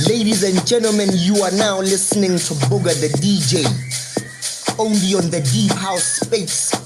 Ladies and gentlemen, you are now listening to Booger the DJ, only on the Deep House Space.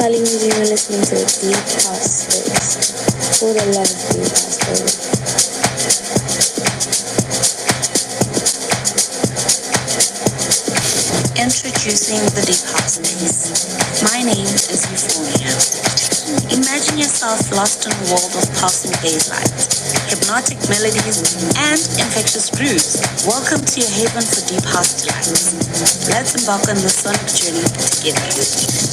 telling me you were listening to a deep house space. For the love of deep house, baby. Introducing the deep house space. My name is Euphoria. Imagine yourself lost in a world of pulsing bass lights, hypnotic melodies, and infectious grooves. Welcome to your haven for deep house delights. Let's embark on this sonic journey together.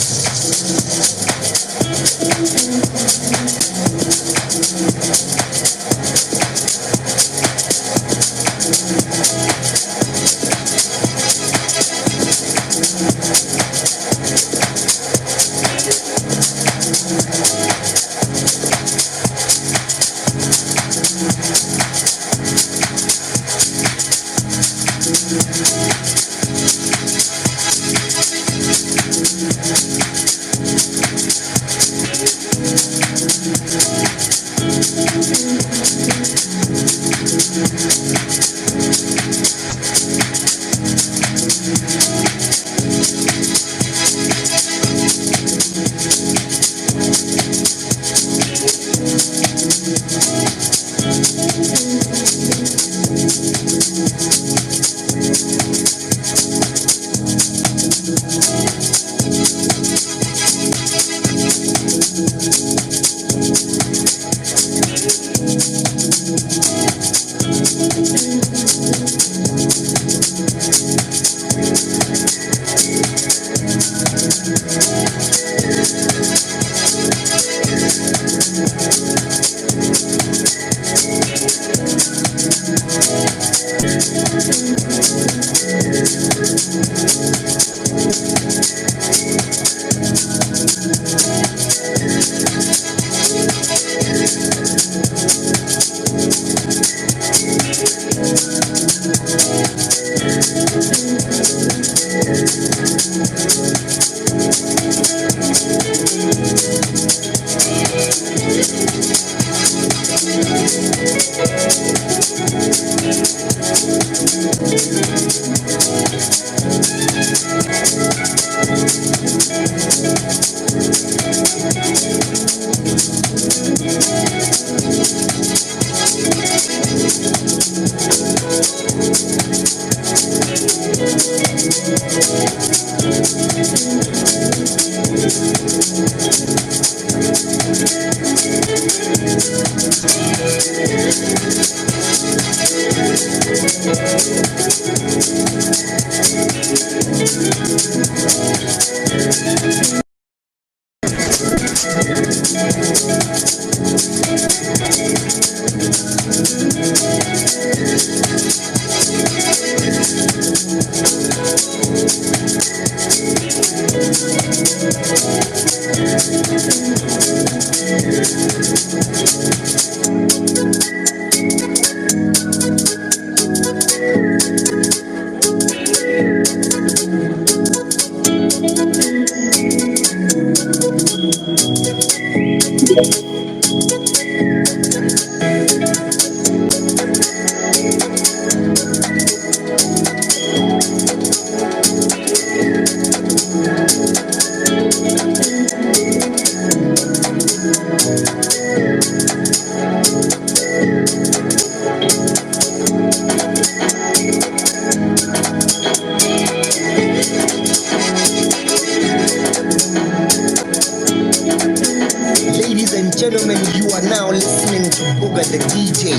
Gentlemen, you are now listening to Booga the DJ,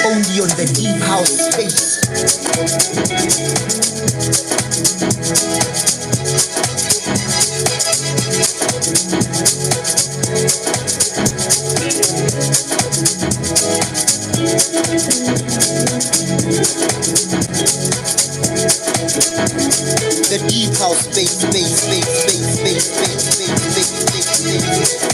only on the Deep House Space. The Deep House Space, space, space, space, space, space, space, space, space, space.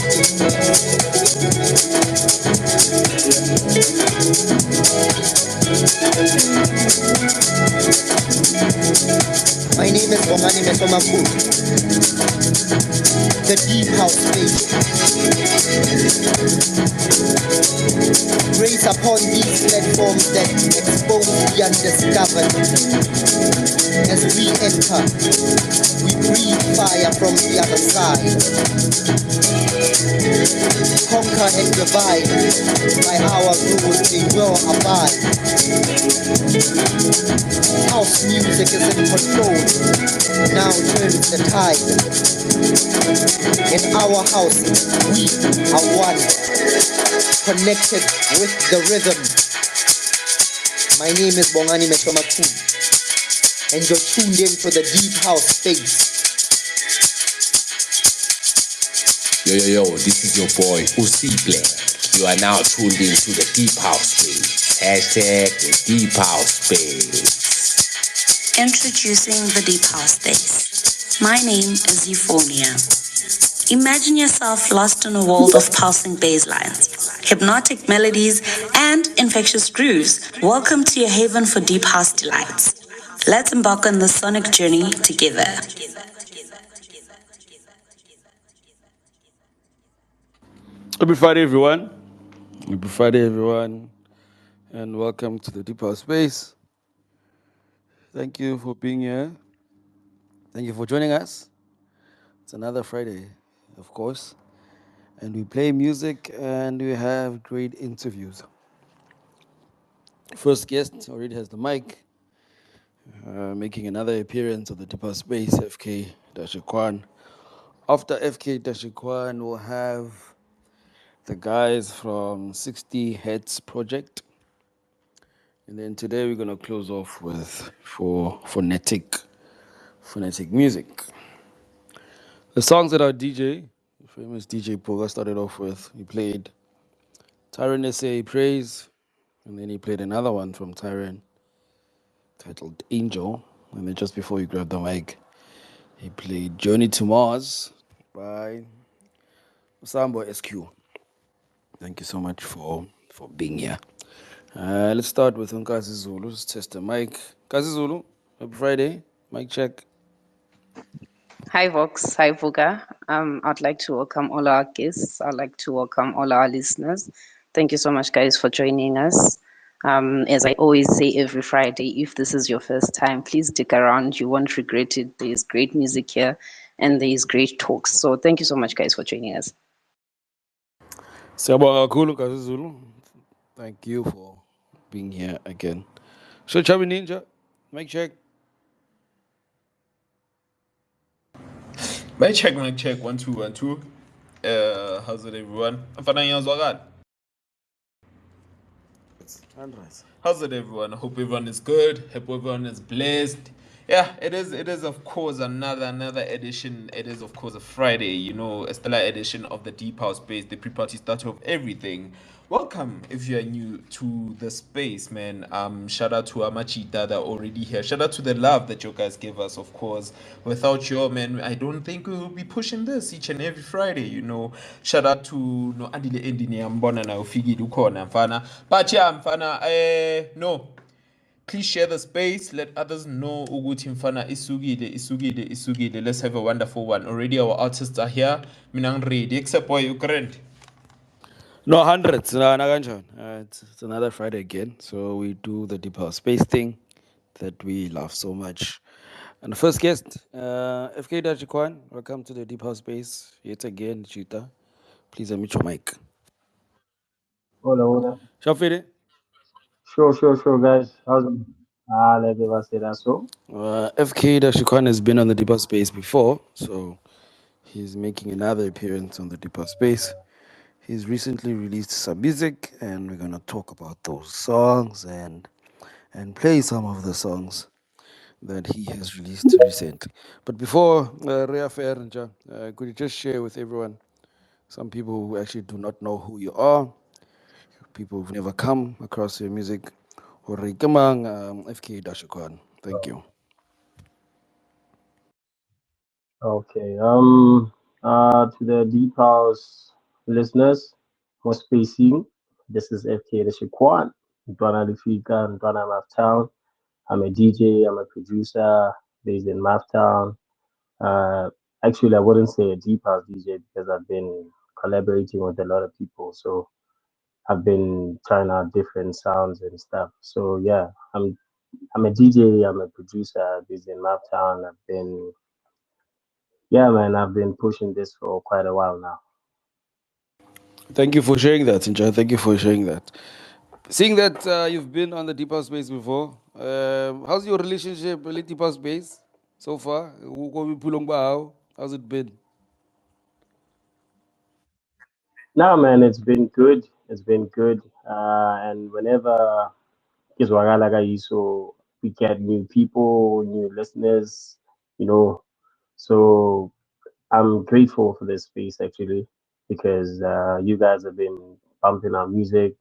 My name is Bongani Mesomaku, the deep house space. Grace upon these platforms that expose the undiscovered. As we enter, we breathe fire from the other side. Conquer and divide, by our rules they will abide. House music is in control, now turns the tide. In our house, we are one, connected with the rhythm. My name is Bongani Mesomaku, and you're tuned in to the deep house space. Yo, this is your boy, Usiple. You are now tuned in to the deep house space. Hashtag the deep house space. Introducing the deep house space. My name is Euphonia. Imagine yourself lost in a world of pulsing bass lines, hypnotic melodies, and infectious grooves. Welcome to your haven for deep house delights. Let's embark on the sonic journey together. Happy Friday, everyone. Happy Friday, everyone. And welcome to the Deep House Space. Thank you for being here. Thank you for joining us. It's another Friday, of course. And we play music and we have great interviews. First guest already has the mic, making another appearance of the Deep House Space, Efkay Da Shiqwan. After Efkay Da Shiqwan, we'll have the guys from 60 Hertz Project. And then today we're going to close off with Phonetic Musiq. The songs that our DJ, famous DJ Poga, started off with, he played Tyron SA Praise, and then he played another one from Tyron titled Angel. And then just before he grabbed the mic, he played Journey to Mars by Sambo SQ. Thank you so much for being here. Let's start with Nkazi Zulu. Let's test the mic. Nkazi Zulu, happy Friday. Mic check. Hi, Vox. Hi, Vuga. I'd like to welcome all our guests. I'd like to welcome all our listeners. Thank you so much, guys, for joining us. As I always say every Friday, if this is your first time, please stick around. You won't regret it. There's great music here and there's great talks. So thank you so much, guys, for joining us. Siyabonga kakhulu Nkazi Zulu. Thank you for being here again. So Chubby Ninja, mic check. Mic check, 1 2 1 2. How's it, everyone? How's it, everyone? I hope everyone is good. Hope everyone is blessed. Yeah, it is of course another edition. It is of course a Friday, a stellar edition of the Deep House Space, the pre-party starter of everything. Welcome if you are new to the space, man. Shout out to Amachi Dada already here. Shout out to the love that you guys give us, of course. Without you, man, I don't think we will be pushing this each and every Friday, Shout out to no Adile Endini Ambona na Ufigi Dukona Mfana. But yeah, Mfana, no. Please share the space. Let others know Uguti Mfana Isugide. Let's have a wonderful one. Already our artists are here. Minang ready, except for Ukraine. No, hundreds. It's another Friday again. So we do the Deep House Space thing that we love so much. And the first guest, Efkay Da Shiqwan, welcome to the Deep House Space. Yet again, Chita. Please unmute your mic. Hola. Shafiri? Sure, guys. How's it? Let me say that so. Efkay Da Shiqwan has been on the Deep House Space before, so he's making another appearance on the Deep House Space. He's recently released some music, and we're gonna talk about those songs and play some of the songs that he has released recently. But before Rea Fernja, could you just share with everyone some people who actually do not know who you are, people who've never come across your music, Efkay Da Shiqwan. Thank you. Okay. To the Deep House listeners, more spacing. This is Efkay Da Shiqwan, Dwana Lifika, and Dwana Town. I'm a DJ. I'm a producer. based in Maftown. Uh, Actually, I wouldn't say a deep house DJ because I've been collaborating with a lot of people. So I've been trying out different sounds and stuff. So yeah, I'm a DJ. I'm a producer based in Maptown. Yeah, man, I've been pushing this for quite a while now. Thank you for sharing that, Inja. Thank you for sharing that. Seeing that you've been on the deep house space before, how's your relationship with the deep house space so far? How's it been? Now, man, it's been good. It's been good. And whenever so we get new people, new listeners, you know. So I'm grateful for this space actually because you guys have been bumping our music,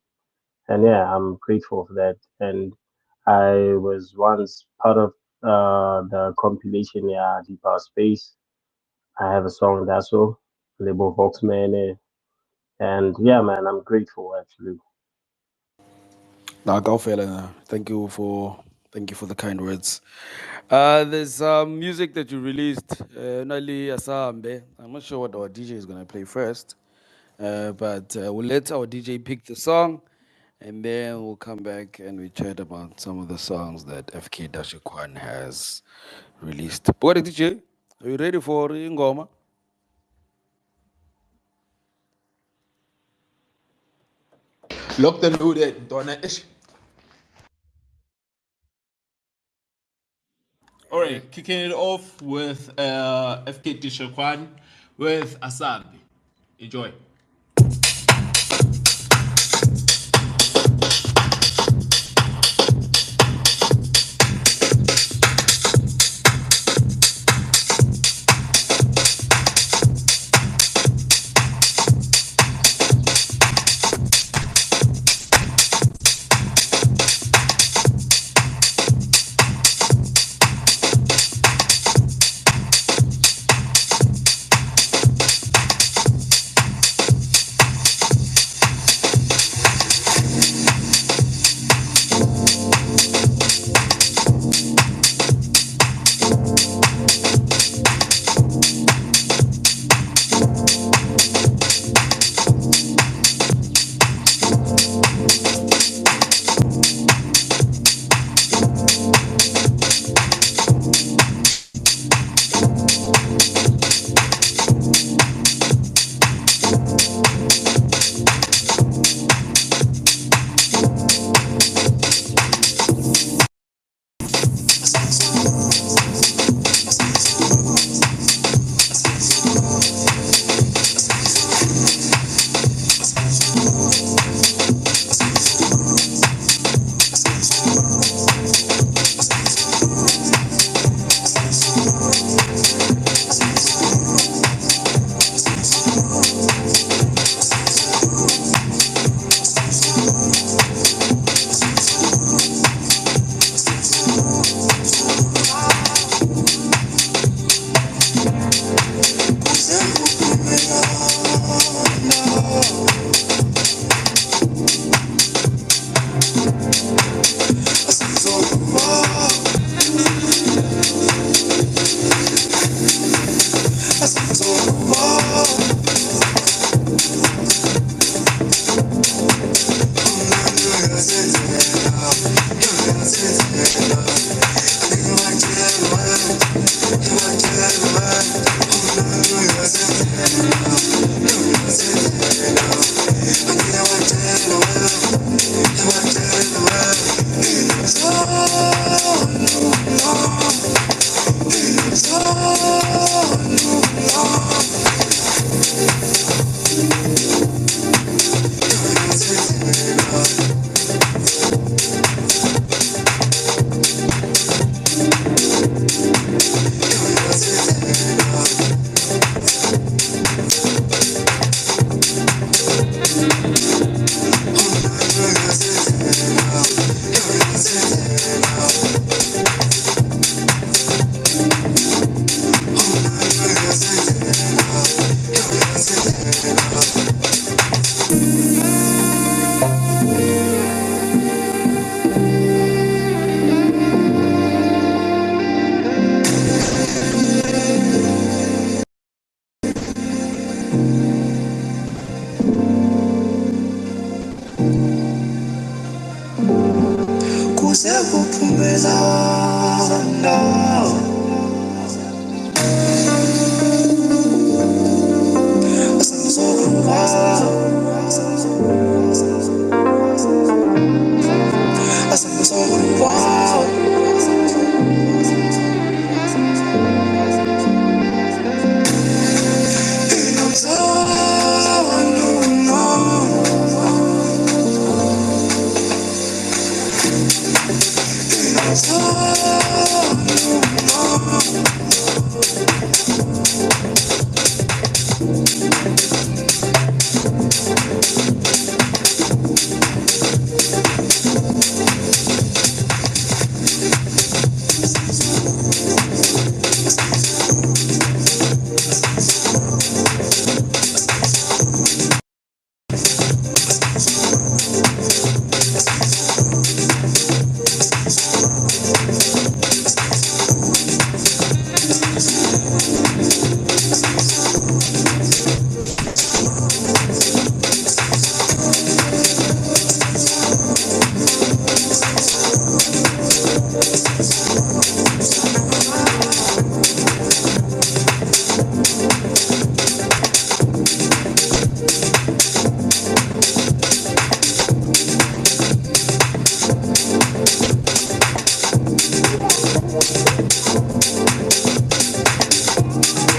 and yeah, I'm grateful for that. And I was once part of the compilation, yeah, Deep House Space. I have a song that's so label Voxman, and yeah, man, I'm grateful actually. Nah, go fella. Thank you for the kind words. There's music that you released, Nali Asambe. I'm not sure what our DJ is gonna play first, but we'll let our DJ pick the song, and then we'll come back and we chat about some of the songs that FK Da Shiqwan has released. What DJ? Are you ready for Ingoma? Locked and loaded, Donna Ish. All right, kicking it off with FK Da Shiqwan with Asabi. Enjoy.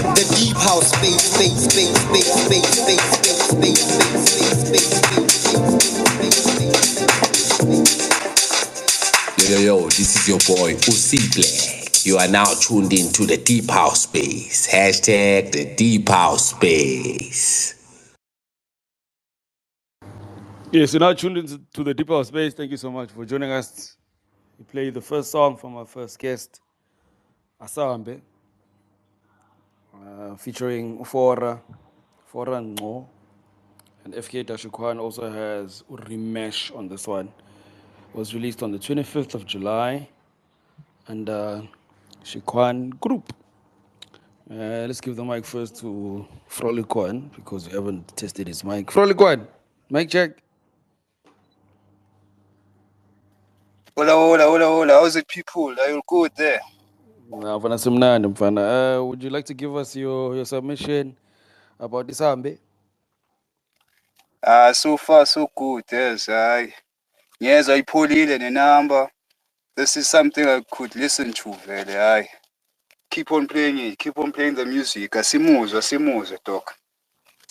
The deep house space, space, space, space, space, space, space, space, space, space, space. Yo, this is your boy Uzi Black. You are now tuned into the Deep House Space. Hashtag the Deep House Space. Yes, you're now tuned into the Deep House Space. Thank you so much for joining us. We played the first song from our first guest, Asambe, featuring Fora Ngo. And Efkay Da Shiqwan also has Urimesh on this one. It was released on the 25th of July. And Shiqwan Group. Let's give the mic first to Frolikwan because we haven't tested his mic. Frolikwan, mic check. Hola. How's it, people? Are you good there? Would you like to give us your submission about this Ambe? So far so good. Yes, I pulled in a number. This is something I could listen to, really. Keep on playing it. Keep on playing the music. Simuzwa, talk.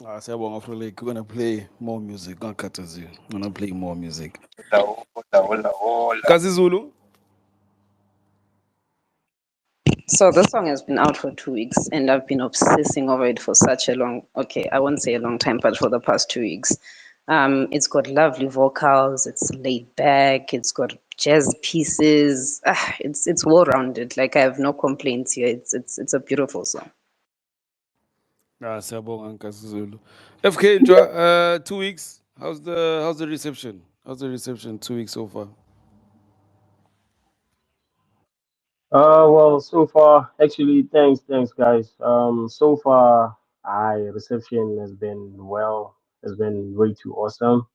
We're gonna play more music. We're gonna play more music. Hola. Kazi Zulu. So the song has been out for 2 weeks and I've been obsessing over it for such a I won't say a long time, but for the past 2 weeks. It's got lovely vocals, it's laid back, it's got jazz pieces. It's well-rounded. Like I have no complaints here. It's a beautiful song. Siyabonga Kazi Zulu. FK, 2 weeks. How's the reception? How's the reception 2 weeks so far? Well, so far, actually, thanks, guys. So far, reception has been has been way too awesome.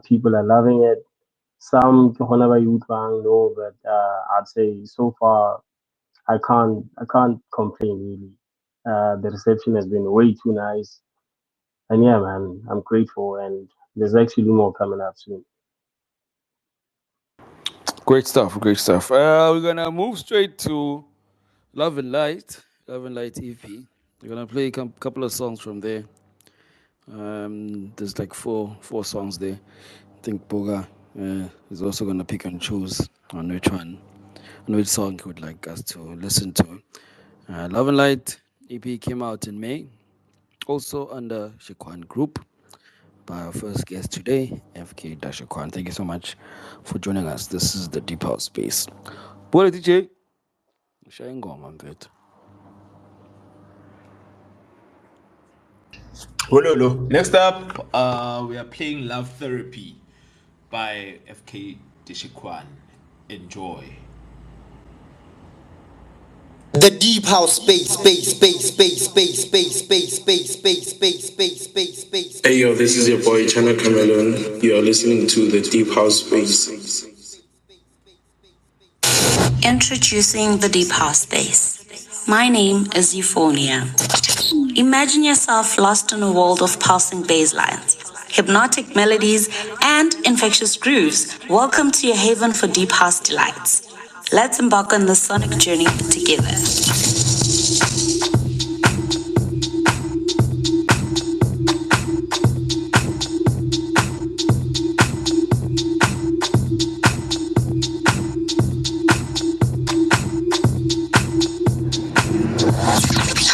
People are loving it. Some ke hona ba e utlwang, no, but I'd say so far, I can't complain really. The reception has been way too nice, and yeah, man, I'm grateful, and there's actually more coming up soon. Great stuff, great stuff. We're gonna move straight to Love and Light EP. We're gonna play a couple of songs from there. There's like four songs there. I think Boga is also gonna pick and choose on which song he would like us to listen to. Love and Light EP came out in May, also under Shiqwan Group, by our first guest today, Efkay Da Shiqwan. Thank you so much for joining us. This is the Deep House Space. Boy, DJ, Shine Goma, good. Hello. Next up, we are playing Love Therapy by Efkay Da Shiqwan. Enjoy. The deep house space, space, space, space, space, space, space, space, space, space, space, space, space. Hey yo, this is your boy Chana Camelon. You are listening to the Deep House Space. Introducing the Deep House Space. My name is Euphonia. Imagine yourself lost in a world of pulsing bass lines, hypnotic melodies, and infectious grooves. Welcome to your haven for deep house delights. Let's embark on this sonic journey together.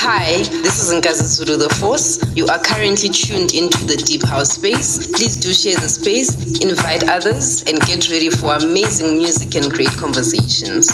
Hi, this is Nkazi Suru the Force. You are currently tuned into the Deep House Space. Please do share the space, invite others, and get ready for amazing music and great conversations.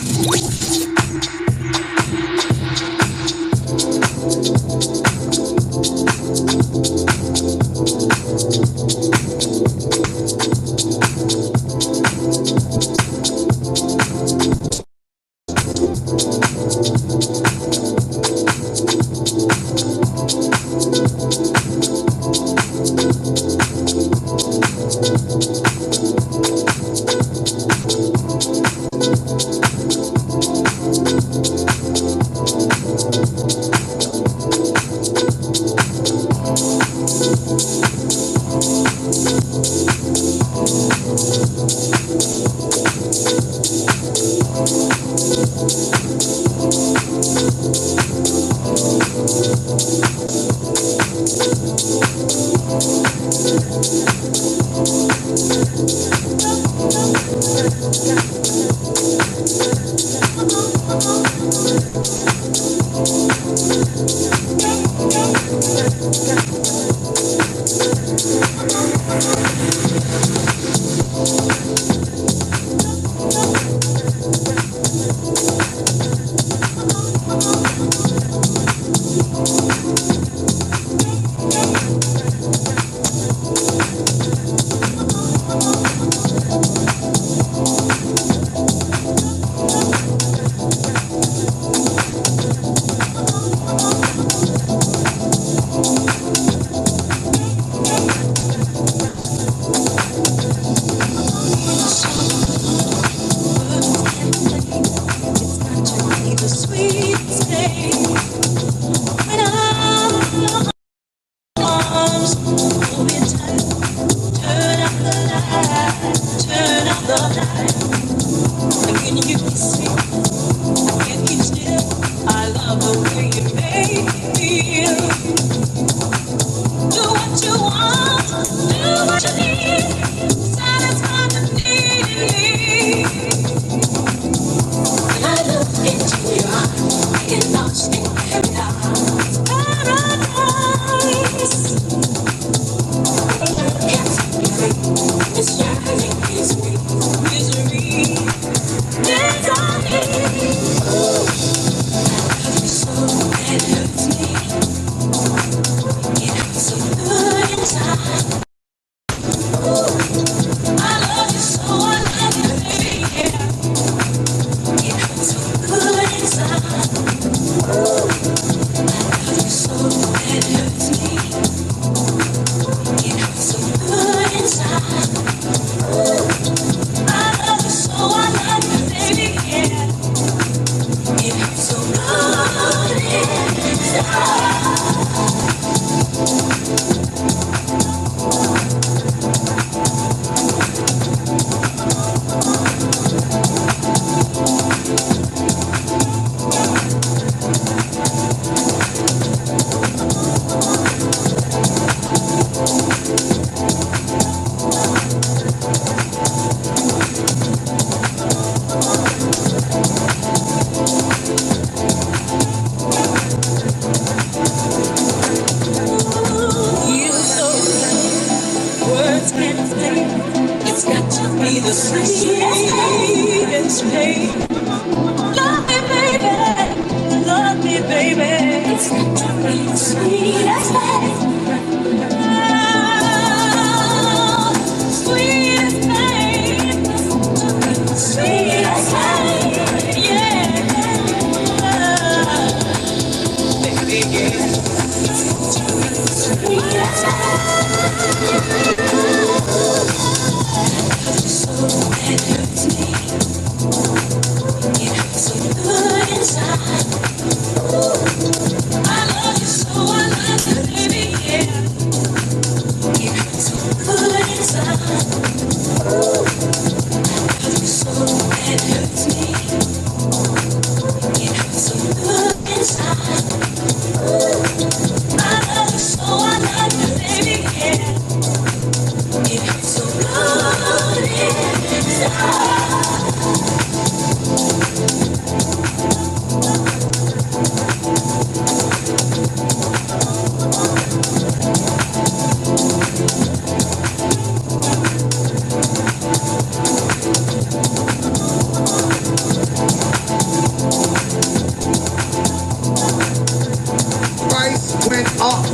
Price went up.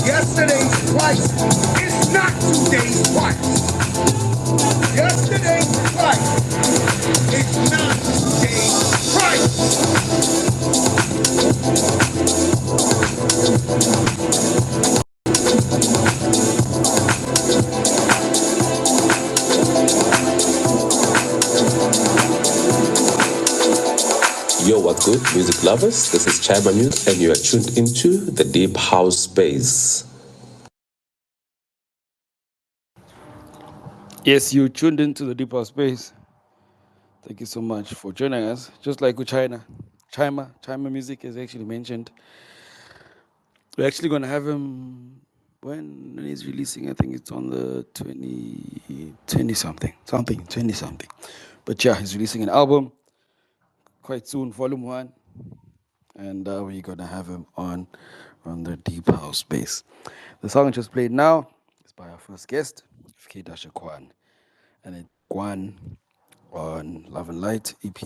Yesterday's price is not today's price. Yesterday's price is not today's price. Yo, what's good, music lovers? This is Chima Music, and you are tuned into the Deep House Space. Yes, you tuned into the Deep House Space. Thank you so much for joining us. Just like with Chima Music is actually mentioned. We're actually going to have him when he's releasing. I think it's on the 20 something. But yeah, he's releasing an album quite soon, volume 1. And we're going to have him on the Deep House Space. The song I just played now is by our first guest, Efkay Da Shiqwan. And it's Kwan on Love and Light EP,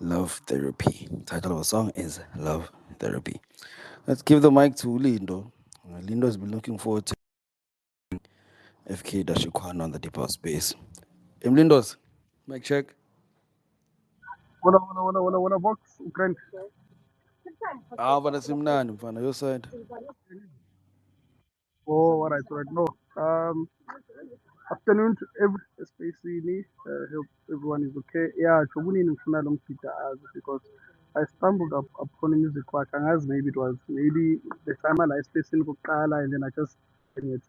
Love Therapy. The title of the song is Love Therapy. Let's give the mic to Lindo. Lindo has been looking forward to Efkay Da Shiqwan on the Deep House Space. Lindos, mic check. Wala box Ukraine. But that's him now, on your side. Oh, all right. No. Afternoon to every especially hope everyone is okay. Yeah, Chobuni Nufuna long because I stumbled upon music work and as maybe it was maybe the time I spaced in Kukala and then I just it.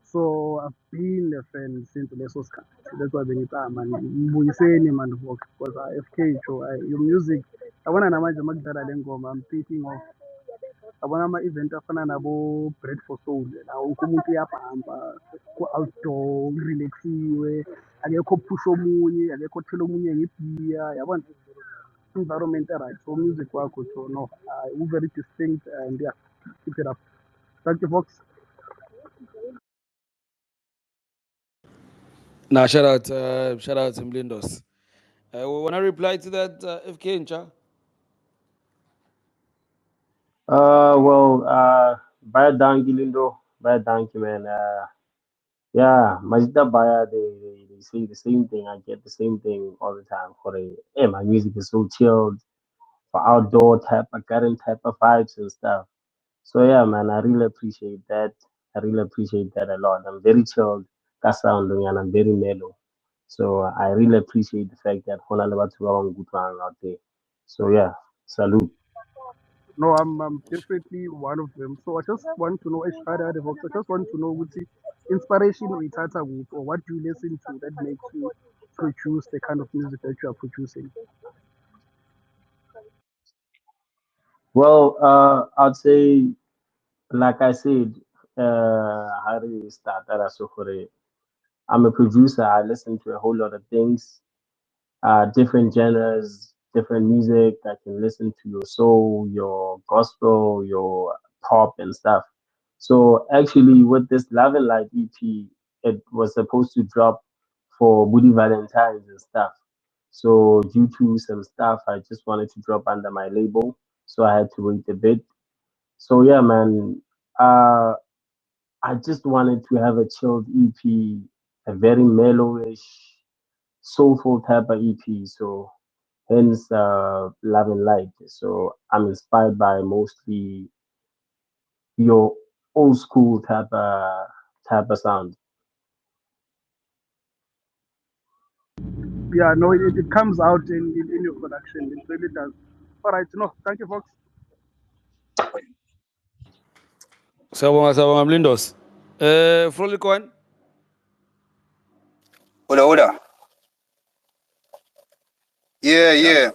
So I've been a fan since the Lesos. That's why they man. When you say any man work because I FK your music. I want to imagine Magdala Lengoma. I'm thinking of abona ama-event afana nabo-bread for soul la wonke umuntu uyabhamba ku-outdoor kurelaxiwe akekho phusha omunye akekho thela omunye ngebhiya yabona environment right so music wakho so no very distinct and yeah keep it up. Thank you folks. Nah, shout out to Lindos. When I reply to that, FK Ncha. Baya danki Lindo, baya danki man. Yeah, Majida Baya, they say the same thing. I get the same thing all the time. Hey, my music is so chilled for outdoor type of current type of vibes and stuff. So yeah, man, I really appreciate that. I really appreciate that a lot. I'm very chilled, that sounding, and I'm very mellow. So I really appreciate the fact that Honalaba to good one out there. So yeah, salute. No, I'm definitely one of them. So I just want to know, I just want to know what's the inspiration or itata with, or what do you listen to that makes you produce the kind of music that you are producing? Well, I'd say, like I said, how do you start that? I'm a producer. I listen to a whole lot of things, different genres, different music. I can listen to your soul, your gospel, your pop and stuff. So actually, with this Love and Light EP, it was supposed to drop for Woody Valentine's and stuff. So due to some stuff, I just wanted to drop under my label, so I had to wait a bit. So yeah, man, uh, I just wanted to have a chilled EP, a very mellowish, soulful type of EP. So hence Love and Light. So I'm inspired by mostly your old school type of sound. Yeah, no, it comes out in your production. It really does. All right, no, thank you, folks. Sawang Lindos. Frolic one. Hola, hola. Yeah.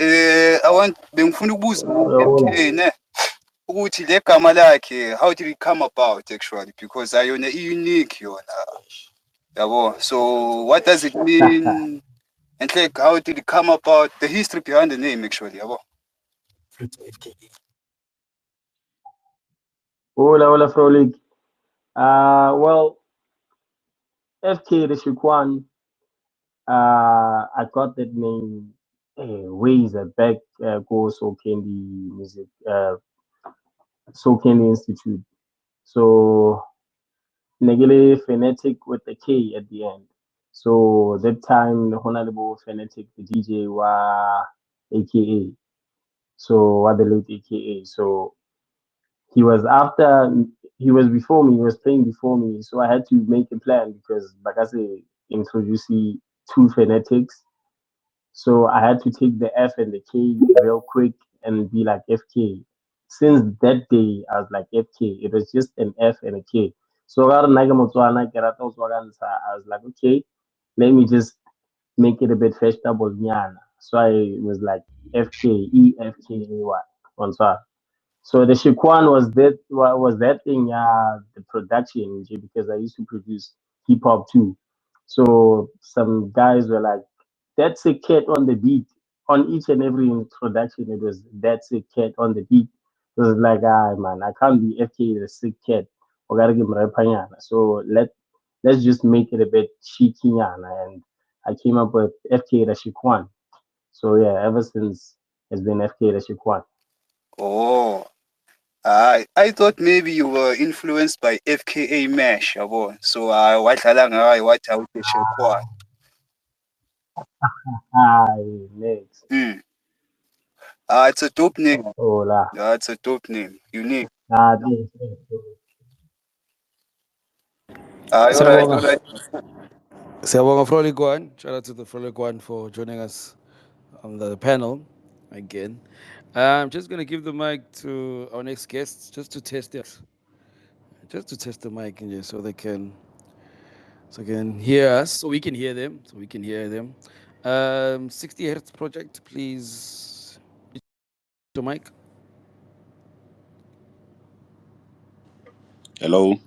I want bengifuna ukubuza FK ne ukuthi le gama lakhe, how did it come about actually, because ayona unique yona yabo. So what does it mean, and like how did it come about, the history behind the name actually yabo. Hola, Frolic. Well, FK Da Shiqwan, I got that name ways back, go So Candy Music, So Candy Institute. So, Negele Phonetic with the K at the end. So, that time, the Honorable Phonetic, the DJ, wa AKA. So, what the late AKA. So, he was after, he was before me, he was playing before me. So, I had to make a plan because, like I say, introducing two phonetics. So I had to take the F and the K real quick and be like FK. Since that day, I was like FK. It was just an F and a K. So I was like, okay, let me just make it a bit fashionable. So I was like FK, EFKAY. So the Shiquan was that thing, the production because I used to produce hip hop too. So some guys were like, "That's a cat on the beat." On each and every introduction, it was "That's a cat on the beat." It was like, ah man, I can't be FK the sick cat. I gotta give him. So let's just make it a bit cheeky, and I came up with FK the Shiquan. So yeah, ever since it's been FK the Shiquan. Oh, I thought maybe you were influenced by FKA Mash yabo. So wadlala ngayo wathi awutheshekwa. Hi, next. It's a dope name. Hola. It's a dope name. Unique. Thanks. All right, all Siyabonga. right. Siyabonga Frolic one. Shout out to the Frolic one for joining us on the panel again. I'm just gonna give the mic to our next guests just to test it. Just to test the mic and so they can hear us, so we can hear them, 60 Hertz Project, please. The mic. Hello.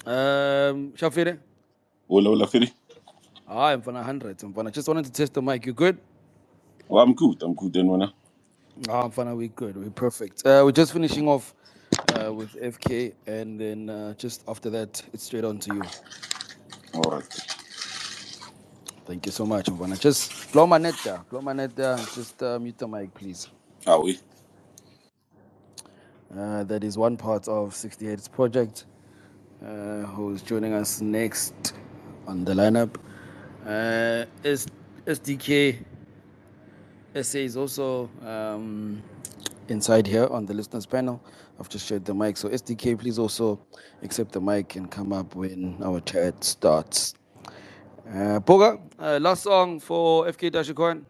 Shafire. Hola, Firi. I'm from 100. I just wanted to test the mic. You good? Oh, I'm good. Then, Wana. I'm fine. We're good. We're perfect. We're just finishing off with FK, and then just after that, it's straight on to you. All right. Thank you so much, Mvana. Just blow my net there. Just mute the mic, please. Ah, oui. That is one part of 60 Hertz Project. Who's joining us next on the lineup? SDK SA is also inside here on the listeners panel. I've just shared the mic. So SDK, please also accept the mic and come up when our chat starts. Poga, last song for Efkay Da Shiqwan.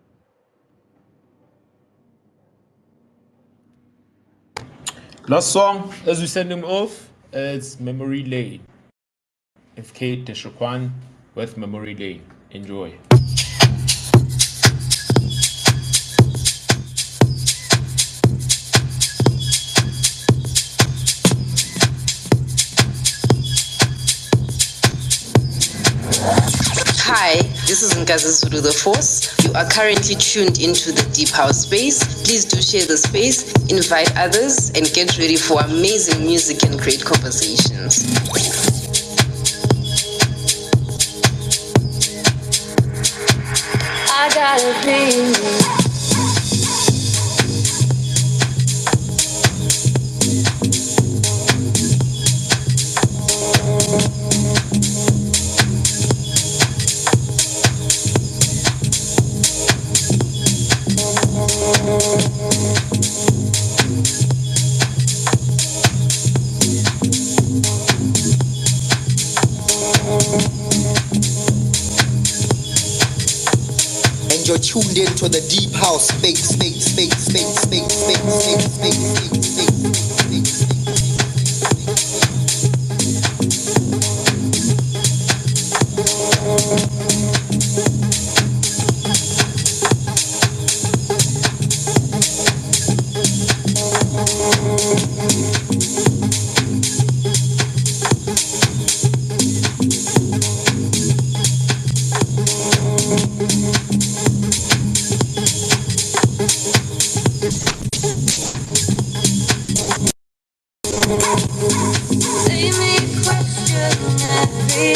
Last song, as we send him off, it's Memory Lane. Efkay Da Shiqwan with Memory Lane. Enjoy. Hi, this is Nkazi Zulu the Force. You are currently tuned into the Deep House space. Please do share the space, invite others, and get ready for amazing music and great conversations. I gotta be. And you're tuned into the deep house space. everything.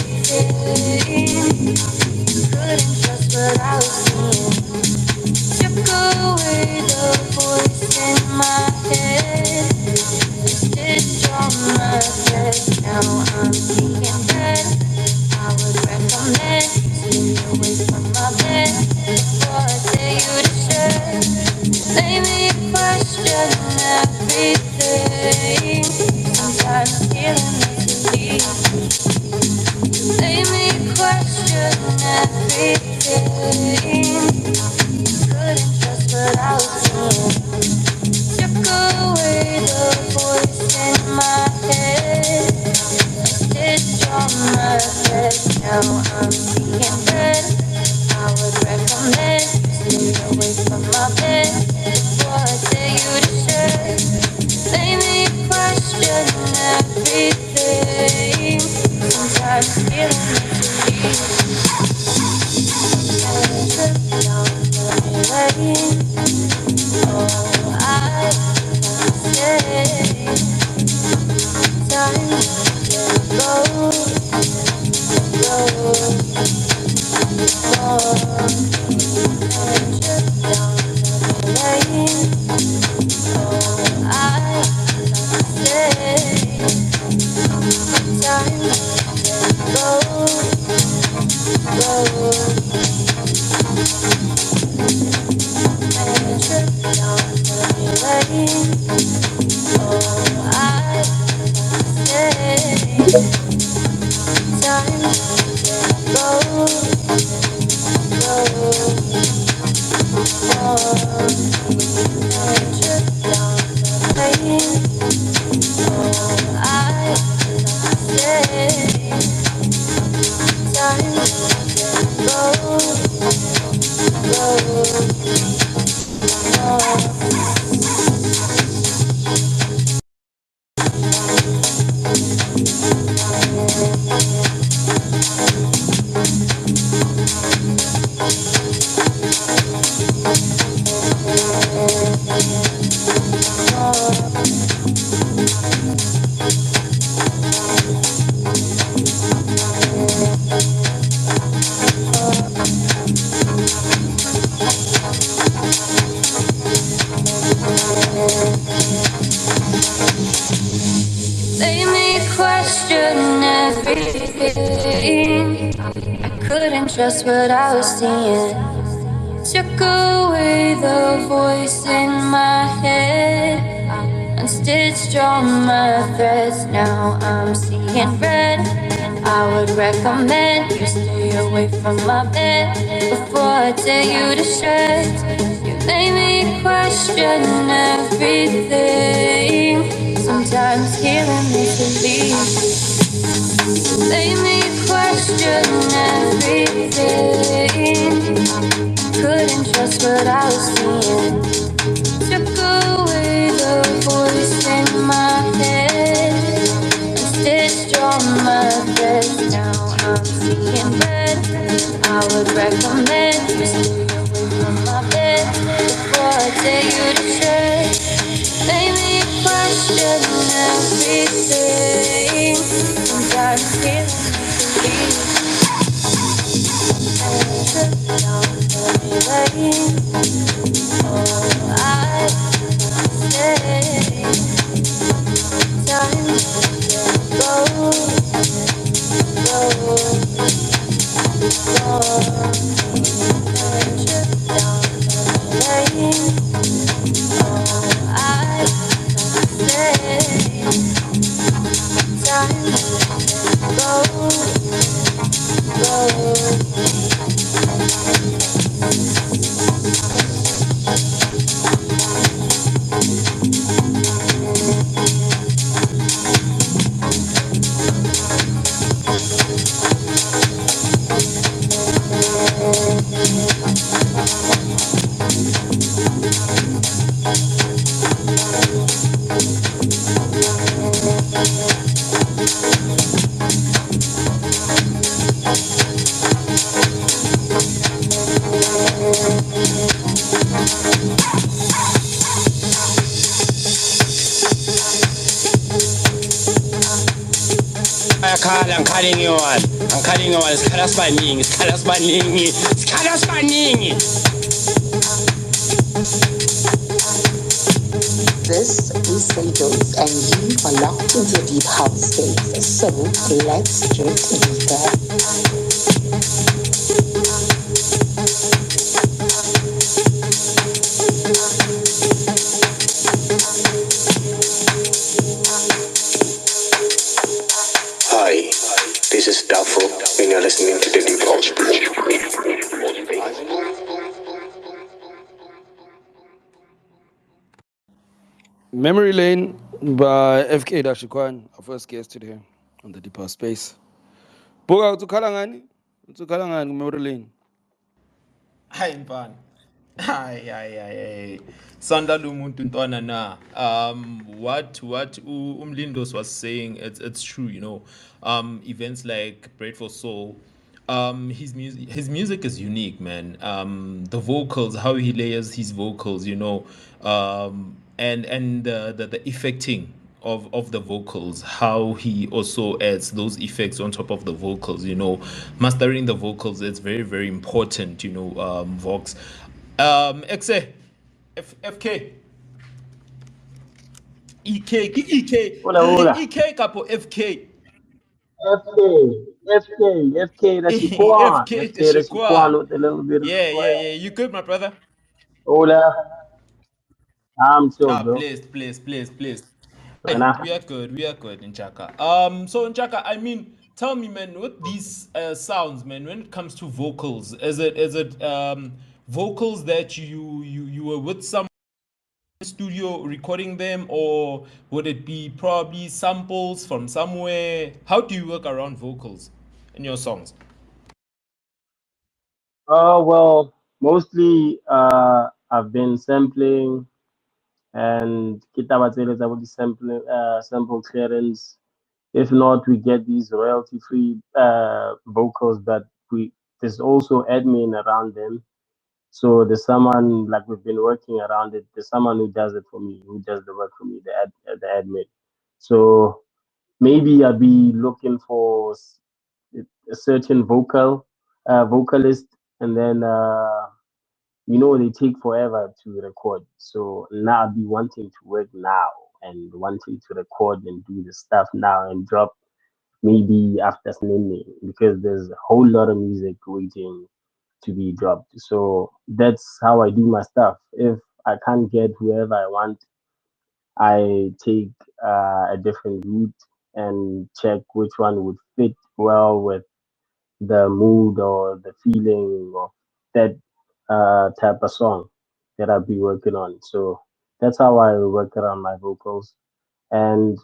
Couldn't trust what I was seeing. Took away the voice in my head. Stitched on my thread. Now I'm seeing red. I would recommend stay away from my bed before I tell you to share. Made me question everything. Sometimes feeling me to leave. Made me question everything. Couldn't trust what I was seeing. Took away the voice in my head. Stitched on my thread. Now I'm seeing red. I would recommend stay away from my bed before I tell you to share. Made me question everything. Sometimes feeling it to leave. Trip down memory lane. Oh, I say time to go, go, go. Trip down memory lane. Oh, I say time to go, go. Trip down memory lane. Oh, I say time to go, go, go. Trip down memory lane. Oh, I say time to go, go, go. Made me question everything. I couldn't trust what I was seeing. Took away the voice in my head. Unstitched all my threads. Now I'm seeing red. I would recommend you stay away from my bed before I tell you to shred. You made me question everything. Sometimes healing makes me leave. Made me question everything. Couldn't trust what I was seeing. Took away the voice in my head. Stitched on my thread. Now I'm seeing red. I would recommend you stay away from my bed before I tell you to shred. Made me question everything. Sometimes feeling me to leave. Trip down memory lane. Oh, I say time to go, go, go. Trip down memory lane. Oh, I say time to go, go. This is Sejos, and you are locked into deep house space. So let's drift deeper. Hi, this is Duffel, and you're listening to the Deep House. Memory Lane by Efkay Da Shiqwan, our first guest today on the Deeper Space. Buga utukhala ngani? Utukhala ngani Memory Lane? Hayi mfana. Hayi. Sandala umuntu ntwana na. What Umlindos was saying, it's true, you know. Events like Bread for Soul, his music is unique, man. The vocals, how he layers his vocals, you know, and the effecting of the vocals, how he also adds those effects on top of the vocals, you know, mastering the vocals, it's very, very important, you know, Vox. Exe, FK, Hola, hola. EK capo FK, FK, the Shiqwan. FK FK, the Teshikwan. Shiqwan with a little bit of swag. Yeah. You good, my brother? Hola. I'm chill, bro. Please. Hey, Buena. we are good, Nchaka. So Nchaka, I mean, tell me, man, with these sounds, man, when it comes to vocals, is it vocals that you were with some studio recording them, or would it be probably samples from somewhere? How do you work around vocals in your songs? Well, mostly I've been sampling and kita batseletsa about the sample clearance. If not, we get these royalty free vocals, but we there's also admin around them. So there's someone like we've been working around it. There's someone who does it for me, who does the work for me, the admin. So maybe I'll be looking for a certain vocalist, and then they take forever to record. So now I'll be wanting to work now and wanting to record and do the stuff now and drop maybe after Sunday because there's a whole lot of music waiting to be dropped. So that's how I do my stuff. If I can't get whoever I want, I take a different route and check which one would fit well with the mood or the feeling of that type of song that I'll be working on. So that's how I work around my vocals. And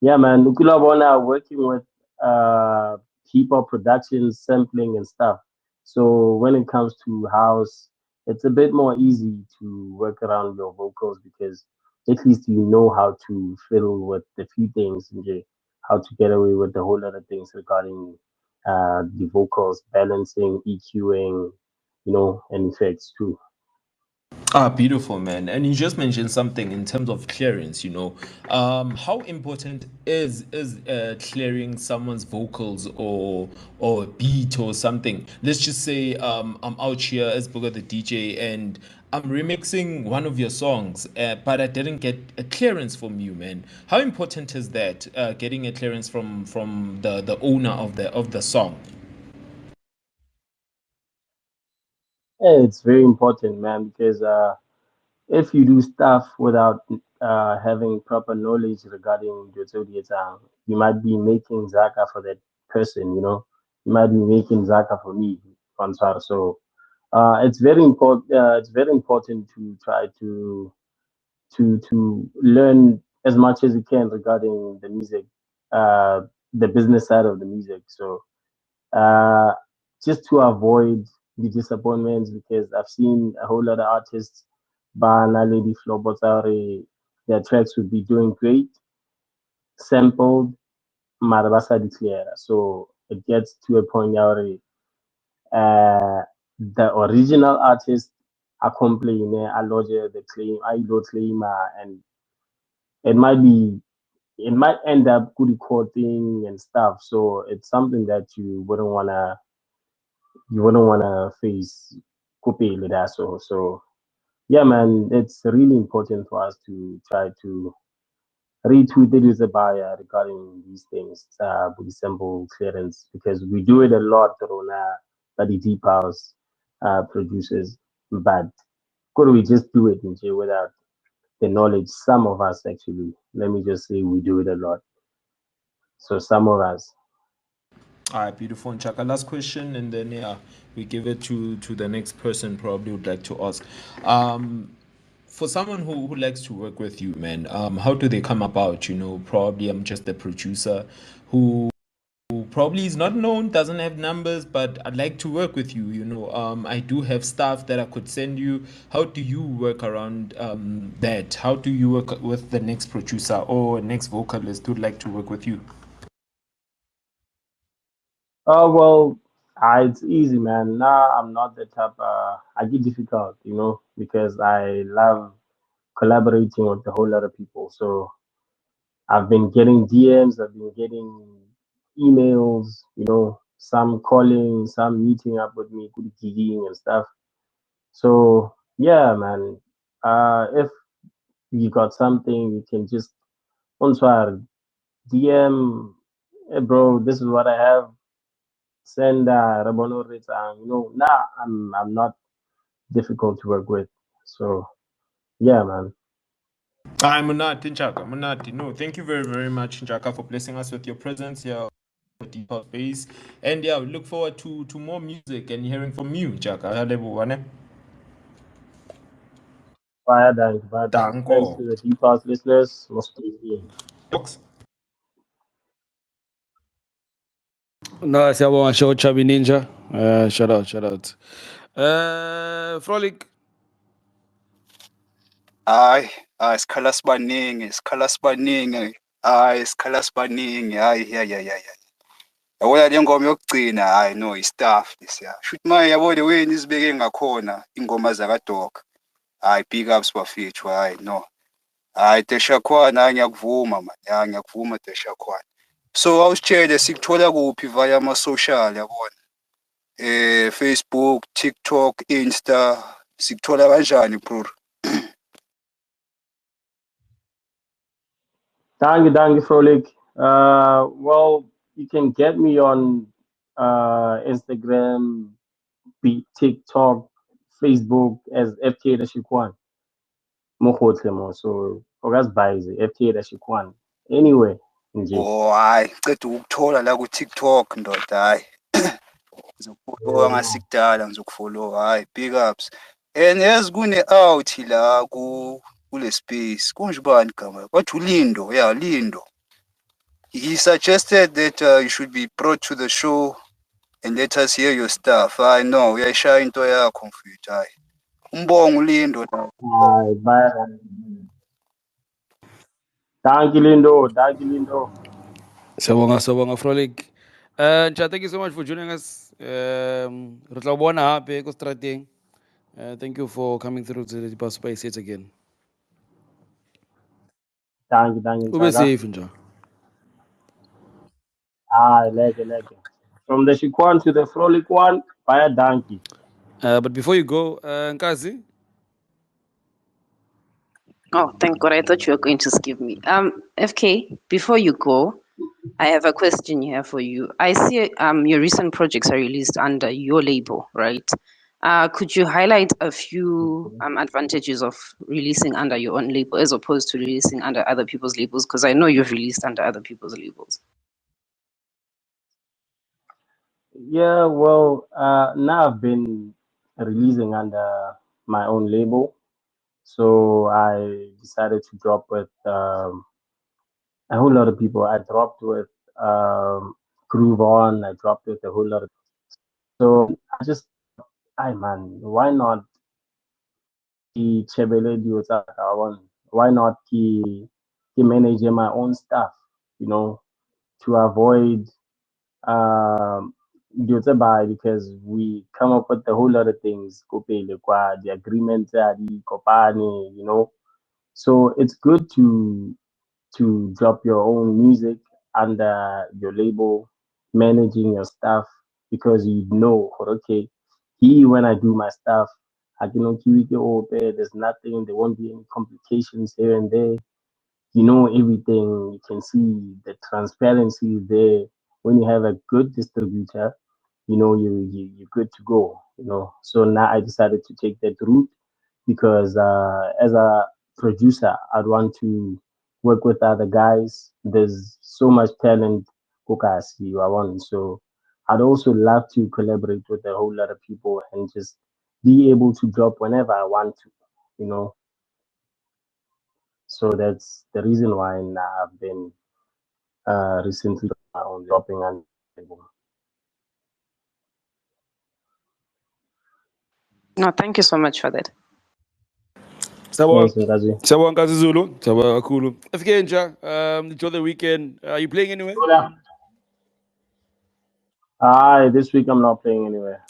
yeah, man, Nukula Bona working with uh hip hop productions, sampling and stuff. So when it comes to house, it's a bit more easy to work around your vocals because at least you know how to fiddle with the few things, and how to get away with the whole other things regarding the vocals, balancing, EQing, and effects too. Ah, beautiful, man. And you just mentioned something in terms of clearance, you know. How important is clearing someone's vocals or beat or something? Let's just say I'm out here as Booger the DJ and I'm remixing one of your songs, but I didn't get a clearance from you, man. How important is that? Getting a clearance from the owner of the song. Yeah, it's very important, man, because if you do stuff without having proper knowledge regarding the zodiac, you might be making Zaka for that person, You might be making Zaka for me, Fansar. So it's very important. It's very important to try to learn as much as you can regarding the music, uh, the business side of the music. So uh, just to avoid the disappointments because I've seen a whole lot of artists, Bana Lady Flo Botare, their tracks would be doing great, sampled, Marabasa declare. So it gets to a point where the original artist are complaining, I lodge the claim, I do claim, and it might be it might end up good recording and stuff. So it's something that you wouldn't wanna face kupele that so yeah man, it's really important for us to try to retweet the user buyer regarding these things with simple clearance because we do it a lot on the deep house producers, but could we just do it without the knowledge? Some of us actually, let me just say, we do it a lot. So some of us. All right, beautiful. And Chaka, last question, and then yeah, we give it to the next person. Probably would like to ask. For someone who likes to work with you, man, how do they come about? Probably I'm just a producer who probably is not known, doesn't have numbers, but I'd like to work with you. I do have stuff that I could send you. How do you work around that? How do you work with the next producer or next vocalist who'd like to work with you? Oh well, it's easy, man. Nah, I'm not the type. I get difficult, because I love collaborating with a whole lot of people. So I've been getting DMs, I've been getting emails, some calling, some meeting up with me, good gigging and stuff. So yeah, man. If you got something, you can just answer DM. Hey, bro, this is what I have. Send Rabono Rita. Nah, I'm not difficult to work with. So yeah, man. I'm Munati Njaka. Munati. No, thank you very, very much, Njaka, for blessing us with your presence here at Deep House Space. And yeah, we look forward to more music and hearing from you, Njaka. Halebo, Fire dank, fire dank. Thanks Danko. to the deep house listeners. Must be Box. No, siyabonga show Chubby Ninja. Shout out, shout out. Frolic. Hayi, hayi sikhala sibaningi. Hayi, sikhala sibaningi. Hayi, ya. Yabona le ngoma yokugcina, hayi no, i-stuff lesiya. Shuthi manje yabo the way nizibeke ngakhona ingoma zakaDoga. Hayi, big ups bafethu, hayi no. Hayi, Da Shiqwan, hayi ngiyakuvuma man. Ya ngiyakuvuma Da Shiqwan. So awusitshele sikuthola kuphi via ama-social yabona? Facebook, TikTok, Insta, sikuthola kanjani bro? Dangi Frolik. Well, you can get me on Instagram, TikTok, Facebook as FK Da Shiqwan. Mogotle mo. So, ogas baize FK Da Shiqwan. Anyway, nje. Oh, hayi, ceda ukuthola la ku-TikTok ndoda, hayi. Ngizokufollowa ngasikudala ngizokufollowa, hayi, big ups. And yazi kune-out la kule space. Kunje ubani igama? Bathi uLindo, yeah, Lindo. He suggested that you should be brought to the show and let us hear your stuff. I know, uyayishaya into yakho mfethu, hayi. Umbongo uLindo la. Bye. Danki Lindo. Danki Lindo. Siyabonga Frolic. Ncha, thank you so much for joining us. Re tla o bona hape ko strateng. Thank you for coming through to the Deep Space yet again. Danki Ube Nchaka. safe, Ncha. Leke. From the Shiqwan to the Frolik one, via Danki. But before you go, Nkazi. Oh, thank God. I thought you were going to skip me. FK, before you go, I have a question here for you. I see your recent projects are released under your label, right? Could you highlight a few advantages of releasing under your own label as opposed to releasing under other people's labels? Because I know you've released under other people's labels. Yeah, well, now I've been releasing under my own label. So I decided to drop with a whole lot of people. I dropped with Groove On, I dropped with a whole lot of. So I just, I man, why not ki chebele dio tsa kawan? Why not ki manage my own stuff, to avoid dilo tse bad because we come up with a whole lot of things ko pele kwa the agreements are di kopane. So it's good to to drop your own music under your label, managing your stuff because you know, okay, when I do my stuff, I can keep it all there. There's nothing, there won't be any complications here and there. You know everything. You can see the transparency there. When you have a good distributor, you're good to go. So now I decided to take that route because as a producer, I'd want to work with other guys. There's so much talent, Kokasi, I want. So I'd also love to collaborate with a whole lot of people and just be able to drop whenever I want to, you know. So that's the reason why now I've been recently on dropping an album. No, thank you so much for that. Sabon, Yes, Ngazi. Sabon Zulu, Sabon Akulu. FK Nja, enjoy the weekend. Are you playing anywhere? This week I'm not playing anywhere.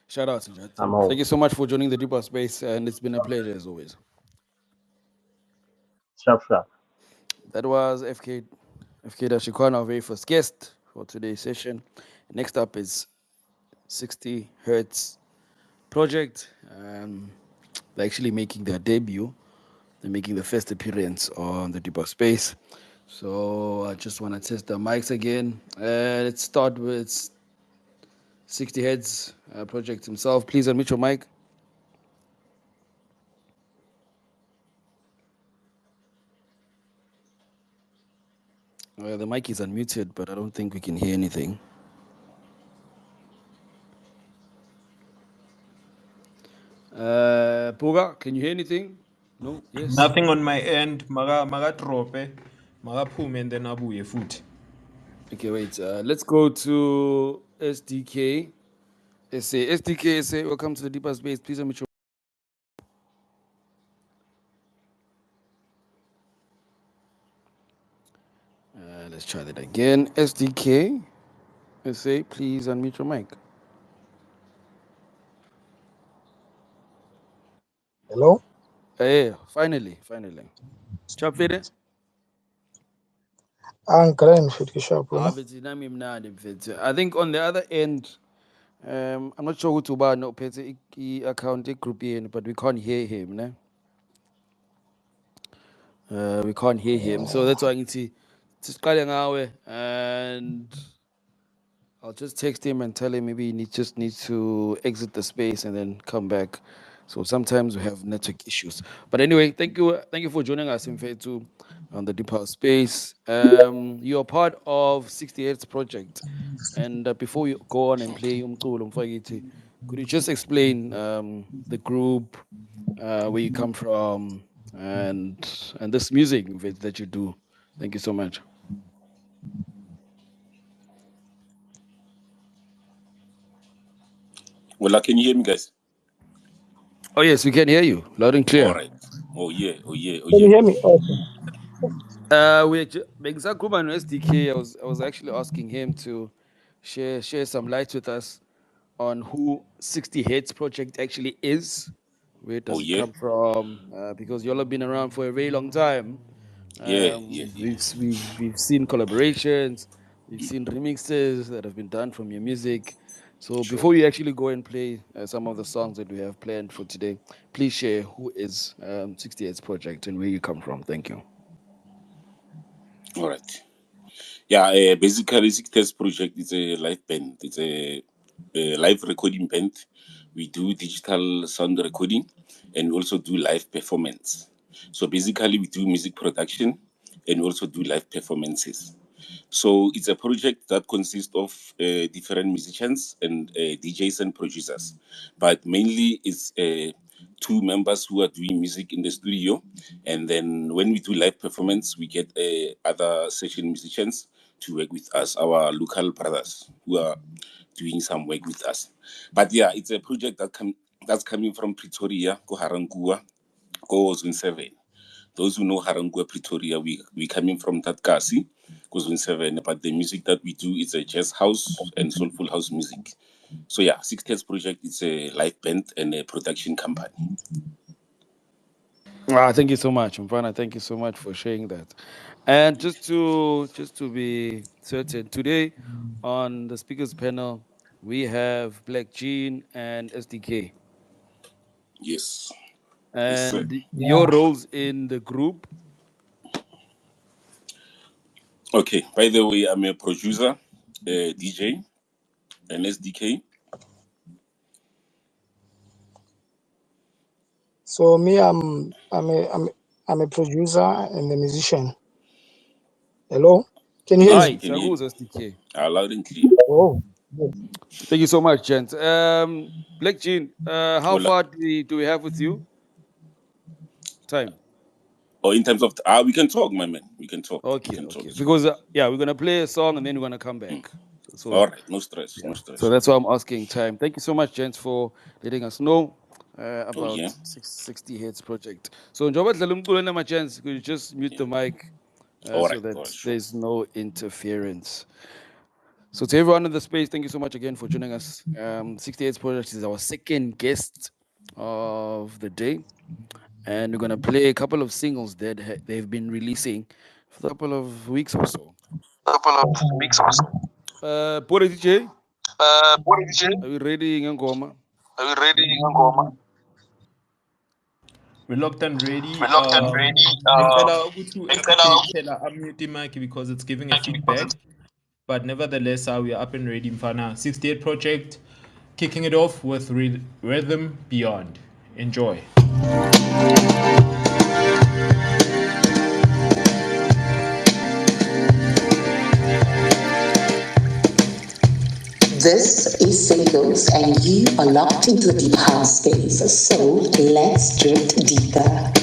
Shout out to Nja. I'm Thank home. you so much for joining the Deeper Space, and it's been a pleasure as always. Sharp, sharp. That was FK Da Shiqwan, our very first guest for today's session. Next up is 60 Hertz Project. They're actually making their debut. They're making the first appearance on the Deeper Space. So I just want to test the mics again. Let's start with 60 Heads Project himself. Please unmute your mic. The mic is unmuted, but I don't think we can hear anything. Puga, can you hear anything? No? Yes? Nothing on my end. Maga drop, maga pum and then abuye foot. Okay, wait. Let's go to SDK. SDK SA, welcome to the Deeper Space. Please unmute your let's try that again. SDK SA, please unmute your mic. Hello? Yeah, finally. Chap Fede? Ngicela nifikisha phuma. I think on the other end, I'm not sure who to buy no phethe account group yenu, but we can't hear him, ne? We can't hear him. So that's why I need to siqale ngawe, and I'll just text him and tell him maybe he just needs to exit the space and then come back. So sometimes we have network issues. But anyway, thank you for joining us in Fetu on the Deep House Space. You're part of 68th Project. And before you go on and play Umculo Mfakiti, could you just explain the group, where you come from, and this music that you do? Thank you so much. Well, can you hear me, guys? Oh yes, we can hear you loud and clear. All right. Oh yeah. Can you hear me? Okay. Exact group and SDK. I was actually asking him to share some light with us on who 60 Heads Project actually is. Where Oh does it yeah. come from? Because y'all have been around for a very long time. Yeah. We've seen collaborations, we've seen remixes that have been done from your music. So Sure. before you actually go and play some of the songs that we have planned for today, please share who is 60 Heads Project and where you come from. Thank you. All right. Yeah. Basically, Six Test Project is a live band. It's a live recording band. We do digital sound recording and also do live performance. So basically, we do music production and also do live performances. So it's a project that consists of different musicians and DJs and producers, but mainly it's two members who are doing music in the studio, and then when we do live performance, we get other session musicians to work with us, our local brothers who are doing some work with us. But yeah, it's a project that's coming from Pretoria, go Harangua, go Zone 7. Those who know Harangua, Pretoria, we coming from that Kasi, Zone 7, but the music that we do is a jazz house and soulful house music. So yeah, Six Test Project is a live band and a production company. Thank you so much, Mfana. Thank you so much for sharing that. And just to be certain, today on the speakers panel we have Black Jean and SDK. Yes. Yes, sir. And your roles in the group. Okay. By the way, I'm a producer, DJ, and SDK. So me, I'm a producer and a musician. Hello, can you hear Yes, me? we Hi, can hear you. Saguzo SDK. Loud and clear. Oh, good. Thank you so much, gents. Black Jean, how Hola. far do we have with you? Time. Or in terms of, we can talk, my man. We can talk. We Okay, can talk. okay. It's fine. Because we're gonna play a song and then we're gonna come back. So All right. No stress. No yeah. So stress. that's why I'm asking time. Thank you so much, gents, for letting us know Oh, about yeah. 60 Hertz Project. So Njoba Dlalumkulu my gents, could you just mute Yeah. the mic All so right. All that right. Sure. there's no interference. So to everyone in the space, thank you so much again for joining us. 60 Hertz Project is our second guest of the day. And we're gonna play a couple of singles that they've been releasing for a couple of weeks or so. Couple of weeks or so. Pore DJ, What did you? are you ready, Ngoma? Are you ready, Ngoma? We're locked and ready. We're locked and ready. Ngicela ukuthi Ngicela SDK kuphela unmute mic because it's giving a because feedback. But nevertheless, we are up and ready, Mfana. 68 Project, kicking it off with Rhythm Beyond. Enjoy. This is Singles, and you are locked into the deep house space. So let's drift deeper.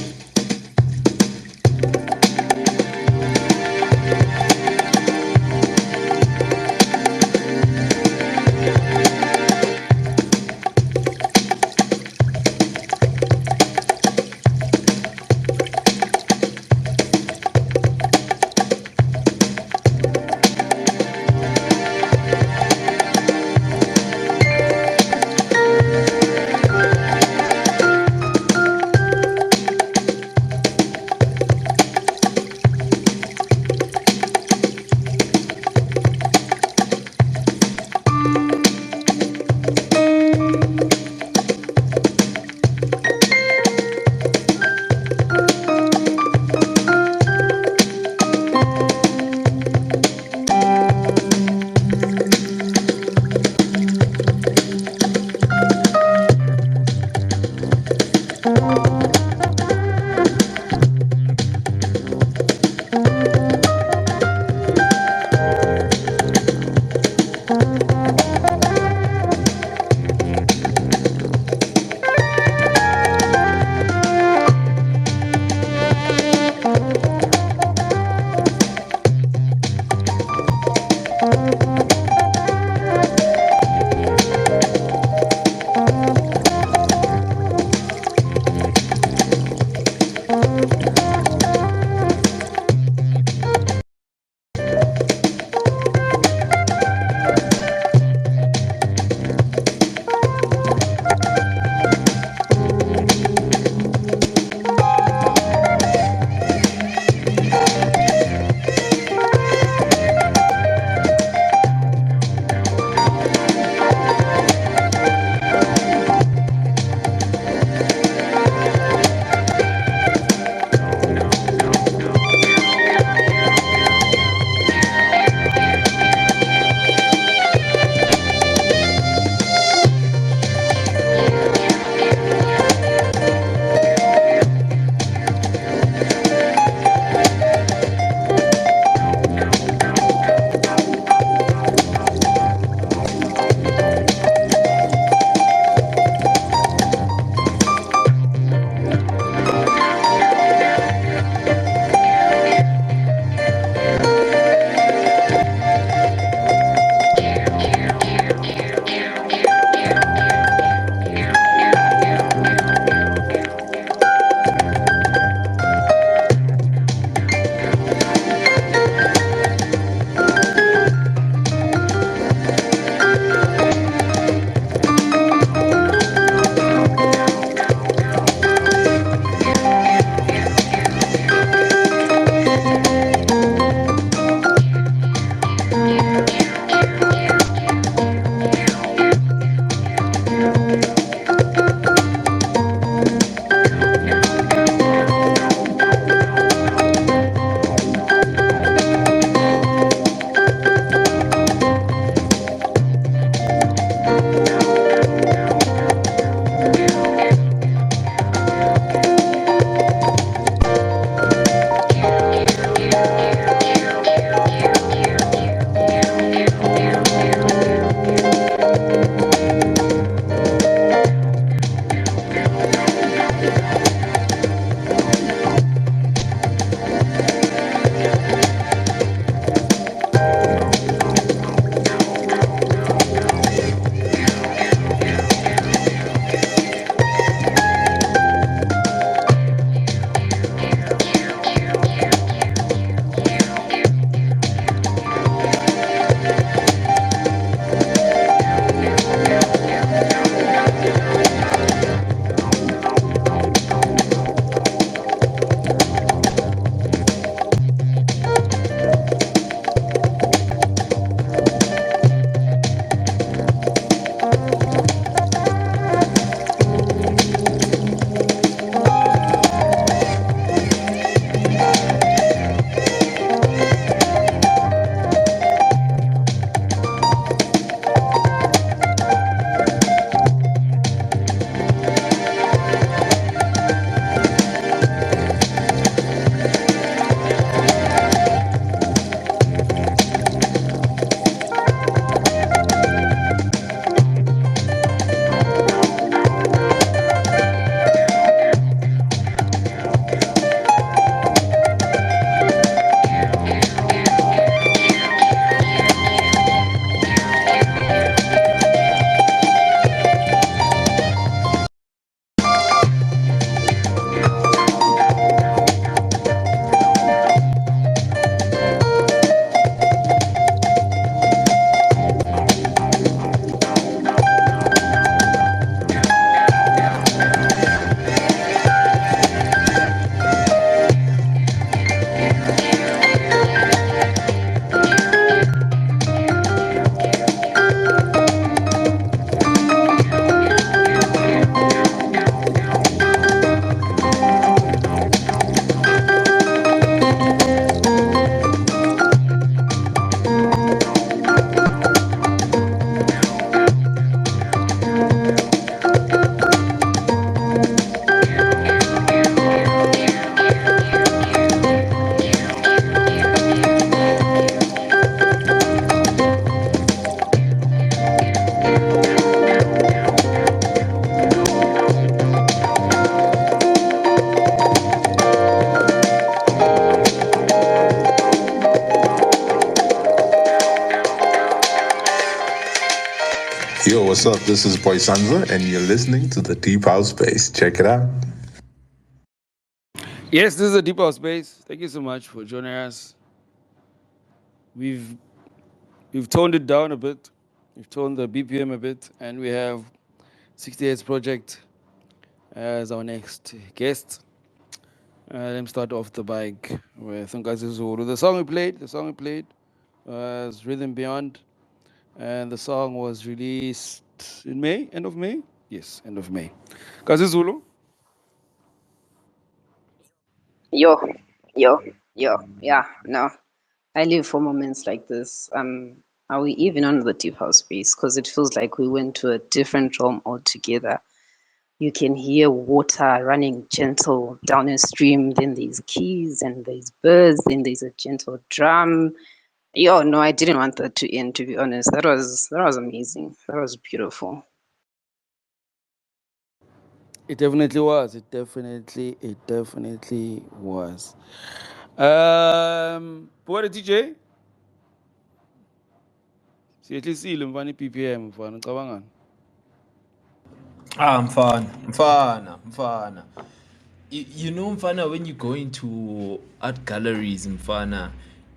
Yo, what's up? This is Boy Sanza, and you're listening to the Deep House Space. Check it out. Yes, this is a Deep House Space. Thank you so much for joining us. We've toned it down a bit. We've toned the BPM a bit, and we have 68 Project as our next guest. Let me start off the bike with Nkazi Zulu. The song we played was Rhythm Beyond, and the song was released in May, end of May? Yes, end of May. Nkazi Zulu? Yo, yo, yo, yeah, no. I live for moments like this. Are we even on the deep house space? Because it feels like we went to a different realm altogether. You can hear water running gentle down a stream, then there's keys and there's birds, then there's a gentle drum. Yo, no, I didn't want that to end, to be honest. That was amazing. That was beautiful. It definitely was. It definitely was. What DJ? Siyehlisile mfana i-BPM mfana ucabangani? Mfana. You know, Mfana, when you go into art galleries, Mfana,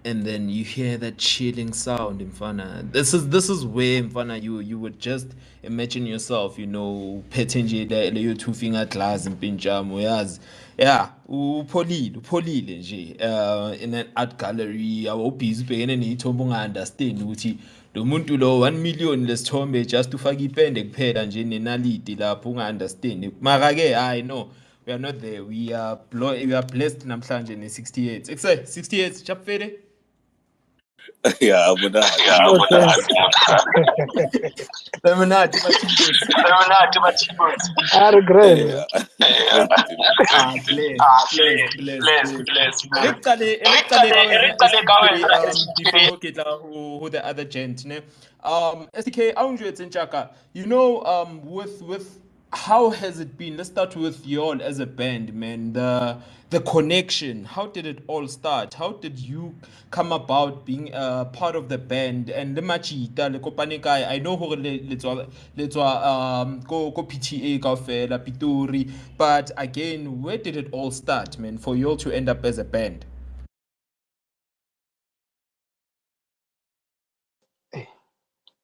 and then you hear that chilling sound, Mfana. This is where, Mfana, you would just imagine yourself, you know, petting your two finger glass and pinjam, yes. Yeah, upholile nje. In an art gallery, awubhizi ubhekene ney'thombe unga-understand ukuthi lo muntu lo 1 million lesithombe just ufake ipende kuphela nje nenaliti lapho unga-understand. Mara-ke, hayi no. We are not there. We are blessed namhlanje ne-68. Ekuse 68 chapfere. Yeah, but Oh, thanks. Lemonade bachimbuzi. I regret. yeah, thank you, Tim. Thank you. Blessed. Electrale kawena STK before kita who the other gent ne. STK aunjwetse nchaka. You know with how has it been? Let's start with y'all as a band, man. The connection. How did it all start? How did you come about being part of the band? And the machita le kopane kae. I know hore le tswa go PTA kaofela Pitori, but again, where did it all start, man? For y'all to end up as a band?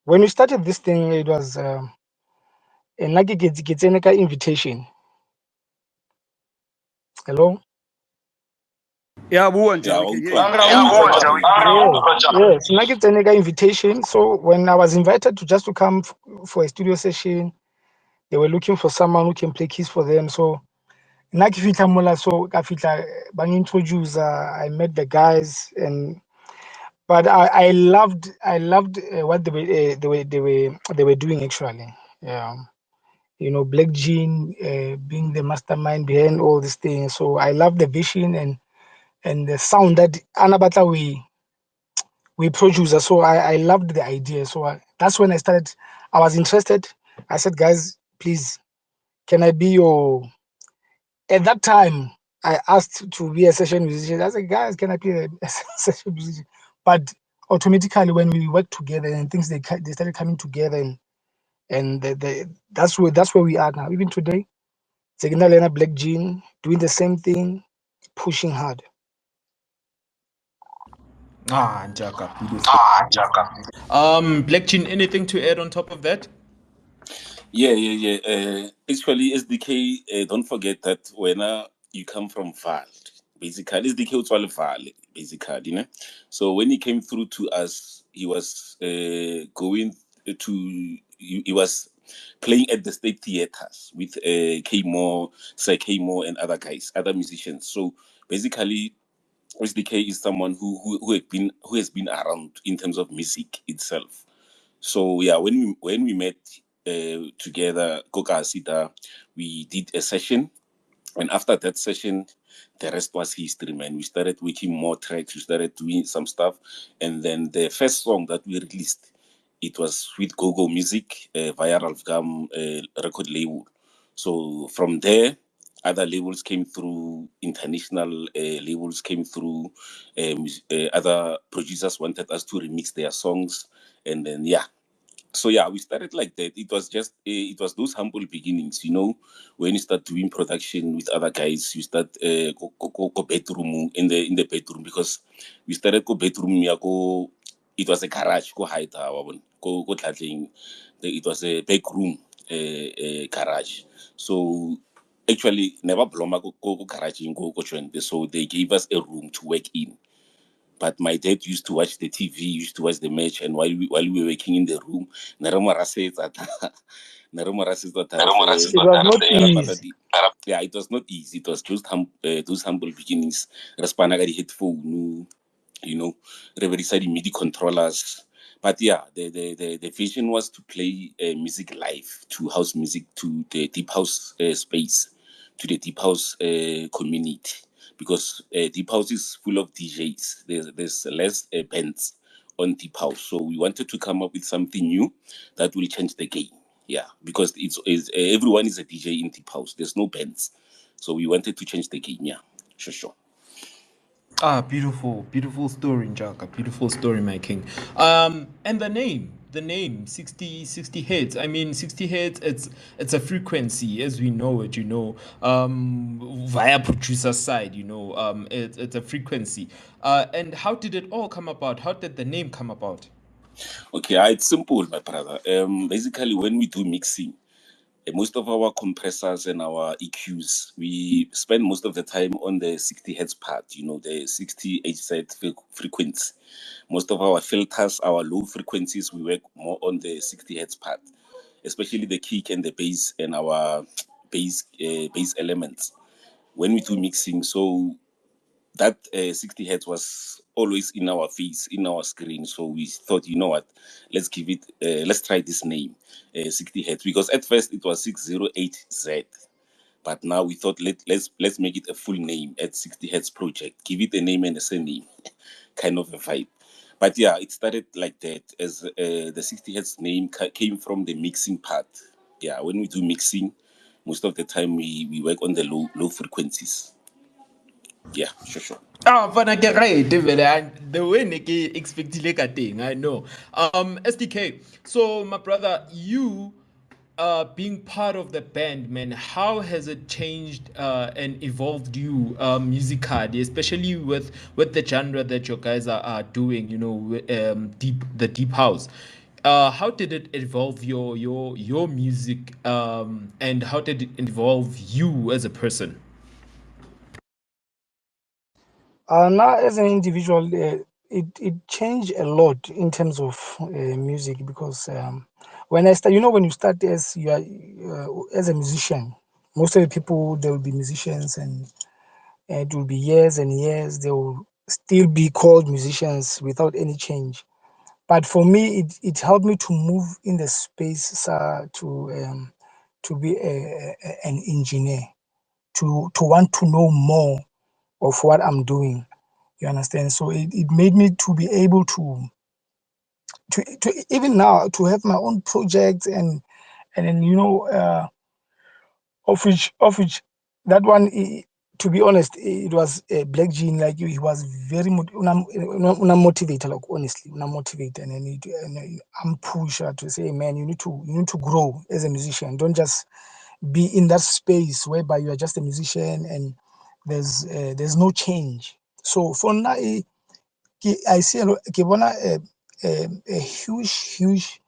When we started this thing, it was a Nagi Gitseneka invitation. Hello? Yeah, Buwanja, Yeah, we can own hear you. project. Our own project. Yes, Nagi Gitseneka invitation. So when I was invited to come for a studio session, they were looking for someone who can play keys for them. So Nagi Fita Mola, so Kafita Bang introduce, I met the guys, but I loved what they were doing actually. Yeah. You know, Black Jean being the mastermind behind all these things. So I love the vision and the sound that Anabata we produce. So I loved the idea. So that's when I was interested. I said, guys, please, can I be your? At that time, I asked to be a session musician. I said, guys, can I be a session musician? But automatically, when we worked together and things they started coming together and that's where we are now. Even today, Lena Black Jean doing the same thing, pushing hard. Njaka, beautiful. Black Chin, anything to add on top of that? Yeah. Actually, SDK, don't forget that when you come from Val, basically, SDK was all Val, basically, you know. So when he came through to us, he was going to, he was playing at the state theaters with K Moore, Sir K Moore, and other guys, other musicians. So basically, SDK is someone who has been around in terms of music itself. So yeah, when we met together, Koka Sita, we did a session, and after that session, the rest was history, man. We started working more tracks, we started doing some stuff, and then the first song that we released, it was with Gogo Music via Ralph Gum record label. So from there, other labels came through, international labels came through, other producers wanted us to remix their songs, and then yeah, So yeah, we started like that. It was just it was those humble beginnings, when you start doing production with other guys, you start go bedroom in the bedroom, because we started go bedroom it was a garage go hide go tlatleng. It was a back room garage. So actually never bloma go garage go join. So they gave us a room to work in. But my dad used to watch the TV, used to watch the match, and while we were working in the room, Narumara says that Narumara says that It was not easy. yeah, it was not easy. It was just those humble beginnings. Raspanaga the headphone, reverisa the MIDI controllers. But yeah, the vision was to play music live, to house music, to the deep house space, to the deep house community, because deep house is full of DJs. There's less bands on deep house, so we wanted to come up with something new that will change the game. Yeah, because it's everyone is a DJ in deep house. There's no bands, so we wanted to change the game. Yeah, sure. Beautiful, beautiful story, Njaka. Beautiful story, my king. And the name 60 hertz. I mean, 60 hertz, it's a frequency as we know it, via producer side, it's a frequency. And how did it all come about? How did the name come about? Okay, it's simple, my brother. Basically, when we do mixing, most of our compressors and our EQs, we spend most of the time on the 60 hertz part, the 60 Hz frequency. Most of our filters, our low frequencies, we work more on the 60 hertz part, especially the kick and the bass and our bass elements when we do mixing. So that 60 hertz was always in our face, in our screen. So we thought, you know what, let's try this name, 60 hertz, because at first it was 608Z. But now we thought let's make it a full name at 60 Hertz Project. Give it a name and a surname, kind of a vibe. But yeah, it started like that, as the 60 Hertz name came from the mixing part. Yeah, when we do mixing, most of the time we work on the low frequencies. Yeah, sure. But I get right, David. The way Niki expected like a thing, I know. SDK. So, my brother, you being part of the band, man, how has it changed and evolved you musically, especially with the genre that your guys are doing, the deep house? How did it evolve your music, and how did it involve you as a person? Now, as an individual, it changed a lot in terms of music, because when I start, when you start as you are as a musician, most of the people, they will be musicians, and it will be years and years. They will still be called musicians without any change. But for me, it helped me to move in the space to be an engineer, to want to know more of what I'm doing. You understand? So it made me to be able to even now to have my own project, and then of which that one, to be honest, it was Black Gene. Like, he was very una motivator, like, honestly una motivator, and then I'm pusher to say, man, you need to grow as a musician. Don't just be in that space whereby you are just a musician and there's no change. So for now, I see a huge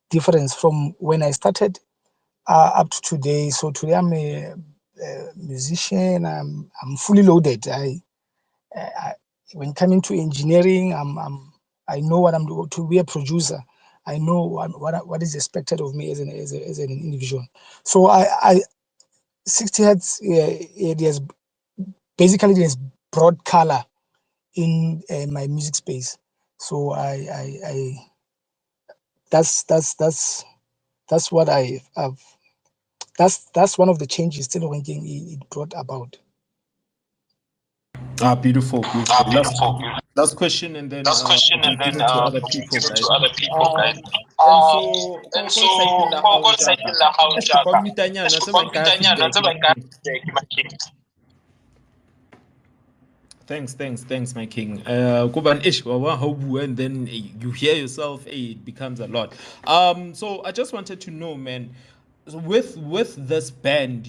difference from when I started up to today. So today I'm a musician. I'm fully loaded. I when coming to engineering, I know what I'm doing. To be a producer, I know what is expected of me as an individual. So I 60 hertz, it has basically, there's broad color in my music space. So I that's what I've that's one of the changes still ranking it brought about. Beautiful, beautiful. Last question, and then we'll give it to other people, guys. And so, go site in the house, Jaka. Feedback, my king. Thanks, my king. Kuban ish, wawa, how bu- and then you hear yourself, it becomes a lot. So I just wanted to know, man, so with this band,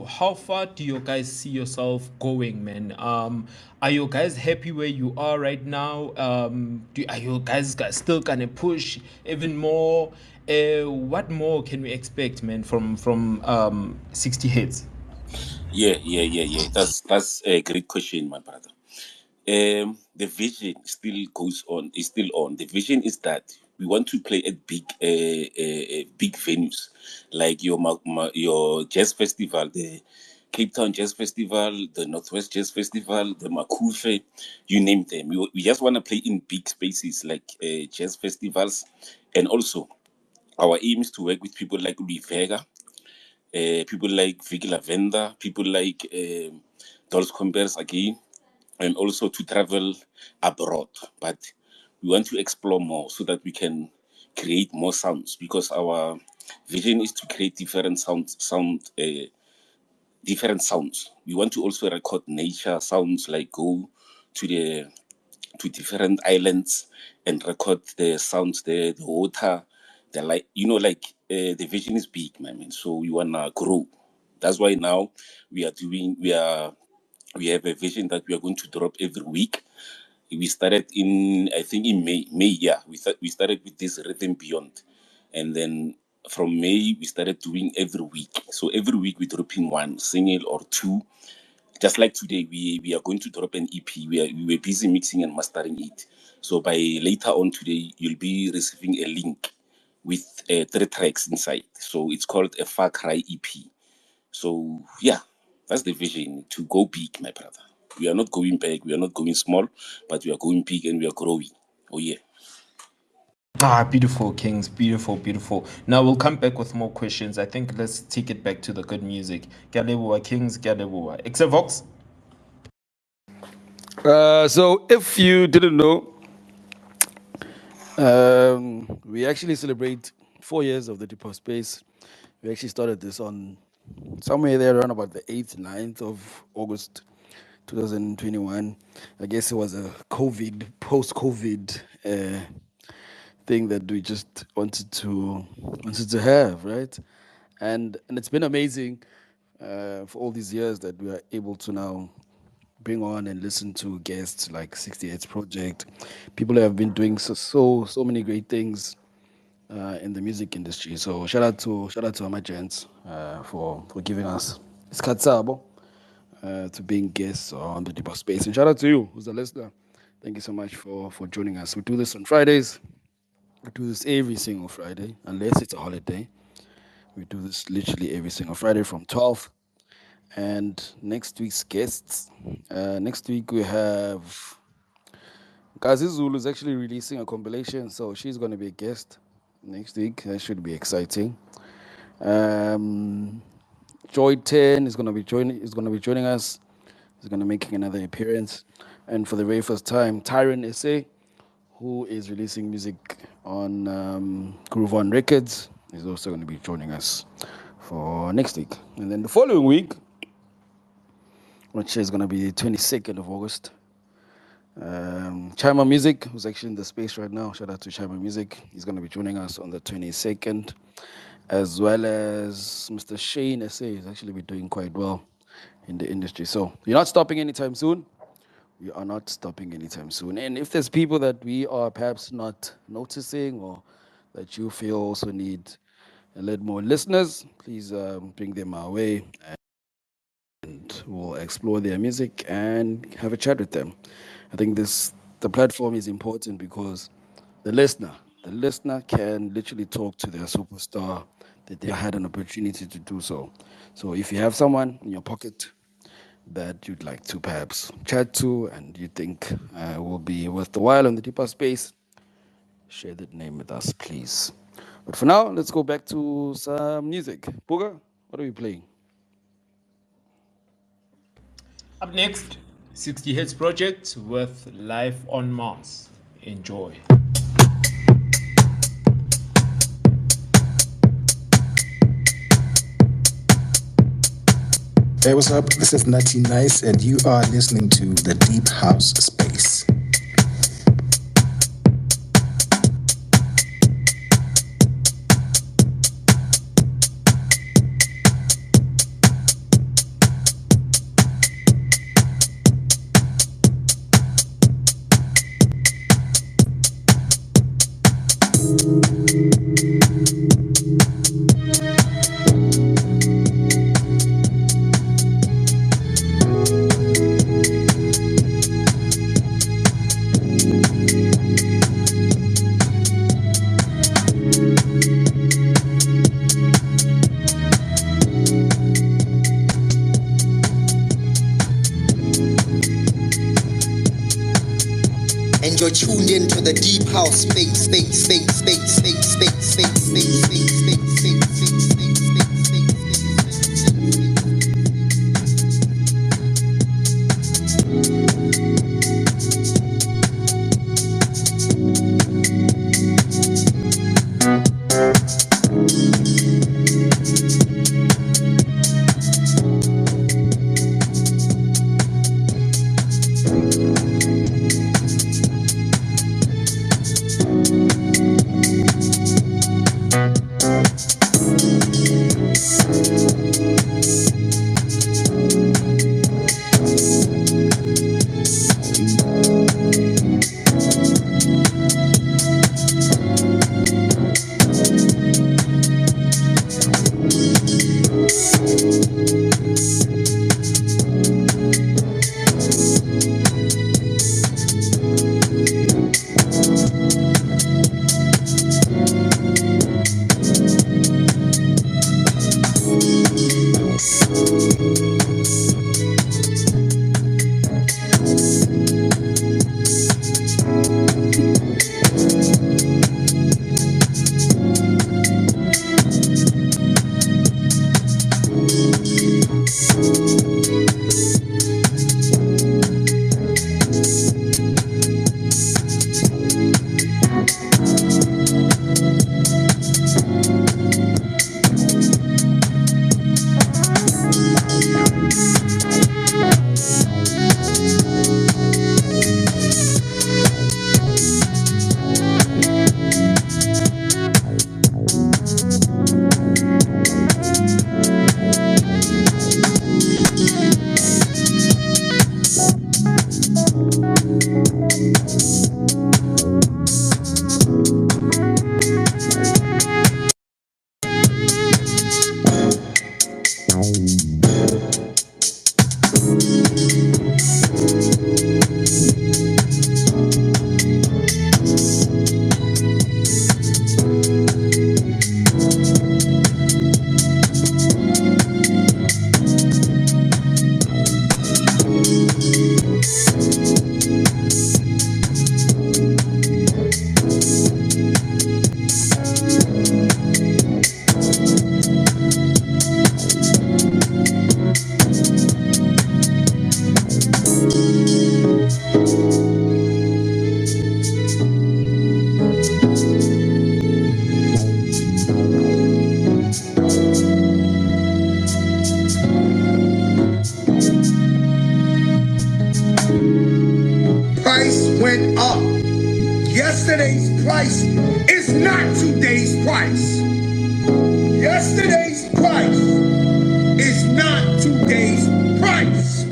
how far do you guys see yourself going, man? Are you guys happy where you are right now? Are you guys still gonna push even more? What more can we expect, man, from 60 hits? Yeah. That's a great question, my brother. The vision still goes on, is still on. The vision is that we want to play at big venues, like your jazz festival, the Cape Town Jazz Festival, the Northwest Jazz Festival, the Makufe, you name them. We just want to play in big spaces like jazz festivals, and also our aim is to work with people like Louis Vega, people like Vicky Lavender, people like Dolls Compers again, and also to travel abroad. But we want to explore more so that we can create more sounds, because our vision is to create different sounds. We want to also record nature sounds, like go to different islands and record the sounds there, the water, the light. The vision is big, my man. So we wanna grow. That's why now we have a vision that we are going to drop every week. We started I think in May, yeah. We started with this Rhythm Beyond, and then from May we started doing every week. So every week we drop in one single or two. Just like today, we are going to drop an EP. We were busy mixing and mastering it. So by later on today, you'll be receiving a link with 3 tracks inside. So it's called a Far Cry EP. So yeah, that's the vision, to go big, my brother. We are not going back, we are not going small, but we are going big and we are growing. Oh yeah. Ah, beautiful, Kings. Beautiful, beautiful. Now we'll come back with more questions. I think let's take it back to the good music. Galeboa, Kings, Galeboa. Except Vox. So if you didn't know, we actually celebrate 4 years of the Deep House Space. We actually started this on somewhere there around about the 8th, 9th of August 2021. I guess it was a post-COVID thing that we just wanted to have, right? And it's been amazing for all these years that we are able to now bring on and listen to guests like 68 Project, people who have been doing so many great things in the music industry. So shout out to my gents for giving us Skatsabo to being guests on the Deeper Space. And shout out to you, who's a listener. Thank you so much for joining us. We do this on Fridays. We do this every single Friday, unless it's a holiday. We do this literally every single Friday from 12. And next week's guests, next week we have Kazi Zulu is actually releasing a compilation, so she's going to be a guest next week. That should be exciting. Joy 10 is going to be joining us. He's going to be making another appearance, and for the very first time, Tyron SA, who is releasing music on Groove On Records, is also going to be joining us for next week. And then the following week, which is going to be 22nd of August, Chima Music, who's actually in the space right now, shout out to Chima Music, he's going to be joining us on the 22nd, as well as Mr. Shane SA, he's actually been doing quite well in the industry. So you're not stopping anytime soon. We are not stopping anytime soon. And if there's people that we are perhaps not noticing, or that you feel also need a little more listeners, please bring them our way, and we'll explore their music and have a chat with them. I think the platform is important because the listener can literally talk to their superstar that they had an opportunity to do so. So if you have someone in your pocket that you'd like to perhaps chat to and you think will be worth the while on the deeper space, share that name with us, please. But for now, let's go back to some music. Puga, what are we playing? Up next, 60 Hertz Project with Life on Mars. Enjoy. Hey, what's up? This is Nutty Nice, and you are listening to the Deep House Space. And you're tuned into the deep house space, space, space, space, space, space, space, space, space, space, space, space. Price went up. Yesterday's price is not today's price. Yesterday's price is not today's price.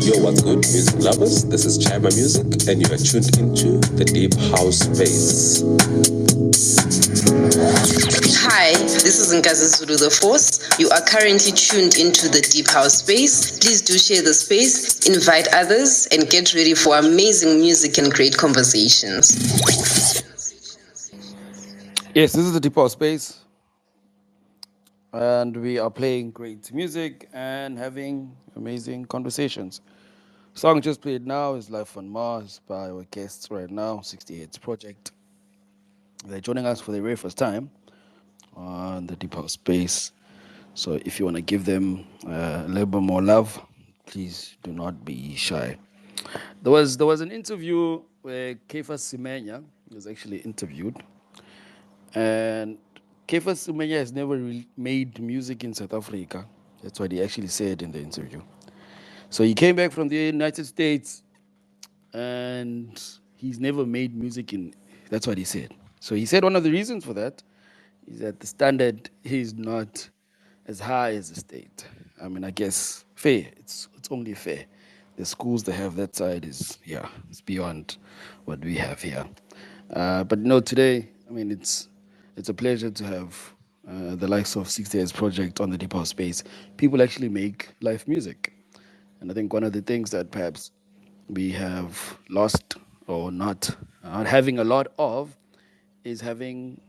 Yo, what's good, music lovers? This is Chima Music, and you are tuned into the Deep House Space. Hi, this is Nkazi Zulu the Force. You are currently tuned into the Deep House Space. Please do share the space, invite others, and get ready for amazing music and great conversations. Yes, this is the Deep House Space, and we are playing great music and having amazing conversations. Song just played now is Life on Mars by our guests right now, 60 Hertz Project. They're joining us for the very first time on the Deep House Space. So if you want to give them a little bit more love, please do not be shy. There was an interview where Kefa Simenya was actually interviewed, and Kefa Simenya has never made music in South Africa. That's what he actually said in the interview. So he came back from the United States, and he's never made music in. That's what he said. So he said one of the reasons for that is that the standard is not as high as the state. I mean, I guess fair. It's only fair. The schools that have that side is it's beyond what we have here. But no, today, I mean, it's a pleasure to have the likes of 60 Years Project on the Deep House Space. People actually make live music, and I think one of the things that perhaps we have lost or not having a lot of is having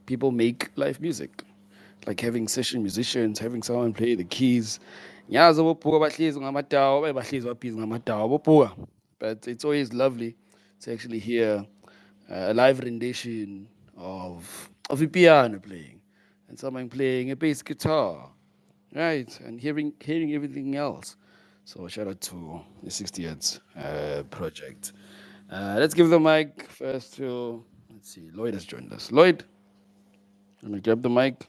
people make live music, like having session musicians, having someone play the keys. Nyazi abophukwa bahlezi ngamadawa, bahlezi babhizi ngamadawa abophukwa. But it's always lovely to actually hear a live rendition of a piano playing and someone playing a bass guitar, right? And hearing everything else. So shout out to the 60 Years Project. Let's give the mic first to, let's see, Lloyd has joined us. Lloyd, let me grab the mic.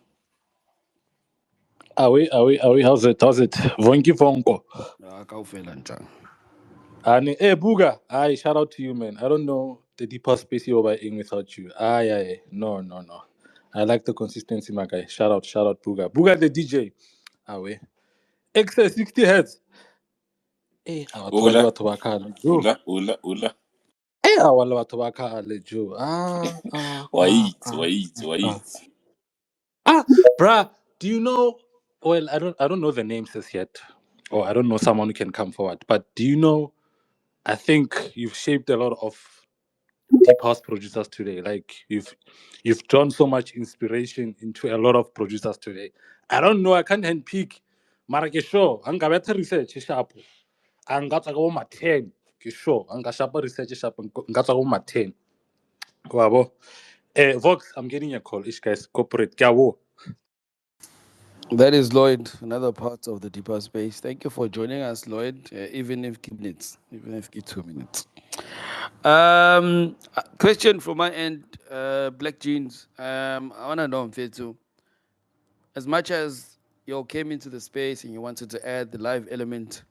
Are we? How's it? Vonki Fonko. Kaufela njani? And Buga. Aye, shout out to you, man. I don't know the deeper space you're in without you. Aye. No. I like the consistency, my guy. Shout out, Buga. Buga the DJ. Aye. Excess 60 heads. Eh, Hola, batho ba kgale, Joe. hola. Awala batho ba kgale, Joe. Wait. Bruh, do you know? Well, I don't know the names as yet, or I don't know someone who can come forward. But do you know? I think you've shaped a lot of deep house producers today. Like you've drawn so much inspiration into a lot of producers today. I don't know. I can't handpick. Mara ke sure. Anga better research sharp. Anga tsa go ma 10. Ke sure. Anga sharp research sharp. Anga tsa go ma 10. Wabo. Vox, I'm getting a call. Ish guys, corporate. Kya wo? That is Lloyd, another part of the deeper space. Thank you for joining us, Lloyd. Even if 2 minutes. Question from my end, Black Jeans. I wanna know, Mfetu, as much as you all came into the space and you wanted to add the live element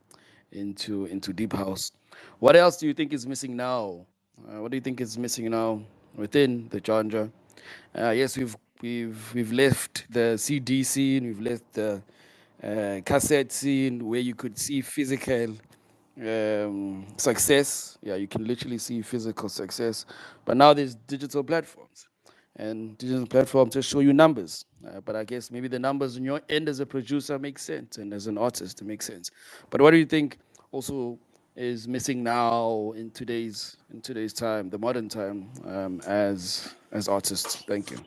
into Deep House, what else do you think is missing now? What do you think is missing now within the genre? Yes, we've left the CD scene, we've left the cassette scene where you could see physical success. Yeah, you can literally see physical success. But now there's digital platforms, and digital platforms just show you numbers. But I guess maybe the numbers on your end as a producer make sense, and as an artist it makes sense. But what do you think also is missing now in today's time, the modern time, as artists? Thank you.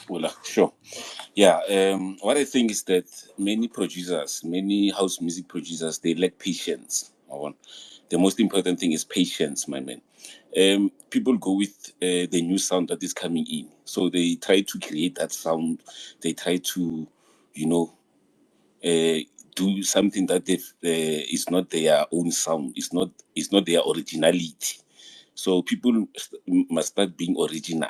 Well, sure. Yeah, what I think is that many producers, many house music producers, they lack patience. The most important thing is patience, my man. People go with the new sound that is coming in, so they try to create that sound. They try to, you know, uh, do something that is not their own sound. It's not their originality. So people must start being original.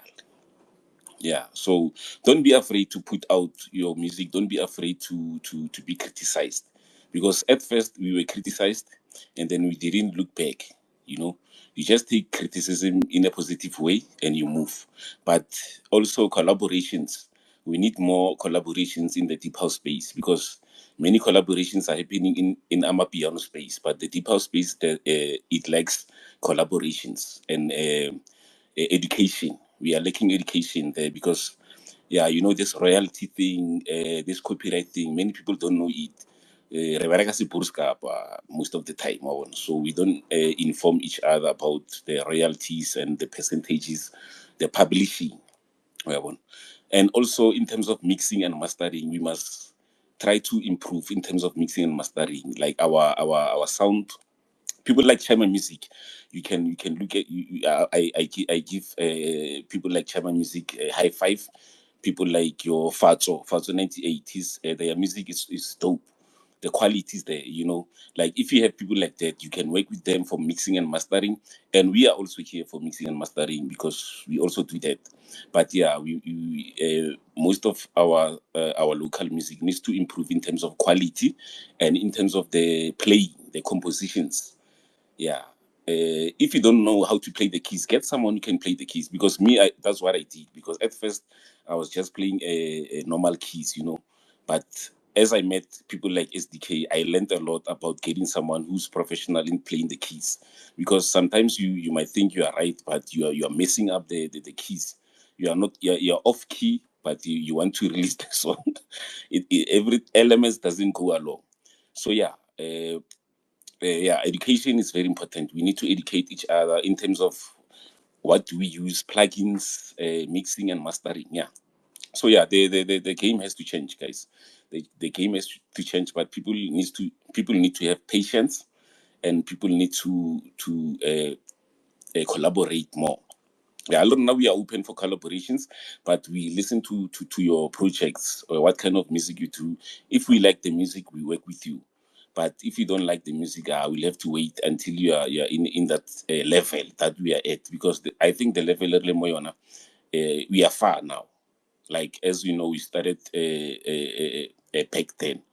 Yeah, so don't be afraid to put out your music. Don't be afraid to be criticized, because at first we were criticized and then we didn't look back. you know you just take criticism in a positive way and you move. But also collaborations, we need more collaborations in the deep house space, because many collaborations are happening in Amapiano space, but the deep house space, it lacks collaborations and education. We are lacking education there, because yeah, this royalty thing, this copyright thing, many people don't know it. Re bereka seporuska pa most of the time, so we don't inform each other about the royalties and the percentages, the publishing. Ya bona. And also in terms of mixing and mastering, we must try to improve in terms of mixing and mastering, like our sound. People like Chama Music, you can look at I give people like Chama Music a high five. People like your Fatso 98, their music is dope. The quality is there, like if you have people like that, you can work with them for mixing and mastering. And we are also here for mixing and mastering, because we also do that. But yeah, most of our local music needs to improve in terms of quality and in terms of the playing, the compositions. Yeah. If you don't know how to play the keys, get someone who can play the keys. Because that's what I did. Because at first I was just playing a normal keys, But as I met people like SDK, I learned a lot about getting someone who's professional in playing the keys. Because sometimes you might think you are right, but you are messing up the keys. You are not you're off key, but you want to release the song. Every element doesn't go along. So yeah. Yeah, education is very important. We need to educate each other in terms of what do we use, plugins, mixing and mastering. Yeah. So yeah, the game has to change, guys. The game has to change, but people need to have patience, and people need to collaborate more. Yeah, I don't know. We are open for collaborations, but we listen to your projects or what kind of music you do. If we like the music, we work with you. But if you don't like the music, we'll have to wait until you're in that level that we are at. Because I think the level early Moyona, we are far now. Like as you know, we started back then.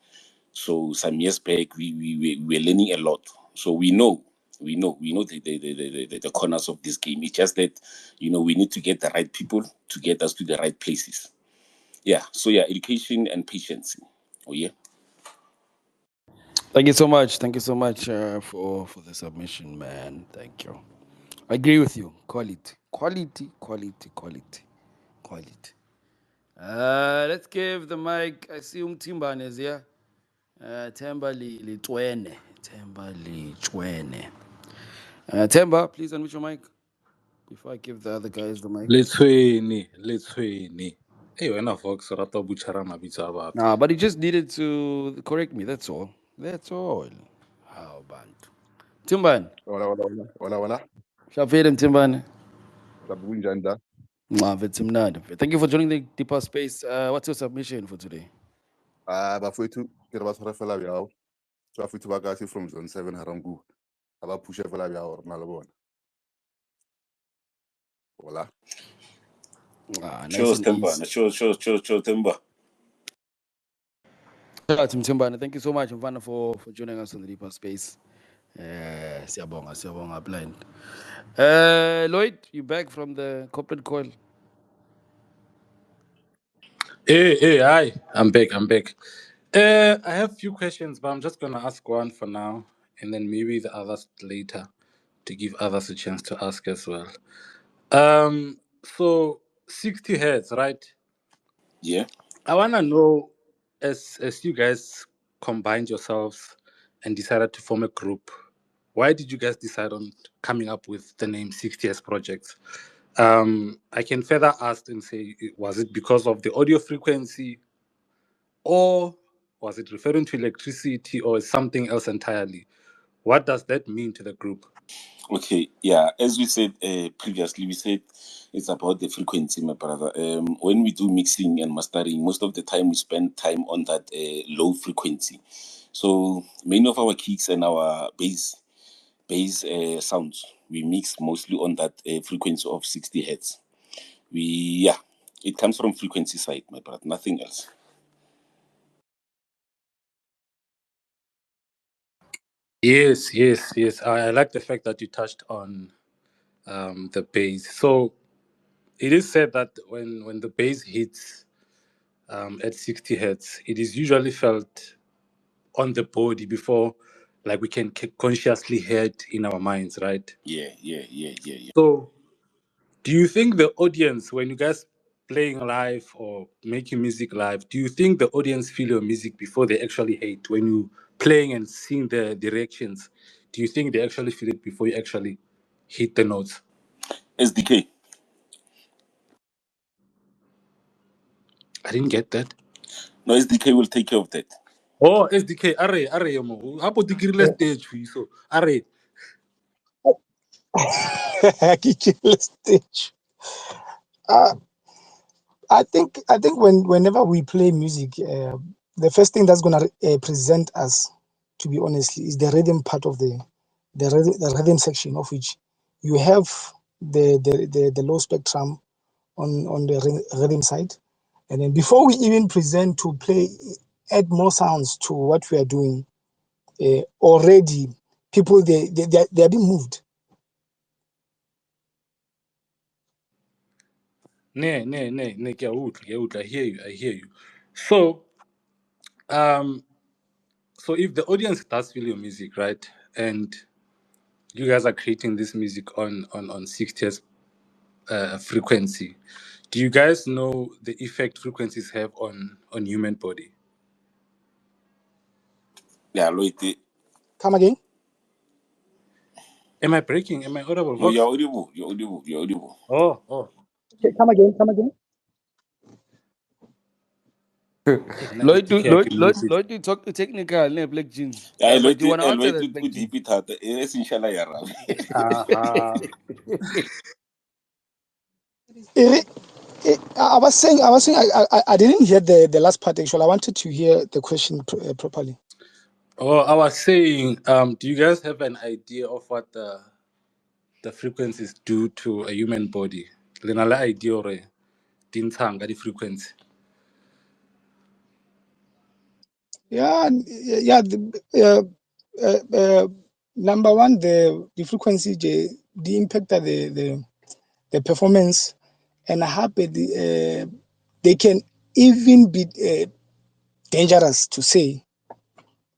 So some years back, we were learning a lot. So we know the corners of this game. It's just that we need to get the right people to get us to the right places. Yeah. So yeah, education and patience. Oh yeah. Thank you so much. Thank you so much for the submission, man. Thank you. I agree with you. Quality, quality, quality, quality, quality. Let's give the mic. I see Timbane is here. Temba Litwene. Temba Litwene. Temba, please unmute your mic before I give the other guys the mic. Let's Hey, when I Fox rata buchara mabitsa a batho. Nah, but he just needed to correct me. That's all. That's all. How about Timbane? Wala. Shafir Timbane. Kunjani la? Thank you for joining the Deeper Space. What's your submission for today? Bafowethu ke re ba tshwara fela bjao. Bafowethu ba ka se from zone 7 Harambu. Ha ba pushe fela bjao rena le bona. Wala. Nice Sure, and Temba. easy. Sure, Temba. Shout out to Timbane. Thank you so much, Mvana, for joining us on the Deeper Space. Siyabonga, blind. Lloyd, you back from the corporate call? Hey, hi. I'm back. I have a few questions, but I'm just gonna ask one for now, and then maybe the others later, to give others a chance to ask as well. So 60 hertz, right? Yeah. I wanna know, as you guys combined yourselves and decided to form a group, why did you guys decide on coming up with the name 60 Hertz Project? I can further ask and say, was it because of the audio frequency, or was it referring to electricity, or something else entirely? What does that mean to the group? Okay, yeah. As we said previously, we said it's about the frequency, my brother. When we do mixing and mastering, most of the time we spend time on that low frequency. So many of our kicks and our bass sounds, we mix mostly on that frequency of 60 hertz. Yeah, it comes from frequency side, my brother, nothing else. Yes, yes, yes. I like the fact that you touched on the bass. So it is said that when the bass hits at 60 hertz, it is usually felt on the body before, like, we can consciously hear it in our minds, right? Yeah. So do you think the audience, when you guys playing live or making music live, do you think the audience feel your music before they actually hear it? When you playing and seeing the directions, do you think they actually feel it before you actually hit the notes? SDK. I didn't get that. No, SDK will take care of that. Oh, SDK, are mo. Hapo dikirile stage so are. Kitchen stage. Uh, I think whenever we play music, the first thing that's gonna present us, to be honestly, is the rhythm part of the rhythm section, of which you have the low spectrum on the rhythm side, and then before we even present to play, add more sounds to what we are doing, already people they are being moved. Ne, I hear you. So, so if the audience does feel your music, right, and you guys are creating this music on 60 hertz frequency, do you guys know the effect frequencies have on human body? Yeah, Loite. Come again? Am I breaking? Am I audible, No, you're Vox? audible. You're audible. Oh. Okay, come again. Come again. Hey, na Lloyd, SDK, I can use it. Lloyd, you talk to technical, ne, Black Jeans. Yeah, But do you Loite, want to answer Loite, that, Black Jeans? deep it. Yes, inshallah, yeah. Eh, I was saying, I didn't hear the last part actually. I wanted to hear the question properly. Oh, I was saying, do you guys have an idea of what the frequencies do to a human body? Le na le idea hore di ntshang ka di-frequency? Yeah, yeah. Number one, the frequency, the impact of the performance, and happy they can even be dangerous to say,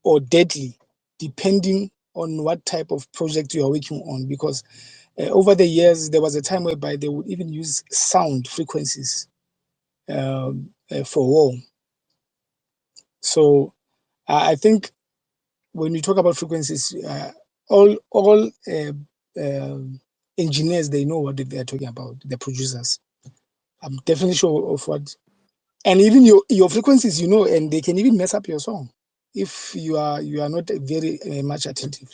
or deadly, depending on what type of project you are working on. Because over the years, there was a time whereby they would even use sound frequencies for war. So I think when you talk about frequencies, all engineers, they know what they are talking about. The producers, I'm definitely sure of what, and even your frequencies, and they can even mess up your song if you are not very much attentive.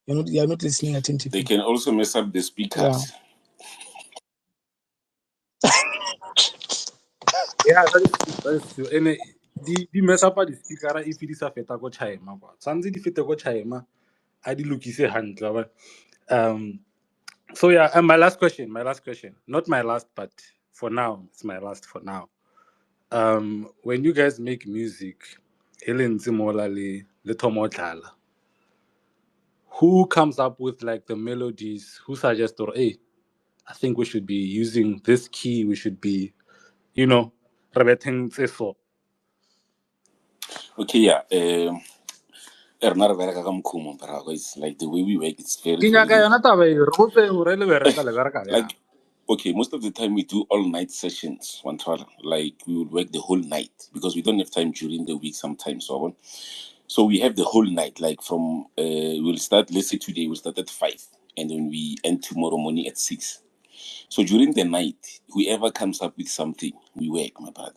You're not listening They attentively. can also mess up the Yeah. speakers. Yeah, that is true. That is true. And di mess up di-speaker if di sa feta ko chima kwa. Tshwanetse di fete ko chima, a di lokise hantle wa. So yeah, and my last question, not my last, but for now, it's my last for now. When you guys make music, Helen Zimola le Tomo Tlala, who comes up with like the melodies? Who suggests, or hey, I think we should be using this key. We should be, rebeting so. Okay, yeah. Erna re bereka ka mokhumo, bravo. It's like the way we work. It's very, Ke nyaka very yona taba e, re botse hore le bereka le bereka yang. like. Okay, most of the time we do all night sessions. One trial, like we would work the whole night because we don't have time during the week sometimes. So we have the whole night. Like from we'll start. Let's say today we'll start at 5, and then we end tomorrow morning at 6. So during the night, whoever comes up with something, we work, my brother.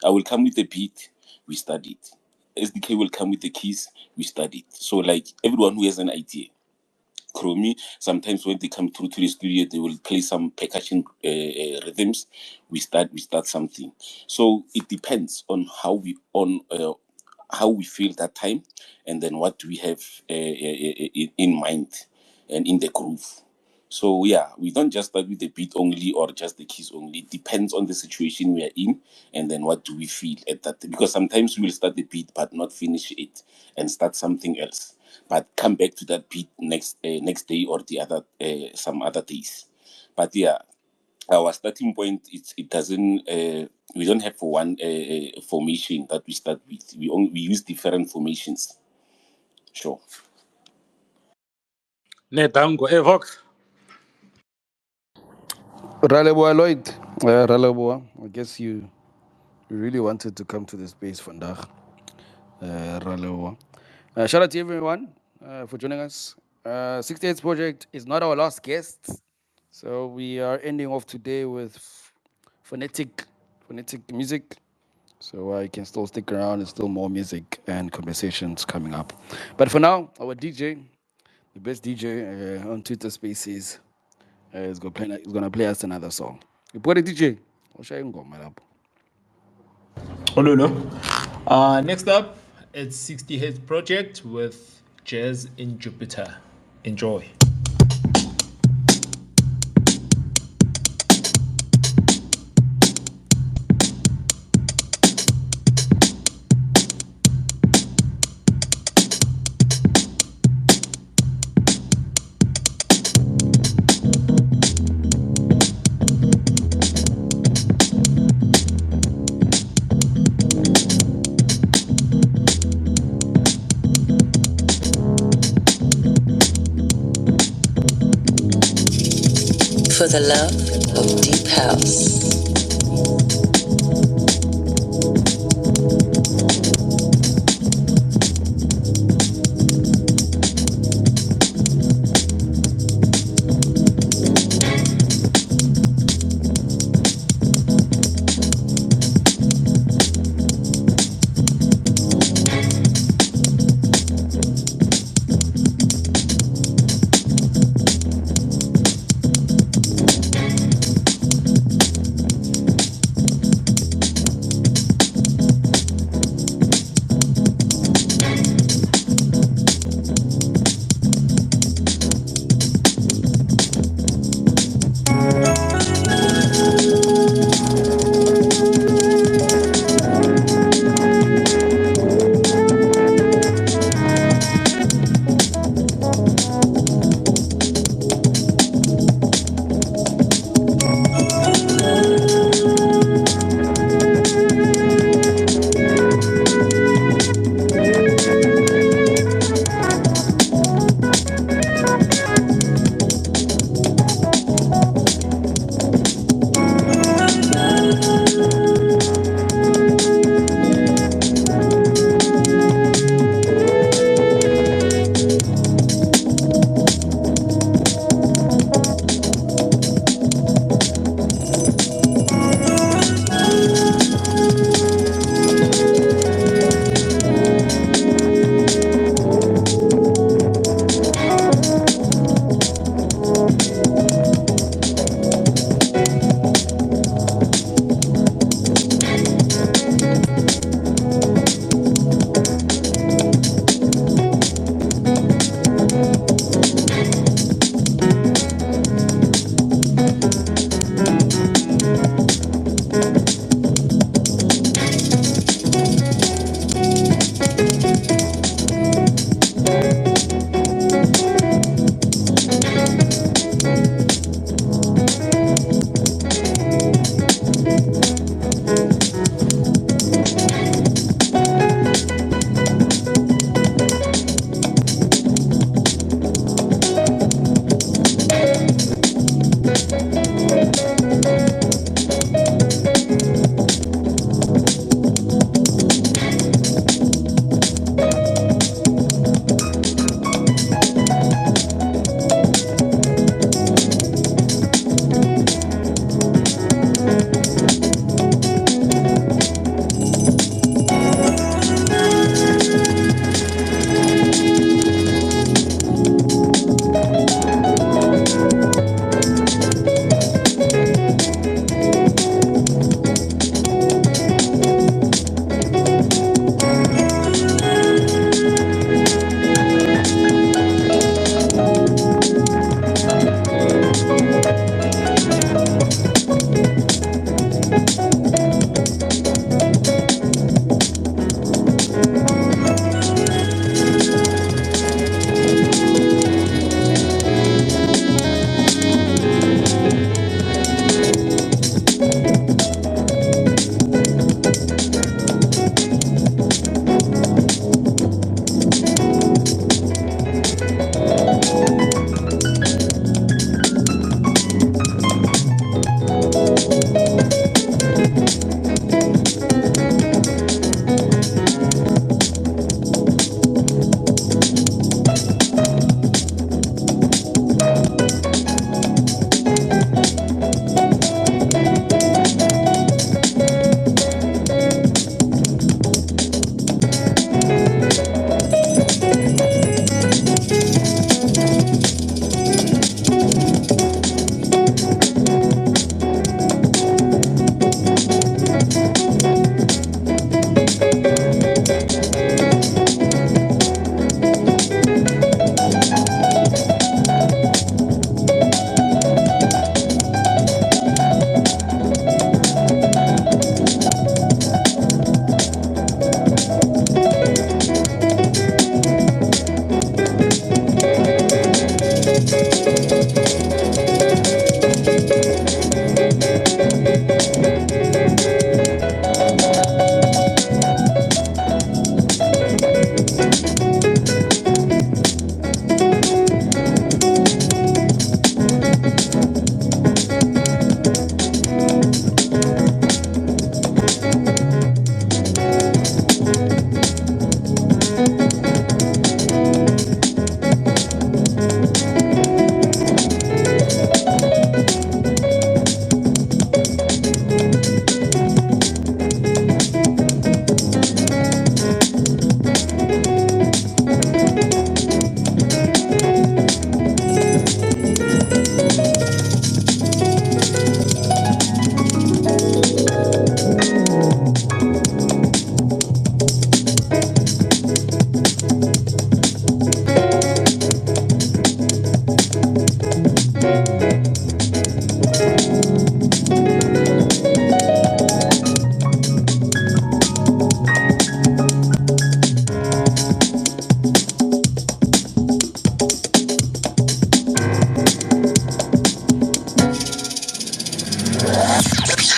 I will come with the beat, we study it. SDK will come with the keys, we study it. So like everyone who has an idea. Chromie, sometimes when they come through to the studio, they will play some percussion rhythms. We start something. So it depends on how we feel that time, and then what we have in mind and in the groove. So yeah, we don't just start with the beat only or just the keys only. It depends on the situation we are in, and then what do we feel at that. Because sometimes we will start the beat but not finish it and start something else, but come back to that beat next day or the other some other days. But yeah, our starting point it doesn't. We don't have one formation that we start with. We use different formations. Sure. Netango, Vox. Raleboa Lloyd, Raleboa, I guess you really wanted to come to the space vandaag. Raleboa. Shout out to everyone for joining us. 68 Project is not our last guest, so we are ending off today with Phonetic Music. So you can still stick around. There's still more music and conversations coming up. But for now, our DJ, the best DJ on Twitter Spaces, is gonna play us another song. You put a DJ. Oh, no, no. Next up, it's 60 Hertz Project with Jazz in Jupiter. Enjoy. For the love of deep house.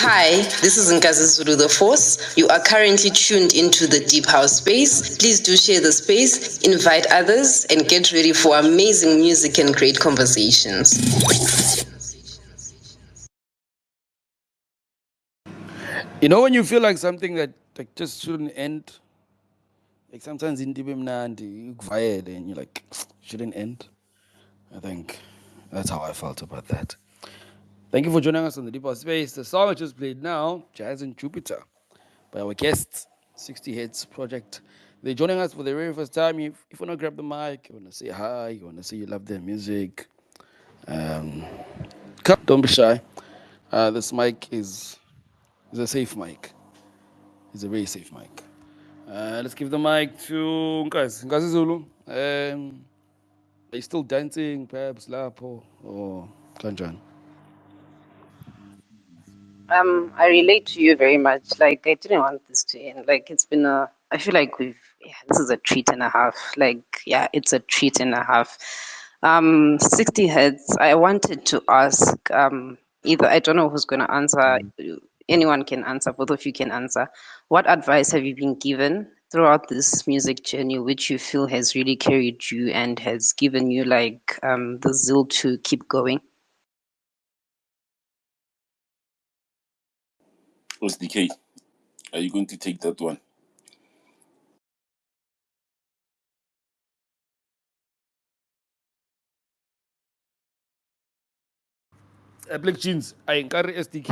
Hi, this is Nkazi Zulu the Force. You are currently tuned into the Deep House space. Please do share the space, invite others, and get ready for amazing music and great conversations. You know when you feel like something that like just shouldn't end, like sometimes in Dibe Mnandi, you quiet and you're like, shouldn't end. I think that's how I felt about that. Thank you for joining us on the Deeper Space. The song I just played now, Jazz and Jupiter, by our guests, 60 Hertz Project. They're joining us for the very first time. If you want to grab the mic, you want to say hi, you want to say you love their music, come, don't be shy. This mic is a safe mic. It's a very safe mic. Let's give the mic to Nkazi Zulu. Are you still dancing, perhaps, Lapo or Kanjan? I relate to you very much. Like, I didn't want this to end. Like, it's been I feel like this is a treat and a half. Like, yeah, it's a treat and a half. 60 heads. I wanted to ask, either, I don't know who's going to answer. Anyone can answer. Both of you can answer. What advice have you been given throughout this music journey, which you feel has really carried you and has given you like the zeal to keep going? SDK, are you going to take that one? Black Jeans, I encourage SDK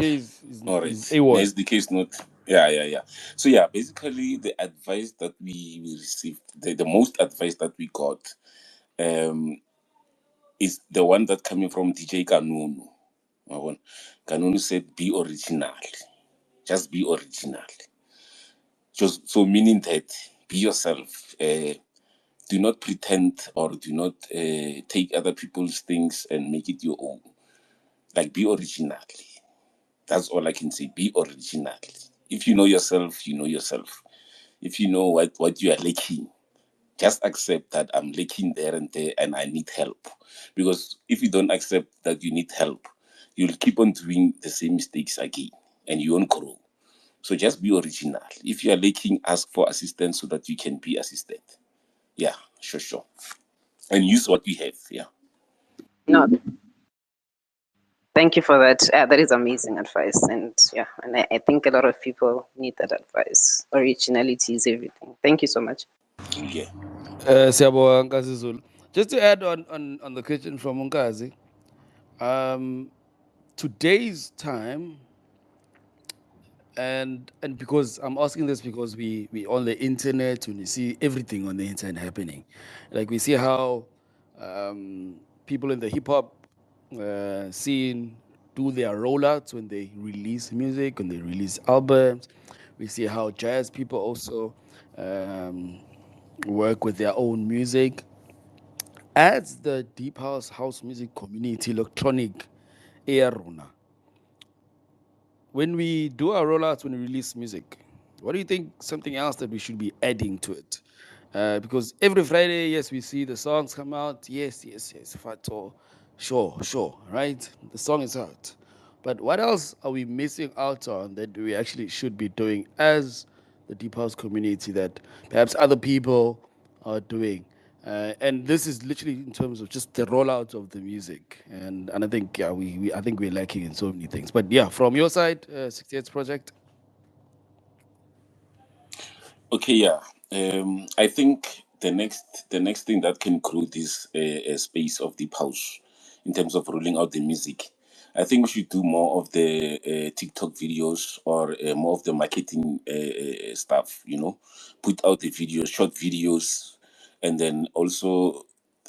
All is right. No, A1. SDK is not. Yeah. So yeah, basically the advice that we received, the most advice that we got, um, is the one that coming from DJ Kanunu. Kanunu said, "Be original. Just be original." Just so meaning that be yourself. Do not pretend or do not take other people's things and make it your own. Like be original. That's all I can say. Be original. If you know yourself, you know yourself. If you know what you are lacking, just accept that I'm lacking there and I need help. Because if you don't accept that you need help, you'll keep on doing the same mistakes again and you won't grow. So just be original. If you are lacking, ask for assistance so that you can be assisted. Yeah, sure. And use what we have. Yeah. No, thank you for that. That is amazing advice, and yeah, and I think a lot of people need that advice. Originality is everything. Thank you so much. Yeah. Siyabonga, Nkazi Zulu. Just to add on the question from Nkazi, today's time, and because I'm asking this because we on the internet and we see everything on the internet happening, like we see how people in the hip hop scene do their rollouts when they release music, when they release albums. We see how jazz people also work with their own music. As the deep house music community, electronic era, when we do our rollouts, when we release music, what do you think something else that we should be adding to it? Because every Friday, yes, we see the songs come out. Yes, Fato, sure, right? The song is out. But what else are we missing out on that we actually should be doing as the deep house community that perhaps other people are doing? And this is literally in terms of just the rollout of the music, and I think I think we're lacking in so many things. But yeah, from your side, 68 Project. Okay, yeah. I think the next thing that can grow this space of deep house in terms of rolling out the music, I think we should do more of the TikTok videos or more of the marketing stuff. Put out the videos, short videos, and then also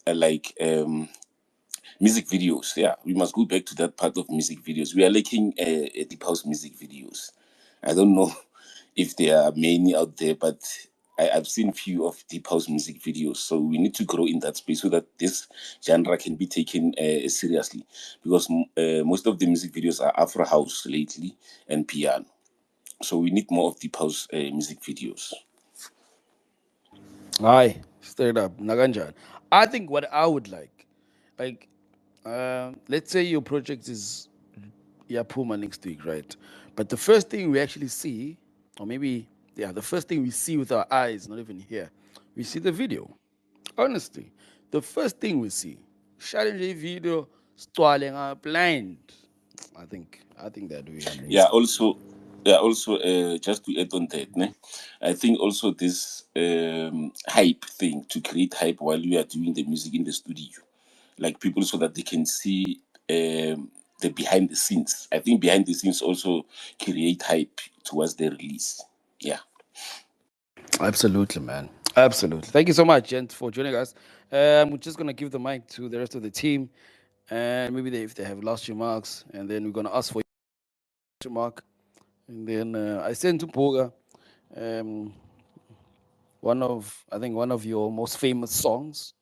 like music videos. Yeah, we must go back to that part of music videos. We are lacking deep house music videos. I don't know if there are many out there, but I've seen few of deep house music videos. So we need to grow in that space so that this genre can be taken seriously. Because most of the music videos are Afro house lately and piano. So we need more of deep house music videos. Aye, straight up, Naganjan. I think what I would like, let's say your project is Yapuma next week, right? But the first thing we actually see, or maybe, yeah, the first thing we see with our eyes, not even here, we see the video. Honestly, the first thing we see, challenge video, stalling blind. I think that we amazing. Just to add on that, ne? I think also this hype thing, to create hype while we are doing the music in the studio, like people so that they can see the behind the scenes. I think behind the scenes also create hype towards the release. Yeah. Absolutely, man. Absolutely. Thank you so much, gents, for joining us. We're just gonna give the mic to the rest of the team, and maybe if they have last remarks, and then we're gonna ask for your remark, and then I sent to Boga, um, one of your most famous songs,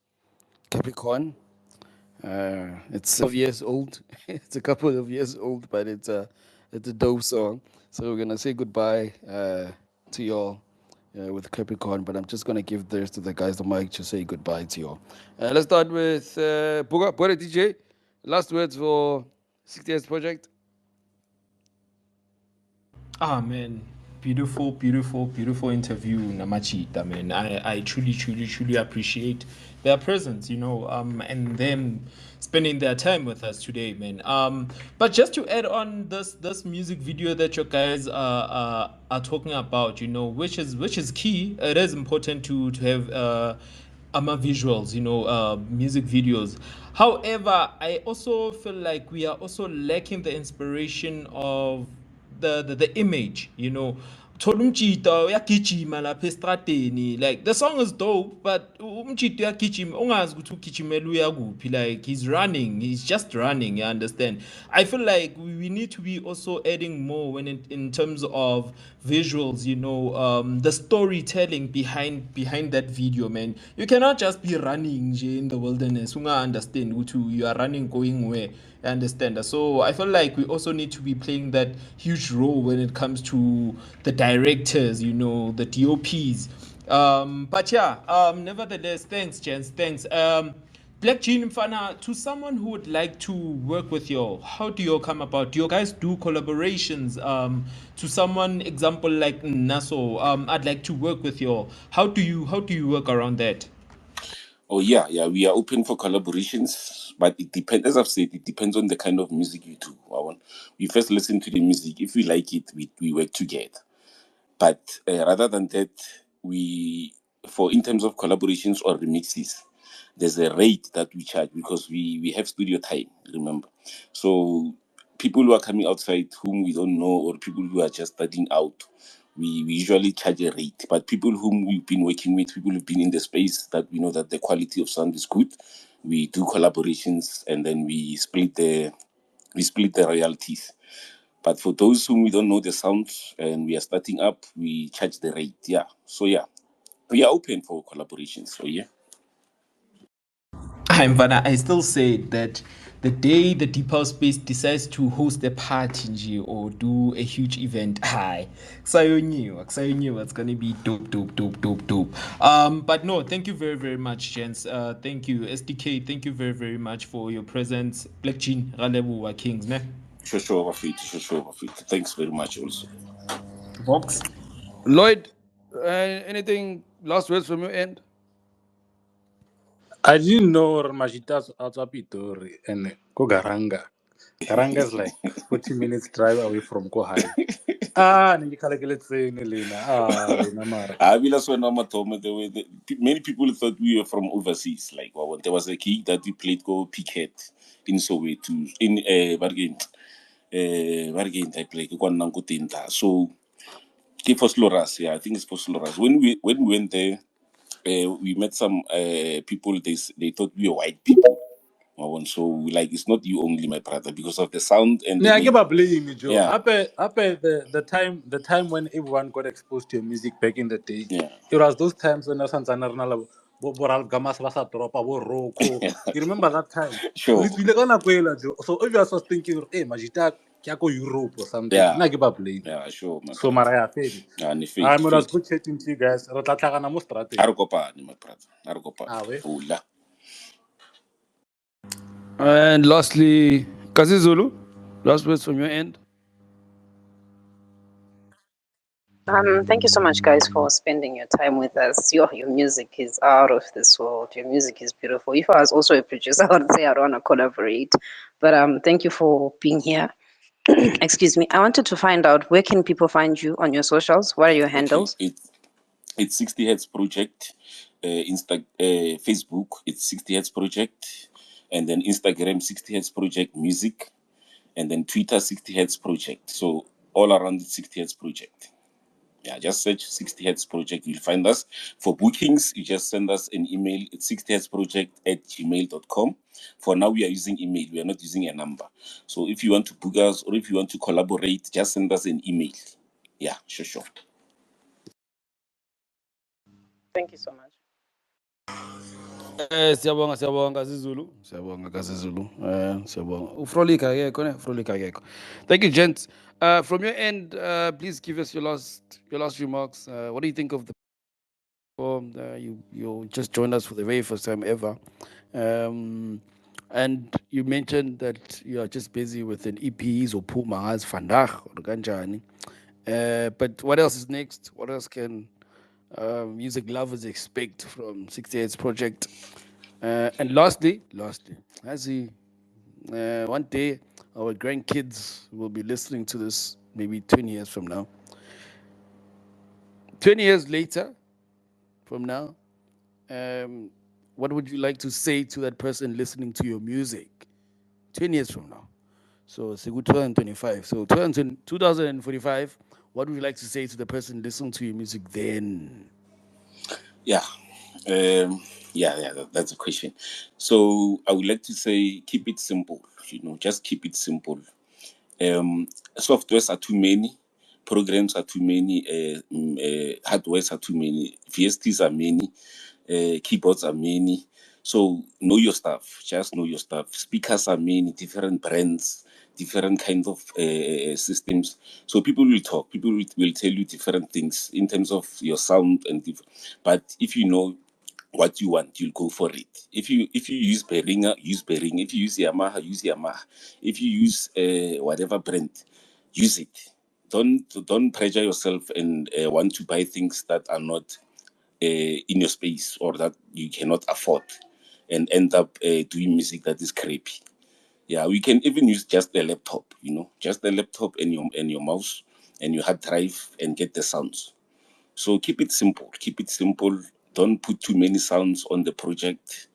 Capricorn. It's of years old. It's a couple of years old, but it's a dope song. So we're gonna say goodbye to y'all with Capricorn, but I'm just gonna give the rest of the guys the mic to say goodbye to y'all. Let's start with Boga DJ. Last words for 60 Hertz Project. Ah man, beautiful, beautiful, beautiful interview, Namachita. Man, I truly, truly, truly appreciate their presence, and them spending their time with us today, man. But just to add on this music video that you guys are talking about, which is key. It is important to have visuals, music videos. However, I also feel like we are also lacking the inspiration of the image, thola umjito uyagijima lapha estradeni, like the song is dope, but umjito uyagijima ungazi ukuthi ugijimela uya kuphi, like he's running, he's just running, you understand. I feel like we need to be also adding more when in terms of visuals, the storytelling behind that video, man. You cannot just be running nje in the wilderness unga understand ukuthi you are running going where. You understand? So I feel like we also need to be playing that huge role when it comes to the directors, the DOPs. But yeah, nevertheless, thanks, gents. Thanks. Black Jean Mfana, to someone who would like to work with you, how do you come about? Do you guys do collaborations? To someone, example like Naso, I'd like to work with you. How do you work around that? Oh yeah, we are open for collaborations, but it depends. As I've said, it depends on the kind of music you do. We first listen to the music. If we like it, we work together. But rather than that, in terms of collaborations or remixes, there's a rate that we charge because we have studio time. Remember, so people who are coming outside whom we don't know, or people who are just starting out, we usually charge a rate. But people whom we've been working with, people who've been in the space that we know that the quality of sound is good, we do collaborations and then we split the royalties. But for those whom we don't know the sound and we are starting up, we charge the rate. Yeah. So yeah, we are open for collaborations. So yeah. I still say that the day the Deep House Space decides to host a party nje or do a huge event, kusayonyiwa, it's gonna be dope, dope, dope, dope, dope. But no, thank you very, very much, gents. Thank you, SDK. Thank you very, very much for your presence. Black Jean, Ralebu, Kings, ne? Sure, Wafit. Thanks very much also. Vox. Lloyd, anything last words from your end? I didn't know Majita's outside Pitori and go Garanga. Garanga is like 40 minutes drive away from Kohai. Many people thought we were from overseas. Like, well, there was a key that we played called Piquet in Soweto, in Bargain. Bargain, I played Kwanangutinta. So, for Sloras, yeah, I think it's for Sloras. When we went there, we met some people. They thought we were white people. So like it's not you only, my brother, because of the sound and Yeah, I give the a blame, Joe. yeah. The time when everyone got exposed to your music back in the day. Yeah. It was those times when Santana Boral Gamas was a drop Roko. You remember that time? Sure. So if you was thinking, hey, Majita, Kyako Europe or something, Yeah. I give a blame. Yeah, sure. So Mariah Fede. I'm gonna good chatting to you guys. Rotatagana Mostrate. Arukopani, my brother. Arukopani. Fula. And lastly, Kazi Zulu, last words from your end. Thank you so much, guys, for spending your time with us. Your music is out of this world. Your music is beautiful. If I was also a producer, I would say I'd want to collaborate. But thank you for being here. Excuse me. I wanted to find out, where can people find you on your socials? What are your Okay, handles? it's 60 Hertz Project. Facebook, it's 60 Hertz Project, and then Instagram 60 Hertz Project Music, and then Twitter 60 Hertz Project. So all around the 60 Hertz Project. Yeah, just search 60 Hertz Project, you'll find us. For bookings, you just send us an email at 60hertzproject@gmail.com. For now, we are using email, we are not using a number. So if you want to book us or if you want to collaborate, just send us an email. Yeah, sure. Thank you so much. Siyabonga kaZulu. Siyabonga kaZulu. Siyabonga. Ufrolika akekho ne? Ufrolika akekho. Thank you, gents. From your end, please give us your last remarks. What do you think of the perform? You just joined us for the very first time ever. And you mentioned that you are just busy with an EP or Pumas vandag or kanjani. But what else is next? What else can music lovers expect from 68's project? And lastly, as he, one day our grandkids will be listening to this maybe 20 years from now. 20 years later from now, what would you like to say to that person listening to your music 20 years from now? So it's a good 2025. So 2045, what would you like to say to the person listening to your music then? Yeah. That's a question. So I would like to say keep it simple, just keep it simple. Softwares are too many, programs are too many, hardwares are too many, VSTs are many, keyboards are many. So know your stuff, just know your stuff. Speakers are many, different brands, different kinds of systems. So people will talk, people will tell you different things in terms of your sound but if you know what you want, you'll go for it. If you use Behringer, use Behringer. If you use Yamaha, use Yamaha. If you use whatever brand, use it. Don't pressure yourself and want to buy things that are not in your space or that you cannot afford, and end up doing music that is crappy. Yeah, we can even use just a laptop, just a laptop and your mouse and your hard drive and get the sounds. So keep it simple. Keep it simple. Don't put too many sounds on the project.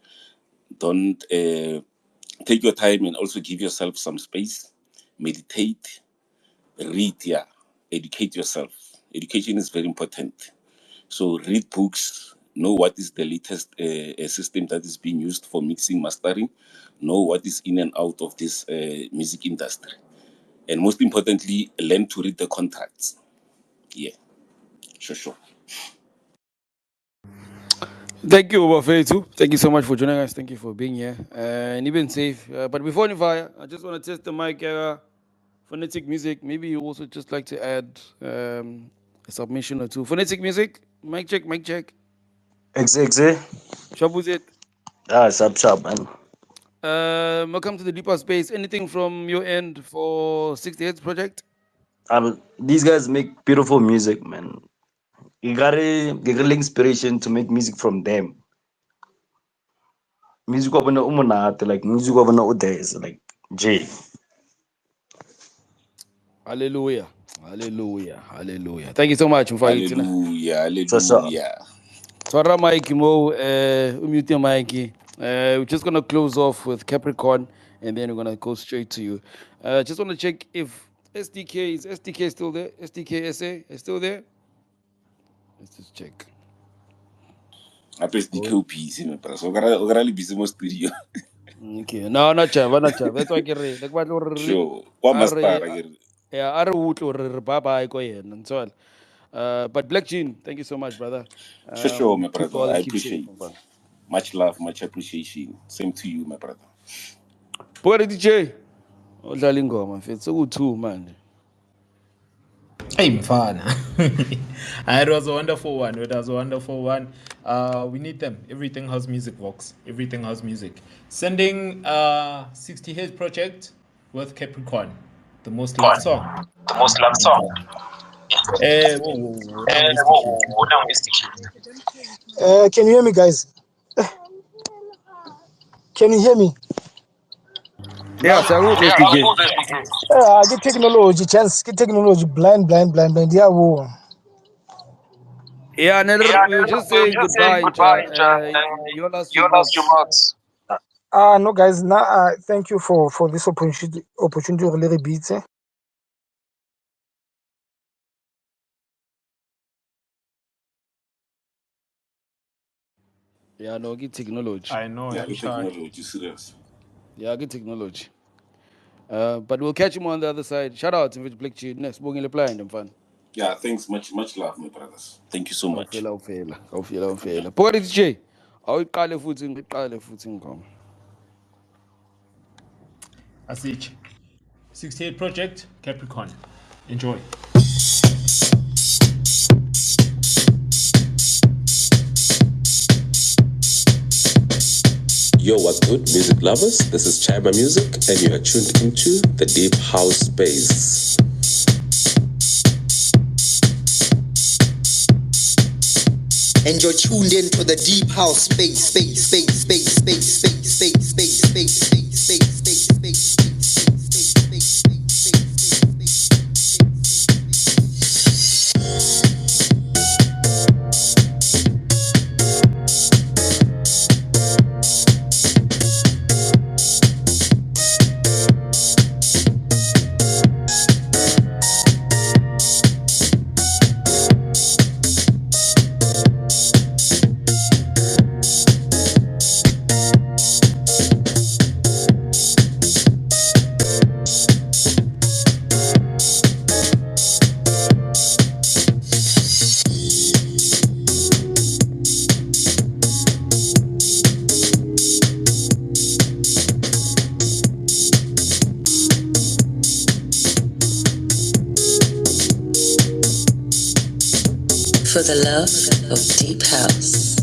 Don't take your time and also give yourself some space. Meditate, read, yeah. Educate yourself. Education is very important. So read books, know what is the latest system that is being used for mixing, mastering, know what is in and out of this music industry. And most importantly, learn to read the contracts. Yeah, sure. Thank you, Obafetu. Thank you so much for joining us. Thank you for being here. And you've been safe. But before you fire, I just want to test the mic, Phonetic Musiq. Maybe you also just like to add a submission or two. Phonetic Musiq, mic check, mic check. Exe. Shabuz it. Sharp, man. Welcome to the Deeper Space. Anything from your end for 60 Hertz Project? These guys make beautiful music, man. You gotta get real inspiration to make music from them. Music of umunate, like music of udays, like J. Hallelujah. Hallelujah. Thank you so much, Mfaitina. Sure. Twara Mike Mo, umute Mikey. We're just gonna close off with Capricorn, and then we're gonna go straight to you. Just want to check if SDK still there. SDK SA is still there. Let's just check. Apes di busy, my brother. So I busy mo studio. Okay, no, not chava. That's why I get like what Sure. What must start are again? yeah, are woot or bye go ahead and so on. But Black Jean, thank you so much, brother. Sure, my Keep brother. well I and keep safe. appreciate. Much love, much appreciation. Same to you, my brother. Poor DJ. Udlala ingoma mfethu soku2 manje. Hey, mfana. It was a wonderful one. We need them. Everything House Music works. Everything House Music. Sending 60 Hertz Project with Capricorn. The most loved song. The most loved song. Whoa, now we stick here. Can you hear me, guys? Can you hear me? Yeah, sakuzwe DJ. Get technology, chance, get technology, blind. Yeah, whoa. Yeah, we were just saying goodbye, your last remarks. No, guys. Now, thank you for this opportunity. Opportunity to really beat. Yeah, no, get technology. I know, Yeah, I'm good shy. technology, serious. Yeah, get technology. But we'll catch him on the other side. Shout out to Black Chief. Next, booking the plan, them fun. Yeah, thanks. Much love, my brothers. Thank you so much. Awufela. Phakathi DJ. Awuyiqale futhi ngoma. Asich. 68 Project, Capricorn. Enjoy. Yo, what's good, music lovers? This is Chiba Music, and you are tuned into the Deep House Space. And you're tuned into the deep house space. For the love of deep house.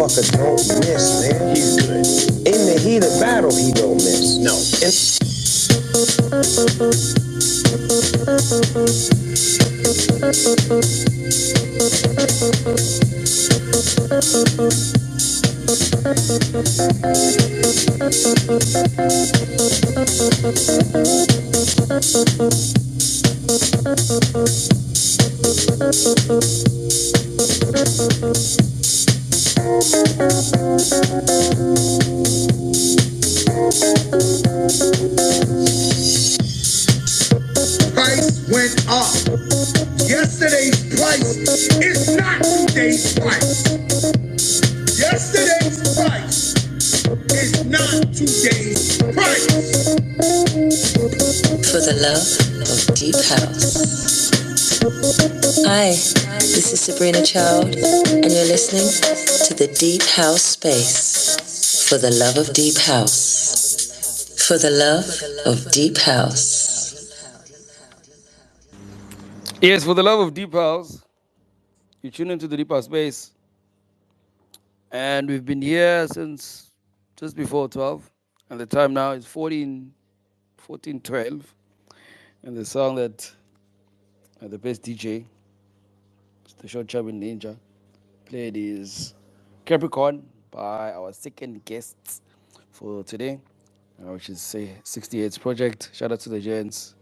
motherfucker don't miss, man. He's good. In the heat of battle, he don't miss. No. Price went up. Yesterday's price is not today's price. Yesterday's price is not today's price. For the love of deep house. Hi, this is Sabrina Child, and you're listening to the Deep House Space. For the love of deep house. For the love of deep house. Yes, for the love of deep house, you tune into the Deep House Space, and we've been here since just before 12, and the time now is 14:12, and the song that the best DJ, the short Chubby Ninja, played is Capricorn by our second guest for today, which is say 68's Project. Shout out to the gents.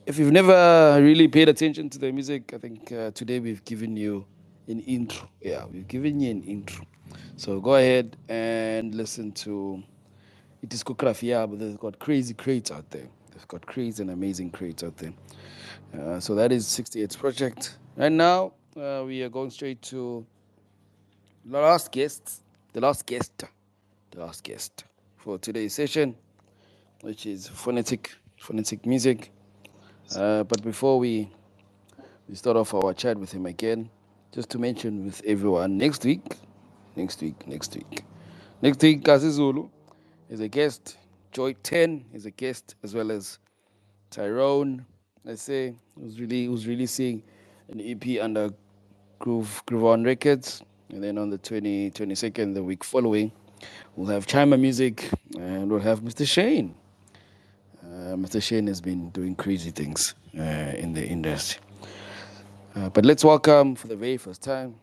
If you've never really paid attention to the music, I think today we've given you an intro. Yeah, we've given you an intro. So go ahead and listen to it is discography. Yeah, but they've got crazy crates out there. They've got crazy and amazing crates out there. So that is 68's Project. Right now, we are going straight to the last guest, the last guest, the last guest for today's session, which is Phonetic Musiq. But before we start off our chat with him again, just to mention with everyone, next week, Kazi Zulu is a guest. Joy 10 is a guest, as well as Tyrone, I say, who's releasing an EP under Groove On Records. And then on the 22nd, the week following, we'll have Chima Music and we'll have Mr. Shane. Mr. Shane has been doing crazy things in the industry. But let's welcome for the very first time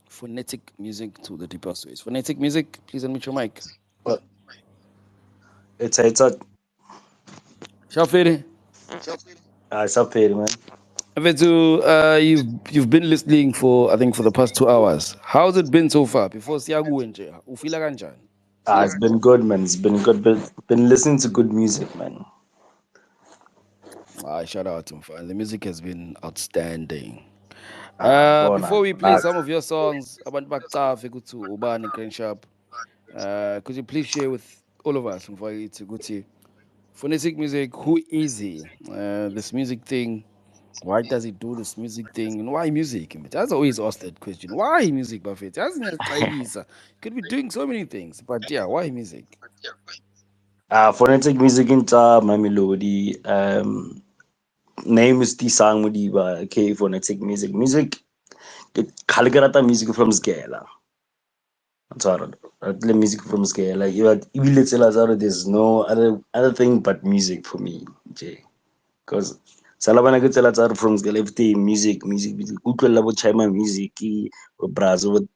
Phonetic Musiq to the Deep House Space. Phonetic Musiq, please unmute your mic. Well, it's a Shafiri. it's up here, man. You've been listening for I think for the past 2 hours. How's it been so far? Before Siagu nje, ufila kanjani? It's been good, man. It's been good. Been listening to good music, man. Shout out to him. The music has been outstanding. Bona. Before we play some of your songs, abantu baqafe ukuthi ubani Grandshop, could you please share with all of us mfowethu ukuthi Phonetic Musiq, who is he? This music thing, why does he do this music thing? And why music? I've always asked that question. Why music, Buffett? Could be doing so many things, but yeah, why music? Phonetic Musiq into my melody. Name is Tisang Mudiba, okay, Phonetic Musiq. Music, Kaligarata music from Skela. That's all. The music from Skela. There's no other thing but music for me, Jay. Because Salabana gets a lot from Skela, everything music. Ukla labo Chima music, Brazil with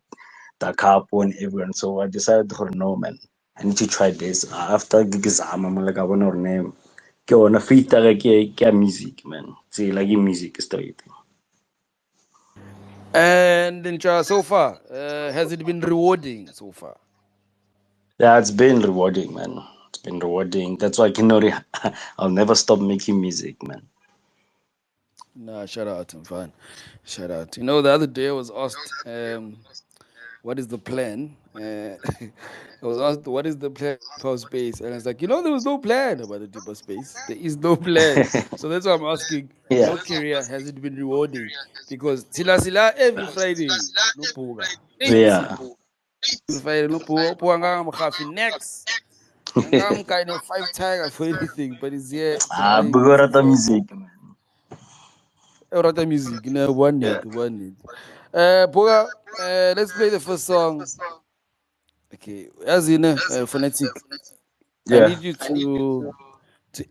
the capo and everyone. So I decided for no, man. I need to try this. After gigs, I'm like, I want her name. Ke ona feitaga ke music, man. See, like music straight. And then so far, has it been rewarding so far? Yeah, it's been rewarding, man. It's been rewarding. That's why I cannot. I'll never stop making music, man. Nah, shout out, I'm fine. Shout out. You know, the other day I was asked, what is the plan? I was asked, what is the plan for space? And I was like, there was no plan about the deeper space. There is no plan. So that's why I'm asking, Yeah. your career, has it been rewarding? Because Sila every Friday, no puga. Yeah. Every Friday, no puga. I'm half next. I'm kind of 5 tiger for anything, but it's here playing music Bugorata for music. Rata music, one need. Boga, let's play the first song. Okay, as in phonetic, I Yeah. need you to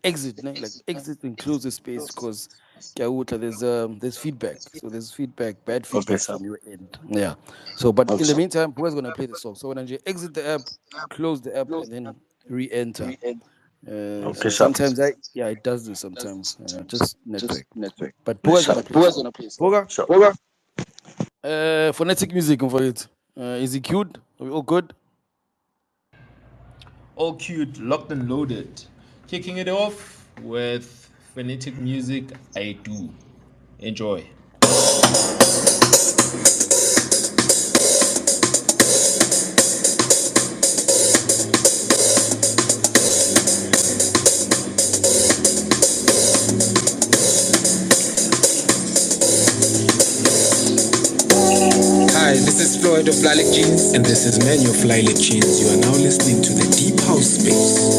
exit, né? Like exit and close the space because there's feedback. So there's feedback, bad Okay, feedback sir. from your end. Yeah. So, but in the Okay. meantime, Boga's gonna play the song. So when you exit the app, close the app, and then re-enter. Okay, sir. Sometimes it does this sometimes. Just network. But Yes, Boga's sir. gonna play. So Boga, Sure. phonetic music for it. Is he cute? Are we all good? All cute, locked and loaded. Kicking it off with Phonetic Music, I Do. Enjoy. Hi, this is Floyd of Lilac Jeans, and this is Manuel of Lilac Jeans. You are now listening to the Deep House Space.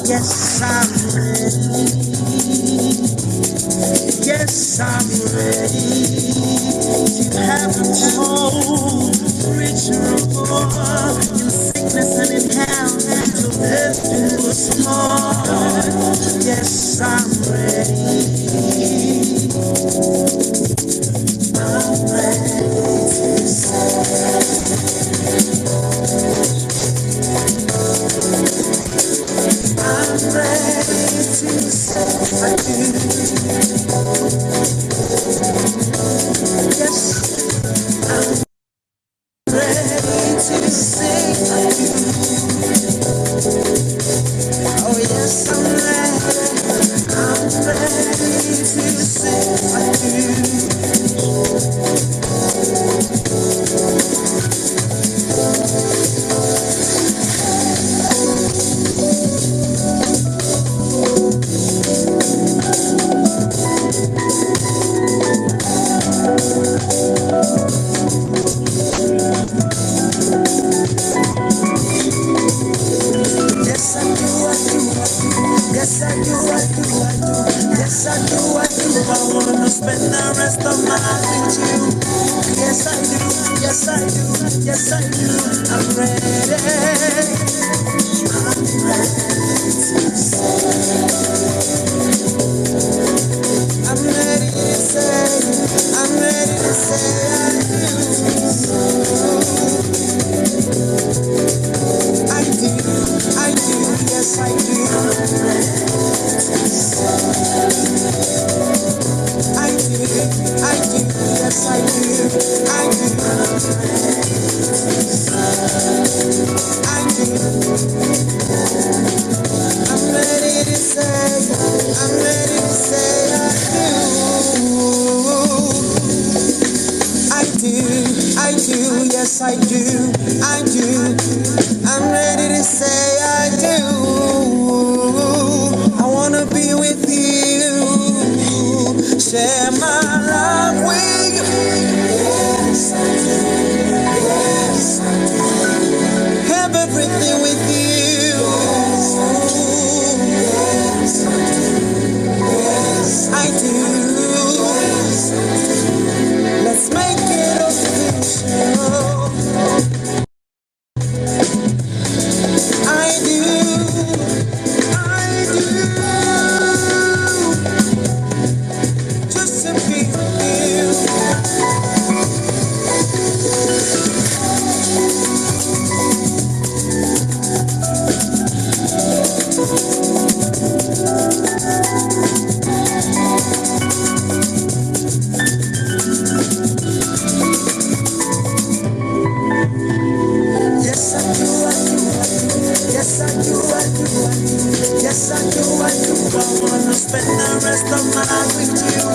Yes, I'm ready. Yes, I'm ready to have a home, rich or poor, in sickness and in health, to live through the storm. Yes, I'm ready. I'm ready to say. I'm ready to say I do. Yes, I'm ready to say I do. Oh yes, I'm ready. I'm ready to say I Yes, I do, I do, I do. Yes, I do, I do, I do. Yes, I do, I do. I wanna spend the rest of my life with you. Yes, I do, yes, I do, yes, I do. I'm ready. I'm ready to say. I'm ready to say. I'm ready to say I do. I do, yes I do. I do, yes I do. I do. I'm ready to say, I'm ready to say I do, yes I do, I do. I'm ready to say I do. I wanna be with you, share my love with you. Yes, I do. Yes, I do. Have everything with you. Yes, I do. Yes, I do. Yes, I do. Let's make it official. I do, I do, just to be with you. mind with you.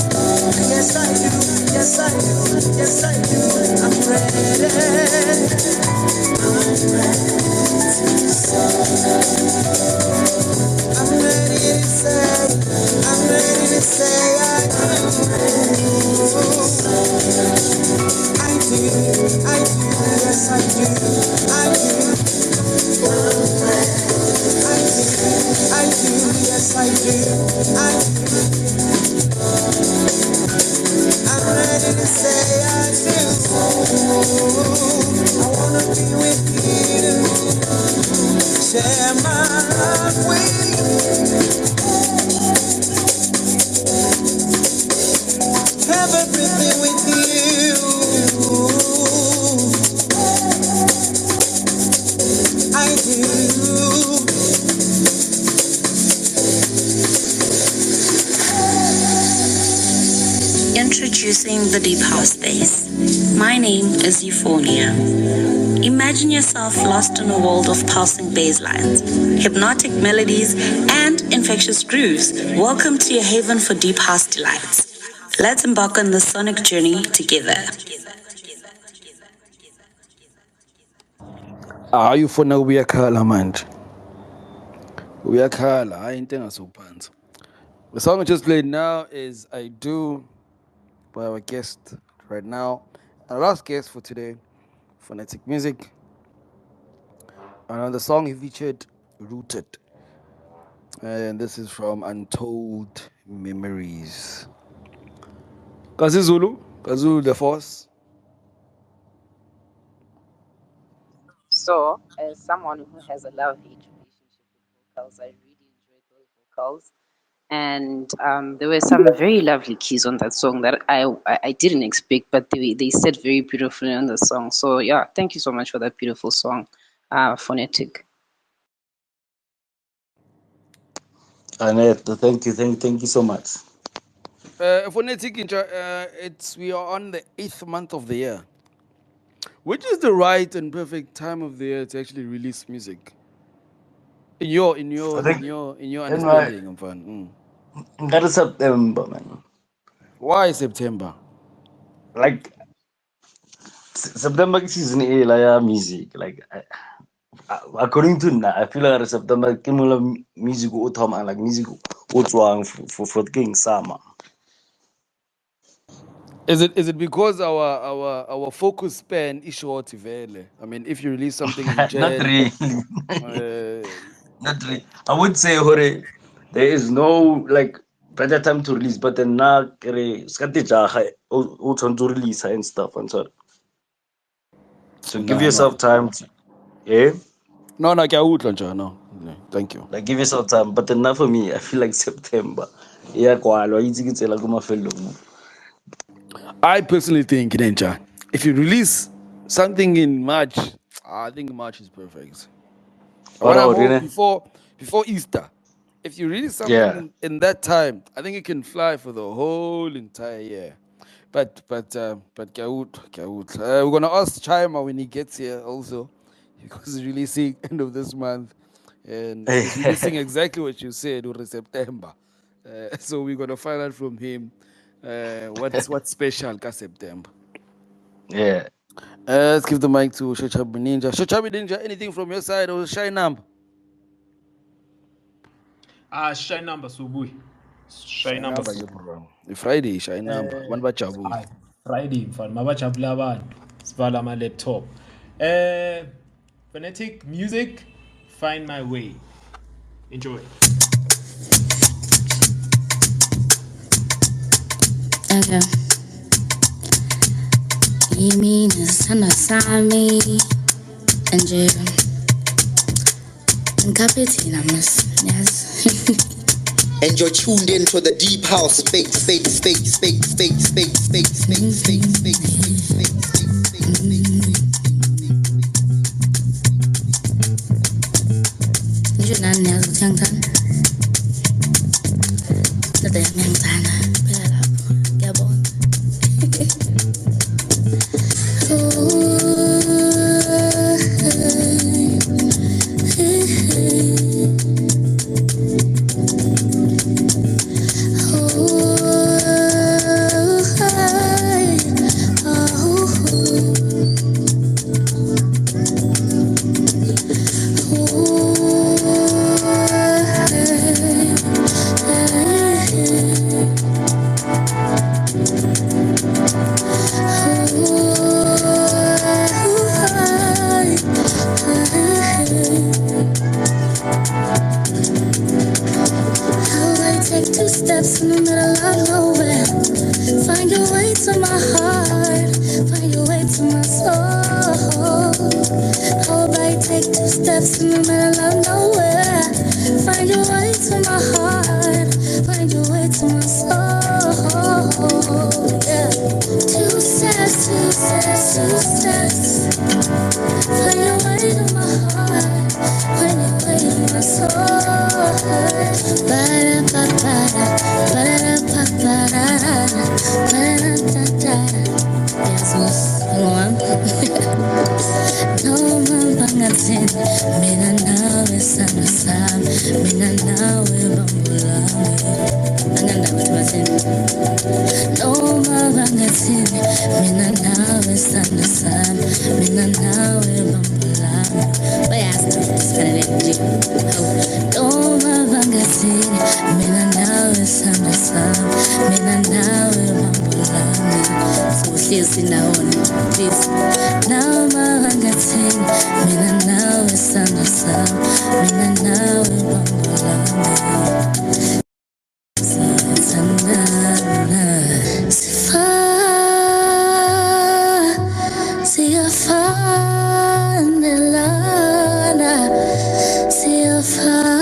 Yes, I do. Yes, I do. Yes, I do. I'm ready. I'm ready to say. I'm ready to say I do. I do. I do. Yes, I do. I do. I do, yes I do, I do. I'm ready to say I do. I wanna be with you, share my love with you, have everything with you. I do. Introducing the Deep House Space. My name is Euphonia. Imagine yourself lost in a world of pulsing bass lines, hypnotic melodies, and infectious grooves. Welcome to your haven for deep house delights. Let's embark on this sonic journey together. Ayufuna uyakhala manje. Uyakhala, hayi into engasophansi. The song I just played now is I Do by our guest right now. Our last guest for today, Phonetic Musiq. And on the song he featured Rooted. And this is from Untold Memories. Kazi Zulu, Kazulu the Force. So, as someone who has a love-hate relationship with vocals, I really enjoyed those vocals. And there were some very lovely keys on that song that I didn't expect, but they said very beautifully on the song. So yeah, thank you so much for that beautiful song, Phonetic. Annette, thank you so much. Phonetic, we are on the 8th month of the year. Which is the right and perfect time of the year to actually release music? In your understanding, I'm fine. That is September, man. Why September? Like September is season A, like music. Like according to na, I feel like September kimula music utama like music utwang for the king summer. Is it because our focus span is short, vele? I mean, if you release something in Not Jan, really. Not really. I would say, hore, there is no like better time to release, but then now, skati jaha, to release and stuff and so. So give yourself time. Yeah. No, no, thank you. Like give yourself time, but then not for me. I feel like September. Yeah, kwalo. It's like my fellow. I personally think, Nencha, if you release something in March, I think March is perfect. When I'm home before Easter, if you release something in that time, I think it can fly for the whole entire year. But Kyaut. We're gonna ask Chima when he gets here also, because he's releasing end of this month, and he's releasing exactly what you said in September. So we're gonna find out from him what's special ka September. Yeah. Let's give the mic to Shochabi Ninja. Shochabi Ninja, anything from your side or shy number? Shy number Subui. Shy number. Friday, shy number. One bachabu. Friday, mfana mabajabula abantu. Sivala ama laptop. Phonetic Musiq, Find My Way. Enjoy. Okay. Yimi nesithanda sami nje ngikapethina mas yes. And you're tuned in to the deep house space. Nje nani yazi ukuthi angithanda nade ngiyangithanda phela lapho ngiyabona. Oh the middle of nowhere. Find your way to my heart. Find your way to my soul. How about you take 2 steps in the middle of nowhere? Find your way to my heart. Find your way to my soul. Yeah. 2 steps, 2 steps, 2 steps. Find your way to my heart. Find your way to my soul. Ba-da-ba-ba-da, ba-da-da-ba-ba-da-da, ba-da-da-da-da. Yes, miss. Go on. No man bangatin, mina nawe sana sam, mina nawe bambulami. Anganda batmatin. No man bangatin, mina nawe sana sam, mina nawe bambulami. Bayasta, skanaleji. No man bangatin, mina nawe sana sam, mina nawe bambulami. So she's in please. Now my vangating, mina nawe sana sam, mina nawe bambulami. Sitanana, sifa, siyafanelana, siyafane.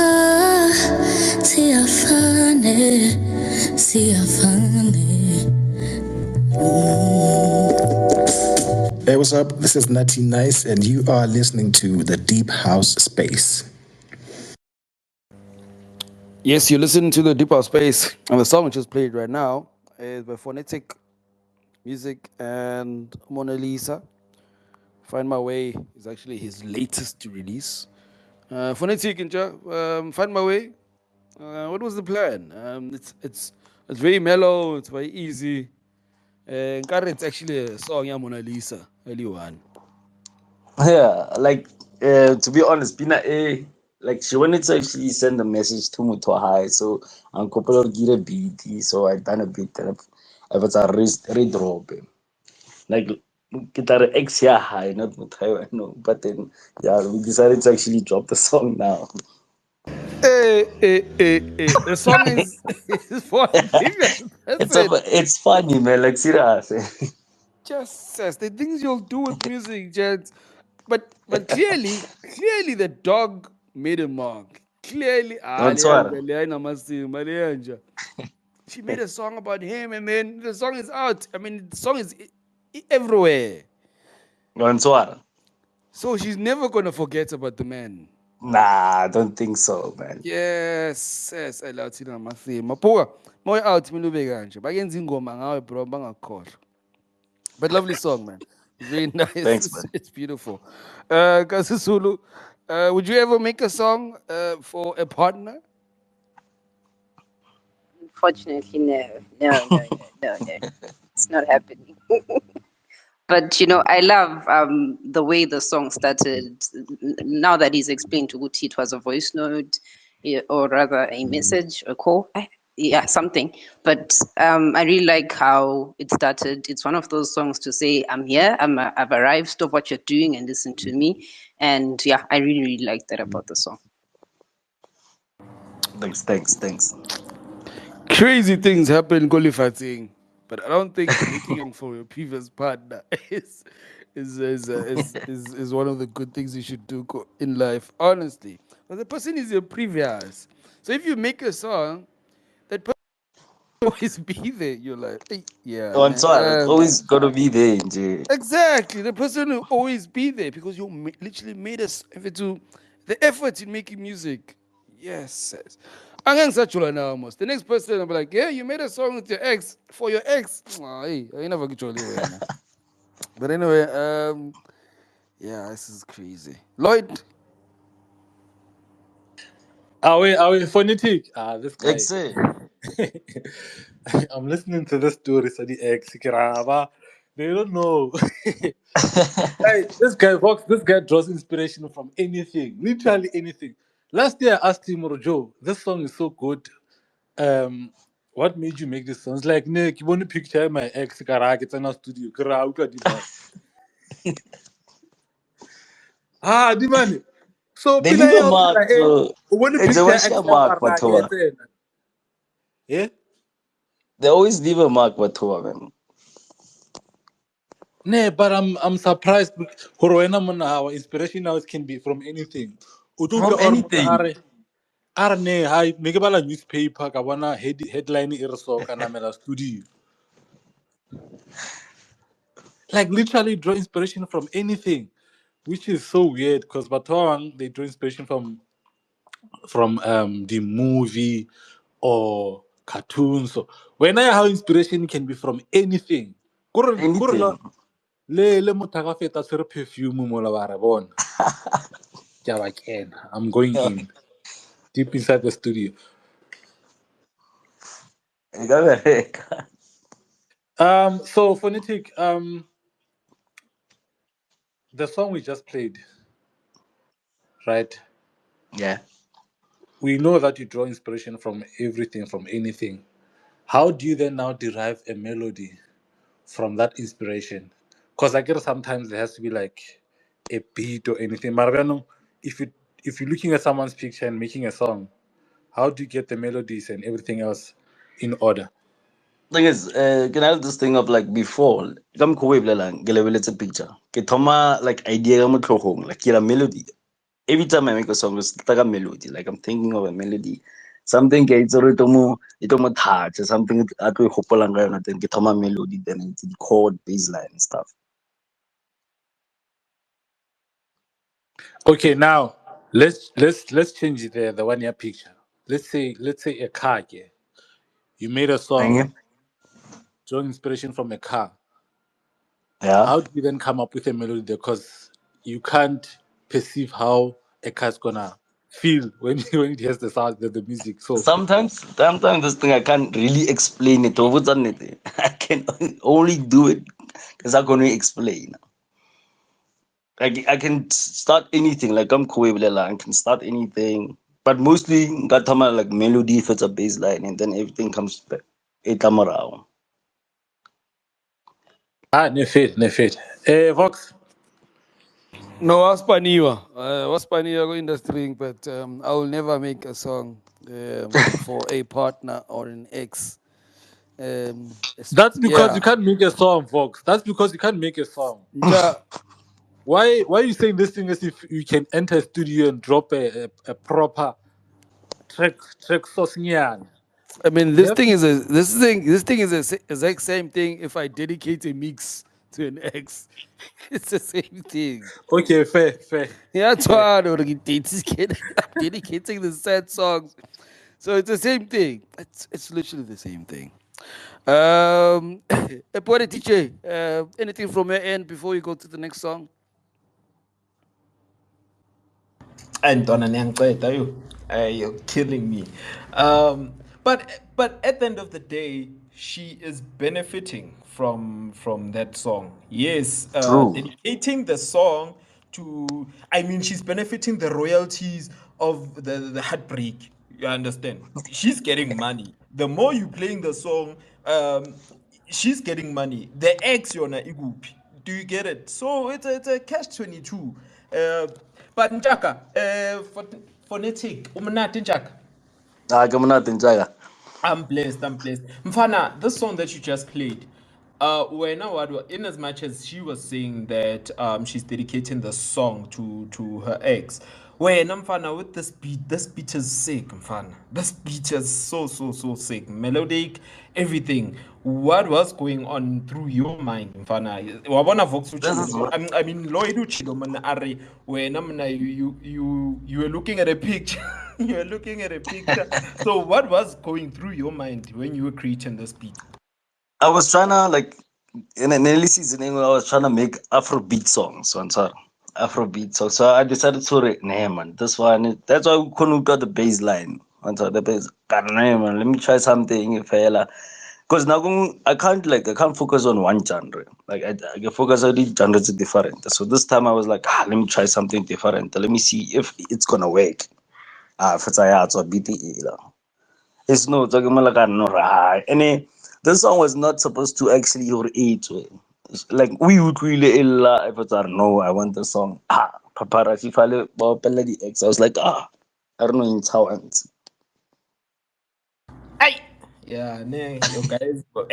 Hey, what's up? This is Nutty Nice, and you are listening to the Deep House Space. Yes, you listen to the Deep House Space, and the song we just played right now is by Phonetic Musiq and Mona Lisa. Find My Way is actually his latest release. Phonetic and Find My Way. What was the plan? It's very mellow. It's very easy. It's actually a song, yeah, Mona Lisa, early one. Yeah, like to be honest, Pina A, like she wanted to actually send a message to Mutuahai, so I'm couple of get a beat, so I done a bit and I was a redrop. Like guitar X yeah high, not Mutuahai, no, but then yeah, we decided to actually drop the song now. The song is funny. That's it. It's funny, man. Like serious. Just says the things you'll do with music, just but clearly the dog made a mark. Clearly, Answer. she made a song about him, and then the song is out. I mean, the song is everywhere. Answer. So she's never gonna forget about the man. Nah, I don't think so, man. Yes, I love Tina Mathi. Mapuga, moya out minube kanje. Bayenza ingoma ngawe bro bangakhohlwa. But lovely song, man. It's very nice. Thanks, man. It's beautiful. Kasisulu, would you ever make a song for a partner? Unfortunately, no. It's not happening. But I love the way the song started. Now that he's explained to Guti, it was a voice note, or rather a message, a call, something. But I really like how it started. It's one of those songs to say, "I'm here, I've arrived. Stop what you're doing and listen to me." And yeah, I really, really like that about the song. Thanks. Crazy things happen qualifying, but I don't think making it for your previous partner is one of the good things you should do in life. Honestly, but the person is your previous. So if you make a song, that person will always be there. You're like, hey, yeah, Answer. It's always gotta be there, Nje. exactly. The person will always be there because you literally made us into the effort in making music. Yes. I'm now almost. The next person will be like, yeah, you made a song with your ex for your ex. Hey, I never get you. But anyway, yeah, this is crazy. Lloyd. Are we Phonetic? This guy. Exactly. I'm listening to this story, so the ex, they don't know. Hey, this guy draws inspiration from anything, literally anything. Last year I asked him, Joe, this song is so good. What made you make this song? It's like, Nick, you want to picture my ex, it's in our studio. Dimani. So, They leave a mark, want to it's a picture wash ex, mark, Patoa. yeah? They always leave a mark, but man. Nee, but I'm surprised because our inspiration now can be from anything. From Utuka or anything. are ne hai megabala newspaper ka bona headline e so kana mela studio. Like literally draw inspiration from anything, which is so weird because Batwang they draw inspiration from the movie or cartoons. So when I have inspiration can be from anything. Anything. Le motho feta tshwere perfume mo la ba re bona. Ke a ba kena. I'm going in deep inside the studio. So Phonetic, the song we just played, right? Yeah. We know that you draw inspiration from everything, from anything. How do you then now derive a melody from that inspiration? Because I guess sometimes there has to be like a beat or anything. Marvano, if you if you're looking at someone's picture and making a song, how do you get the melodies and everything else in order? Thing is, can I have this thing of like before? Come ko lang, it's a picture. Kitoma like idea mo like kila melody. Every time I make a song, it's like a melody. Like I'm thinking of a melody. Something gets ito mo touch, something ato hopolang ngayon natin kitoma melody, then it's the chord, bass line and stuff. Okay, now let's change it there. The one year picture. Let's say a car. Yeah, you made a Thank song, you. draw inspiration from a car. Yeah. How do you then come up with a melody there? Because you can't perceive how a car's gonna feel when when it hears the sound, the music. So Sometimes this thing I can't really explain it. I can only do it because I'm gonna explain. I can start anything. Like I'm Kuweblela, I can start anything. But mostly Gatama like melody if it's a bass line and then everything comes back. Around. ne fit. Vox. No, Waspaniwa go industry, but I will never make a song for a partner or an ex. That's because you Yeah, can't make a song, Vox. That's because you can't make a song. ja, Why are you saying this thing as if you can enter a studio and drop a proper track source? I mean, You have to this thing is the exact same thing. If I dedicate a mix to an ex, it's the same thing. okay, fair. Yeah, that's fair. why I'm dedicating the sad songs. So it's the same thing. It's literally the same thing. Epore DJ, anything from your end before you go to the next song? And Donna Nyangceta, you're killing me. But at the end of the day, she is benefiting from that song. Yes, True. dedicating the song to. I mean, she's benefiting the royalties of the heartbreak. You understand? She's getting money. The more you playing the song, she's getting money. The ex yona igupi. Do you get it? So it's a catch 22. But Njaka, phonetic, umnati Njaka. Come natin Jaga. I'm blessed. I'm blessed. Mfana, this song that you just played, when in as much as she was saying that she's dedicating the song to her ex, when Mfana with this beat is sick, Mfana. This beat is so sick. Melodic, everything. What was going on through your mind, Mfana? Wabona Vox This is what I mean, Lloyd Uchilo, man, Ari, when you were looking at a picture. You were looking at a picture. So what was going through your mind when you were creating this beat? I was trying to like in an early season I was trying to make Afrobeat songs, so sorry. Afrobeat songs. So I decided to nah man, this one that's why we couldn't got the bass line. So the bass God nah, man, let me try something fella. Because now I can't focus on one genre. Like I can focus on each genres different. So this time I was like, let me try something different. Let me see if it's gonna work. If it's a beat it's no talking about like no right. And this song was not supposed to actually or eat. Like we would really illa if it's no, I want the song. Paparazzi file the ex. I was like, I don't know in how ends. Hey, Yeah, nah, your guys, but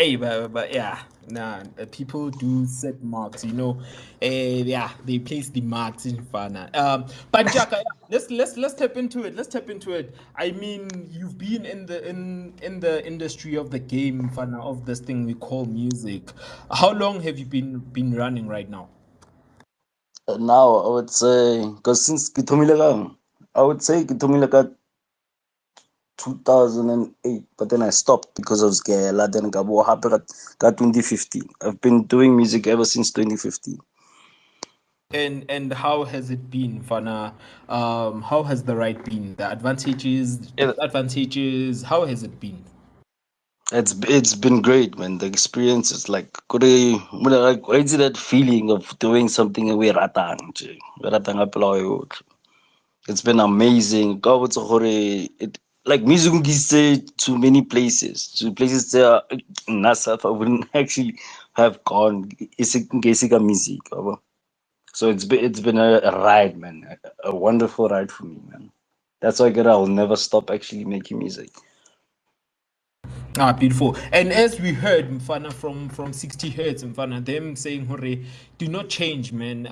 yeah, nah, people do set marks, yeah, they place the marks in Fana. But Jaka, yeah, let's tap into it. Let's tap into it. I mean, you've been in the industry of the game, Fana, of this thing we call music. How long have you been running right now? Now I would say, because since Kitomilaka, I would say Kitomilaka 2008, but then I stopped because of Skela, then Gabo happened got 2015. I've been doing music ever since 2015. And how has it been, Fana? How has the ride been? The advantages, It, disadvantages, how has it been? it's been great, man. The experience is like, like, why is it that feeling of doing something we ratang, je? We ratang apelo yotlhe. It's been amazing. God, what's a hore? It like music is to many places, to places there. Nasaf, I wouldn't actually have gone. It's music. So it's been a ride, man. A wonderful ride for me, man. That's why I'll never stop actually making music. Ah, beautiful. And as we heard, Mfana, from 60 Hertz, Mfana, them saying, Hore, do not change, man.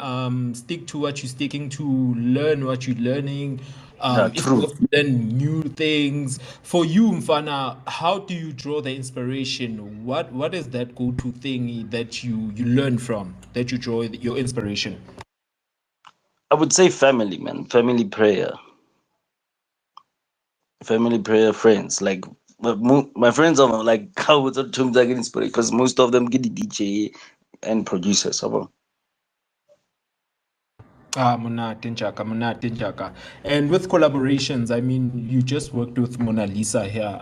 Stick to what you're sticking to, learn what you're learning. Yeah, If you true. have to learn new things. For you, Mfana, how do you draw the inspiration? What is that go-to thing that you learn from, that you draw your inspiration? I would say family, man. Family prayer, friends. Like my friends are like how would terms I get inspired because most of them get the DJ and producers. Ah, Monate Njaka. And with collaborations, I mean, you just worked with Mona Lisa here.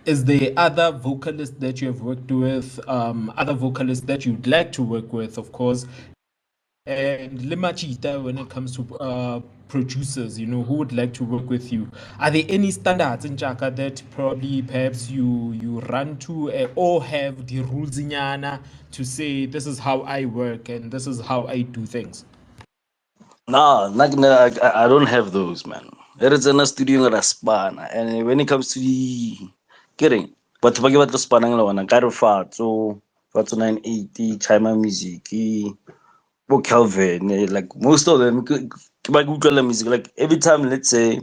Is there other vocalists that you have worked with, other vocalists that you'd like to work with, of course? And Limachita, when it comes to producers, who would like to work with you? Are there any standards in Chaka that probably perhaps you run to or have the rules in Yana to say this is how I work and this is how I do things? Nah, I don't have those, man. There is a studio in Raspana, and when it comes to the kidding, but to forget about the spanning one, Caro Fatso, Fatso 980, Chima Music, Bo Calvin, like most of them, music, like every time, let's say,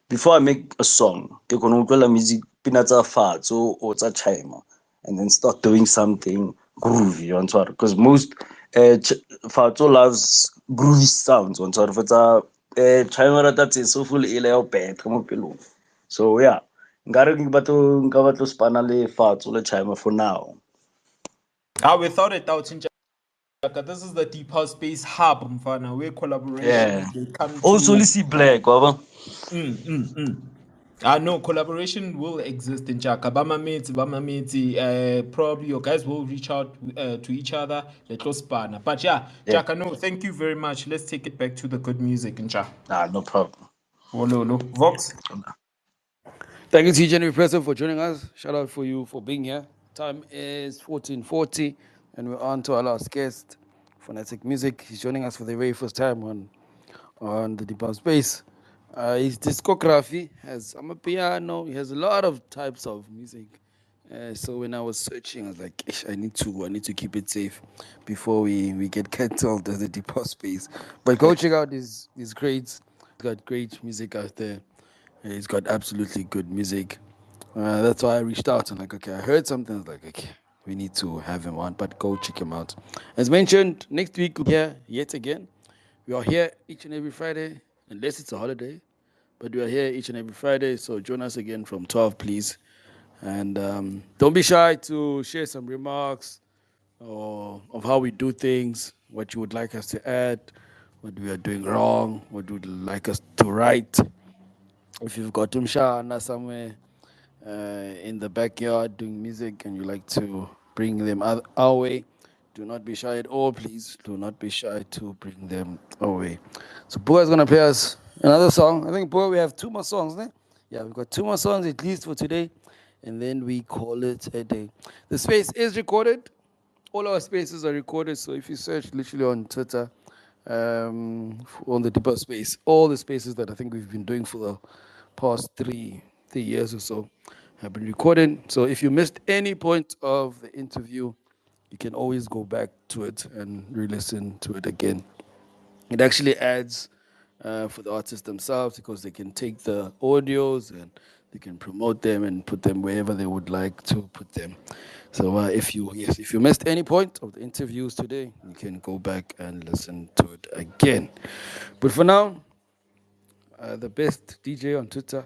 before I make a song, ke kgona go utlwela music pina tsa Fatso or tsa Chima, and then start doing something groovy on Twitter. Because most Fatso loves groovy sounds on Twitter. It's Chima rata tse soulful e le ya better mo pelong. So yeah, nka batlo spana le Fatso le Chima for now. Without a doubt, this is the Deep House Space Hub, Mfana, where Yeah. collaborations they come Also, to. let's see Black, whatever. No, collaboration will exist in Chaka. Bama mates, probably your guys will reach out to each other. Let us partner. But yeah, Yeah. Chaka, no, thank you very much. Let's take it back to the good music in Chaka. No problem. Wololo. Vox. Thank you, TJ and President, for joining us. Shout out for you for being here. Time is 14:40, and we're on to our last guest, Phonetic Musiq. He's joining us for the very first time on the Deep House Space. His discography has I'm a piano. He has a lot of types of music. So when I was searching, I was like, "Ish, I need to keep it safe before we get cancelled as the Deep House Space." But go check out his greats. He's got great music out there. He's got absolutely good music. That's why I reached out and like, okay, I heard something. I was like, okay, we need to have him on, but go check him out. As mentioned, next week we're here yet again. We are here each and every Friday, unless it's a holiday, but we are here each and every Friday. So join us again from 12, please. And don't be shy to share some remarks or of how we do things, what you would like us to add, what we are doing wrong, what you would like us to write. If you've got Tumshana somewhere in the backyard doing music and you like to bring them our way, do not be shy at all, please. Do not be shy to bring them our way. So Bua is going to play us another song. I think, Bua, we have two more songs, né? Yeah, we've got two more songs at least for today, and then we call it a day. The space is recorded. All our spaces are recorded, so if you search literally on Twitter, on the deeper space, all the spaces that I think we've been doing for the past three years or so, have been recorded. So if you missed any point of the interview, you can always go back to it and re-listen to it again. It actually adds for the artists themselves because they can take the audios and they can promote them and put them wherever they would like to put them. So if you missed any point of the interviews today, you can go back and listen to it again. But for now, the best DJ on Twitter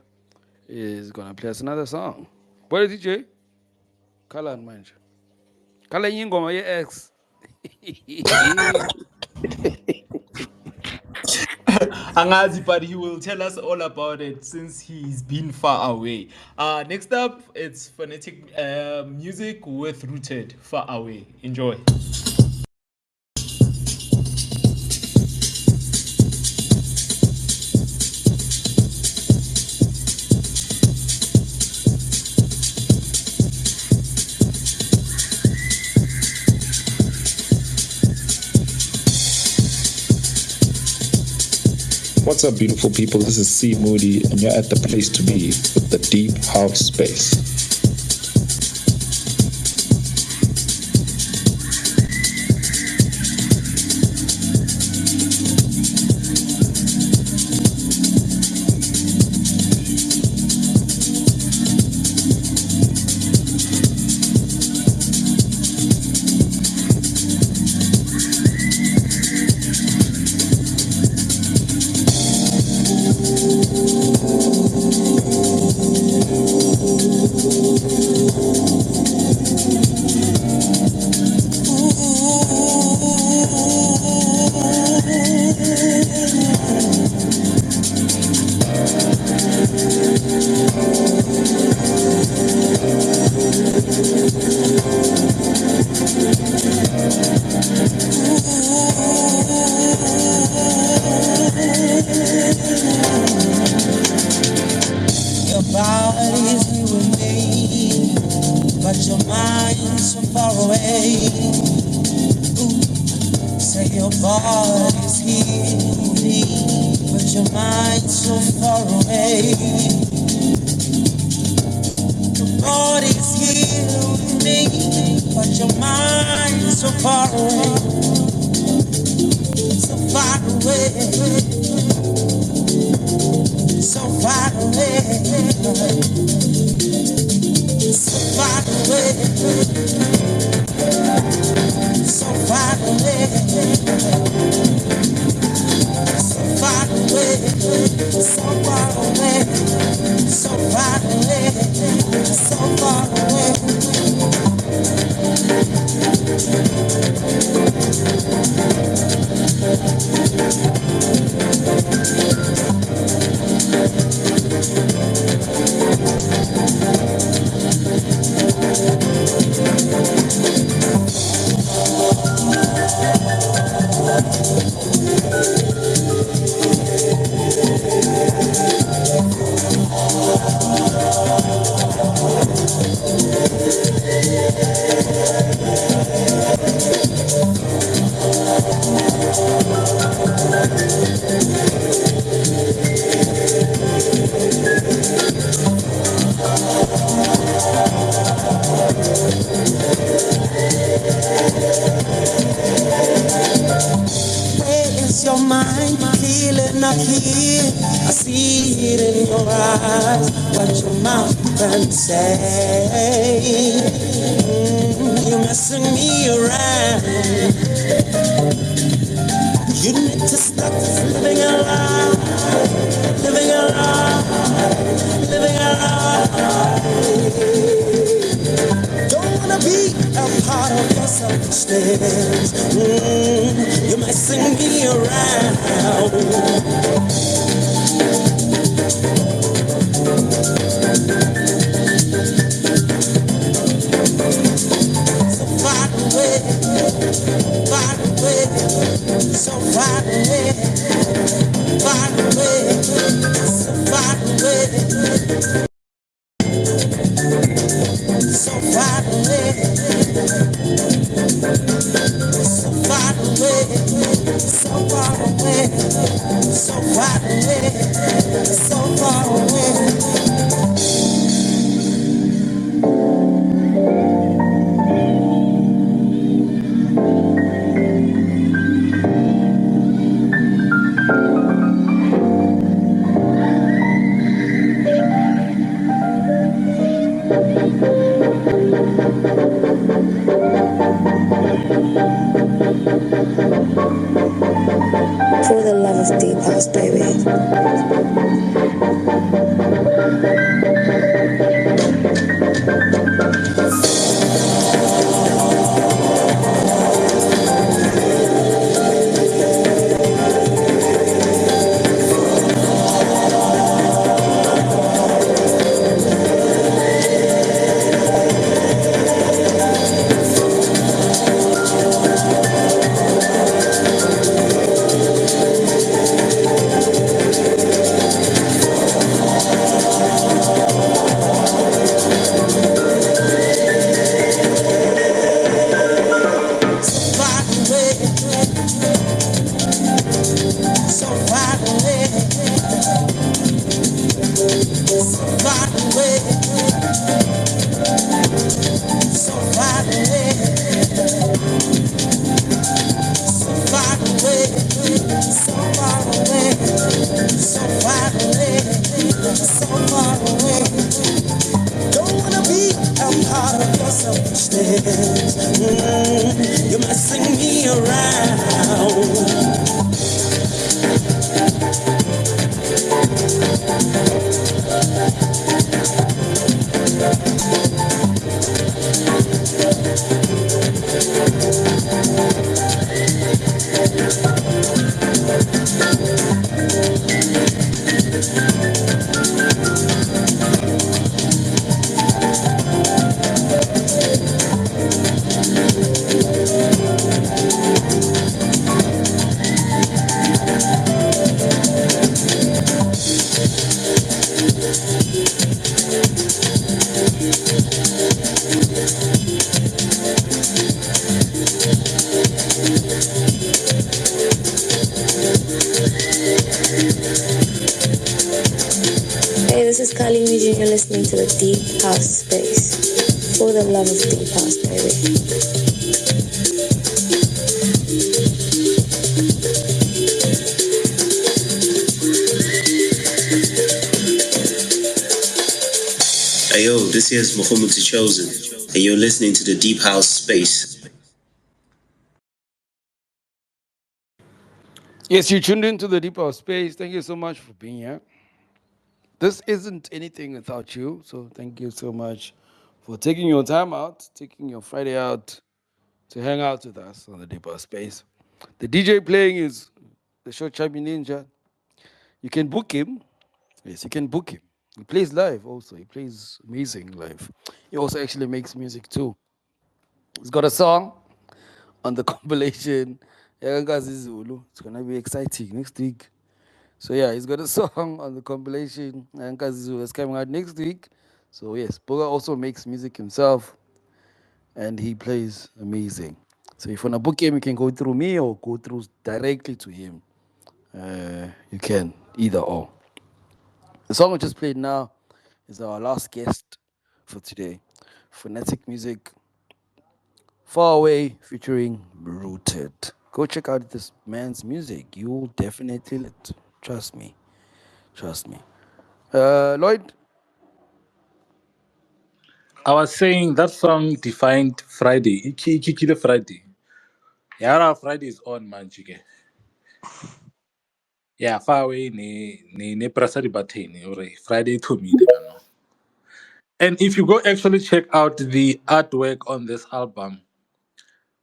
is gonna play us another song. What is DJ? Kala manje. Kala yingoma ye X. Angazi, but he will tell us all about it since he's been far away. Next up, it's Phonetic Musiq with Rooted, Far Away. Enjoy. What's up, beautiful people? This is C Moody, and you're at the place to be with the Deep House Space. For the love of deep house, baby. You're messing me around. Hey, this is Kylie Music and you're listening to the Deep House Space. For the love of Deep House, baby. Hey yo, this here's Muhammad Chosen, and you're listening to the Deep House Space. Yes, you tuned into the Deep House Space. Thank you so much for being here. This isn't anything without you, so thank you so much for taking your time out, taking your Friday out to hang out with us on the Deep House Space. The DJ playing is the show Chubby Ninja. You can book him. Yes, you can book him. He plays live also. He plays amazing live. He also actually makes music too. He's got a song on the compilation. Yakangazi Zulu. It's gonna be exciting next week. So yeah, he's got a song on the compilation. Yakangazi Zulu is coming out next week. So yes, Boga also makes music himself and he plays amazing. So if you wanna book him, you can go through me or go through directly to him. You can either or. The song we just played now is our last guest for today. Phonetic Musiq, Far Away featuring Rooted. Go check out this man's music. You'll definitely let. Trust me. Trust me. Lloyd? I was saying that song defined Friday. Iki Friday. Yeah, Friday is on, man. Chike. Yeah, far away ne prasa di batene or Friday to me, man. And if you go actually check out the artwork on this album,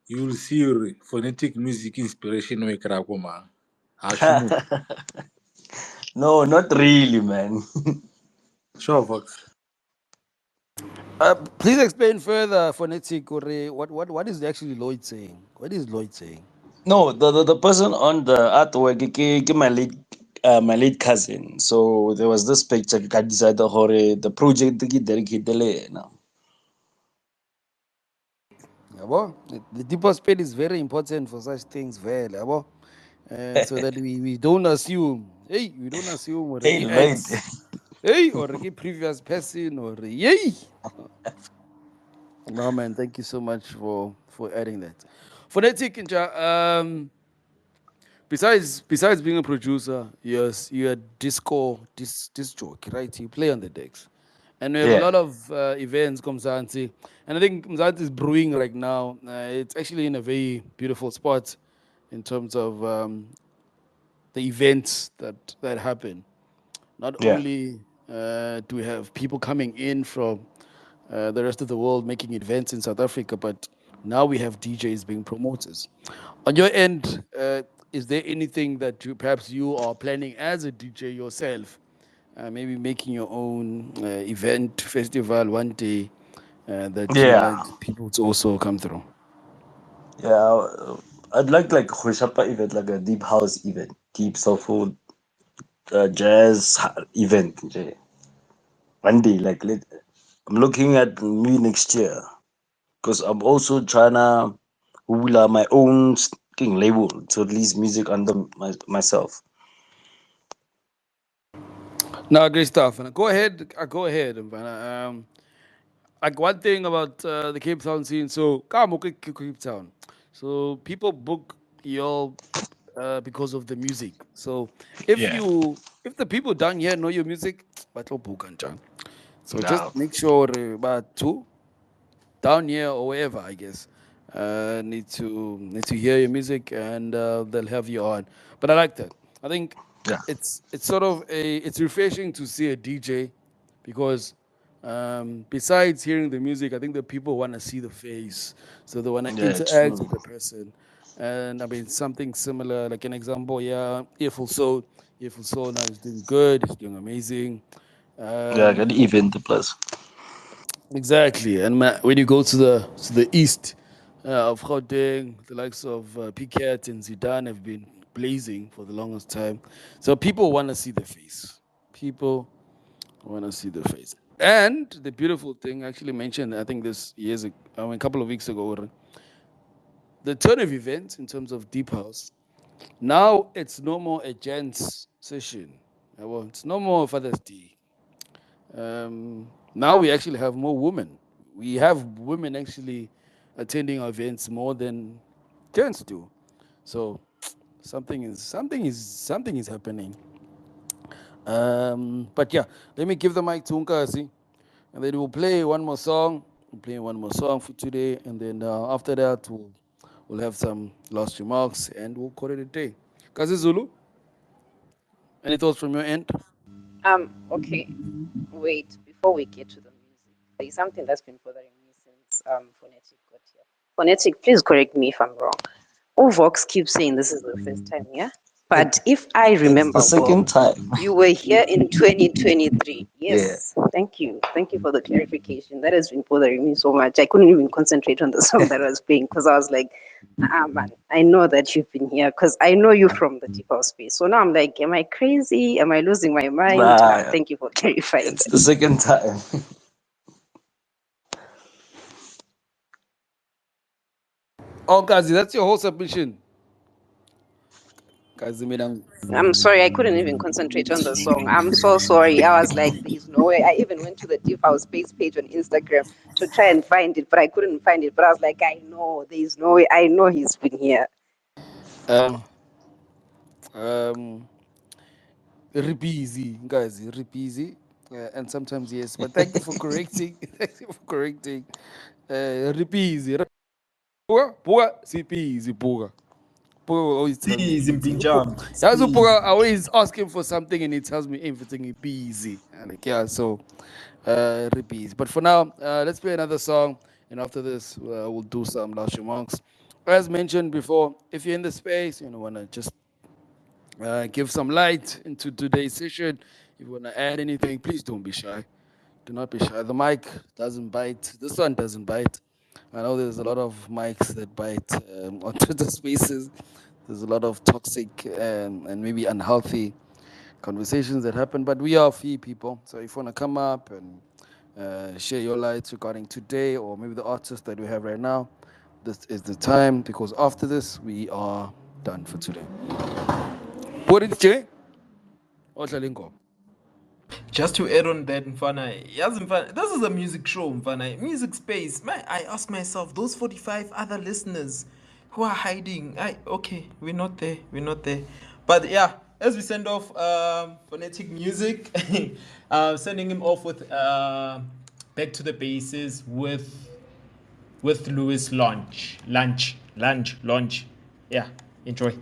you will see phonetic music inspiration we krakoma. No, not really, man. Sure, Vox. Please explain further, Phonetic. What is actually Lloyd saying? What is Lloyd saying? No, the person on the artwork my late cousin. So there was this picture I decided the project ke dedicate le yena. Yabo? The deeper spade is very important for such things, very, yabo? So that we don't assume. Hey, we don't assume or Hey, Lloyd. ex. Hey, or a previous person or yay. No man, thank you so much for adding that. Phonetic, besides being a producer, yes, you're a disc jockey, right? You play on the decks. And we have a Yeah. lot of events, Mzansi. And I think Mzansi is brewing right now. It's actually in a very beautiful spot. in terms of the events that happen. Not Yeah. only do we have people coming in from the rest of the world making events in South Africa, but now we have DJs being promoters. On your end, is there anything that perhaps you are planning as a DJ yourself? Maybe making your own event, festival one day that you Yeah. like people to also come through. Yeah. I'd like Khweshapa event, like a deep house event, deep soulful jazz event. nje. One day, I'm looking at me next year because I'm also trying to my own label to release music under myself. No, great stuff. And go ahead, go ahead. Mfana. Like one thing about the Cape Town scene, so come okay, Cape Town. So people book your because of the music. So Yeah. if the people down here know your music, but book and jam. So just No. make sure about two down here or wherever I guess need to hear your music and they'll have you on. But I like that. I think Yeah. it's sort of it's refreshing to see a DJ because besides hearing the music, I think the people want to see the face, so they want to Yeah. interact True. with the person. And I mean something similar, like an example, yeah, Earful Soul now is doing good, he's doing amazing. Yeah. I got the Um, event plus. Exactly, and when you go to the east of Gauteng, the likes of Piquet and Zidane have been blazing for the longest time. So people want to see the face. People want to see the face. And the beautiful thing, I actually mentioned, I think this I mean, a couple of weeks ago, the turn of events in terms of deep house. Now it's no more a gents session. Well, it's no more Father's Day. Now we actually have more women. We have women actually attending our events more than gents do. So something is happening. But yeah, let me give the mic to Unkasi, and then we'll play one more song. We'll play one more song for today, and then after that we'll have some last remarks, and we'll call it a day. Kazi Zulu, any thoughts from your end? Okay. Wait, before we get to the music, there's something that's been bothering me since Phonetic got here. Phonetic, please correct me if I'm wrong. Vox keeps saying this is the first time, yeah? But if I It's the remember well, second time. you were here in 2023. Yeah. Yes. Thank you. Thank you for the clarification. That has been bothering me so much. I couldn't even concentrate on the song that I was playing because I was like, man, I know that you've been here because I know you from the deep house space. So now I'm like, am I crazy? Am I losing my mind? Nah. Thank you for clarifying It's that. the second time. Oh, Kazi, that's your whole submission. Kazi, madam. I'm sorry, I couldn't even concentrate on the song. I'm so sorry. I was like, there's no way. I even went to the Deep House Space page on Instagram to try and find it, but I couldn't find it. But I was like, I know, there's no way. I know he's been here. Um, um, busy, guys, busy. And sometimes yes, but thank you for correcting. Thank you for correcting. Busy. Puga, si busy, Puga. Puga will always tell me. Speed, Mpinjam. Yeah, so Speed. Puga, I always ask him for something and he tells me everything busy. And like, yeah, so busy. But for now, let's play another song. And after this, we'll do some last remarks. As mentioned before, if you're in the space, you know, want to just give some light into today's session. If you want to add anything, please don't be shy. Do not be shy. The mic doesn't bite. This one doesn't bite. I know there's a lot of mics that bite on Twitter spaces. There's a lot of toxic and maybe unhealthy conversations that happen, but we are free people. So if you want to come up and share your lights regarding today or maybe the artist that we have right now, this is the time because after this, we are done for today. What did you say? Just to add on that, Mfana, yes, Mfana, this is a music show, Mfana, music space. I ask myself, those 45 other listeners who are hiding, okay, we're not there. But yeah, as we send off Phonetic Musiq, sending him off with Back to the Bases with Louis Launch. Yeah. Enjoy.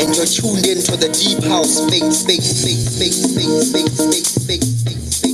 And you're tuned into the deep house space, space, space, space, space, space, space, space, space, space,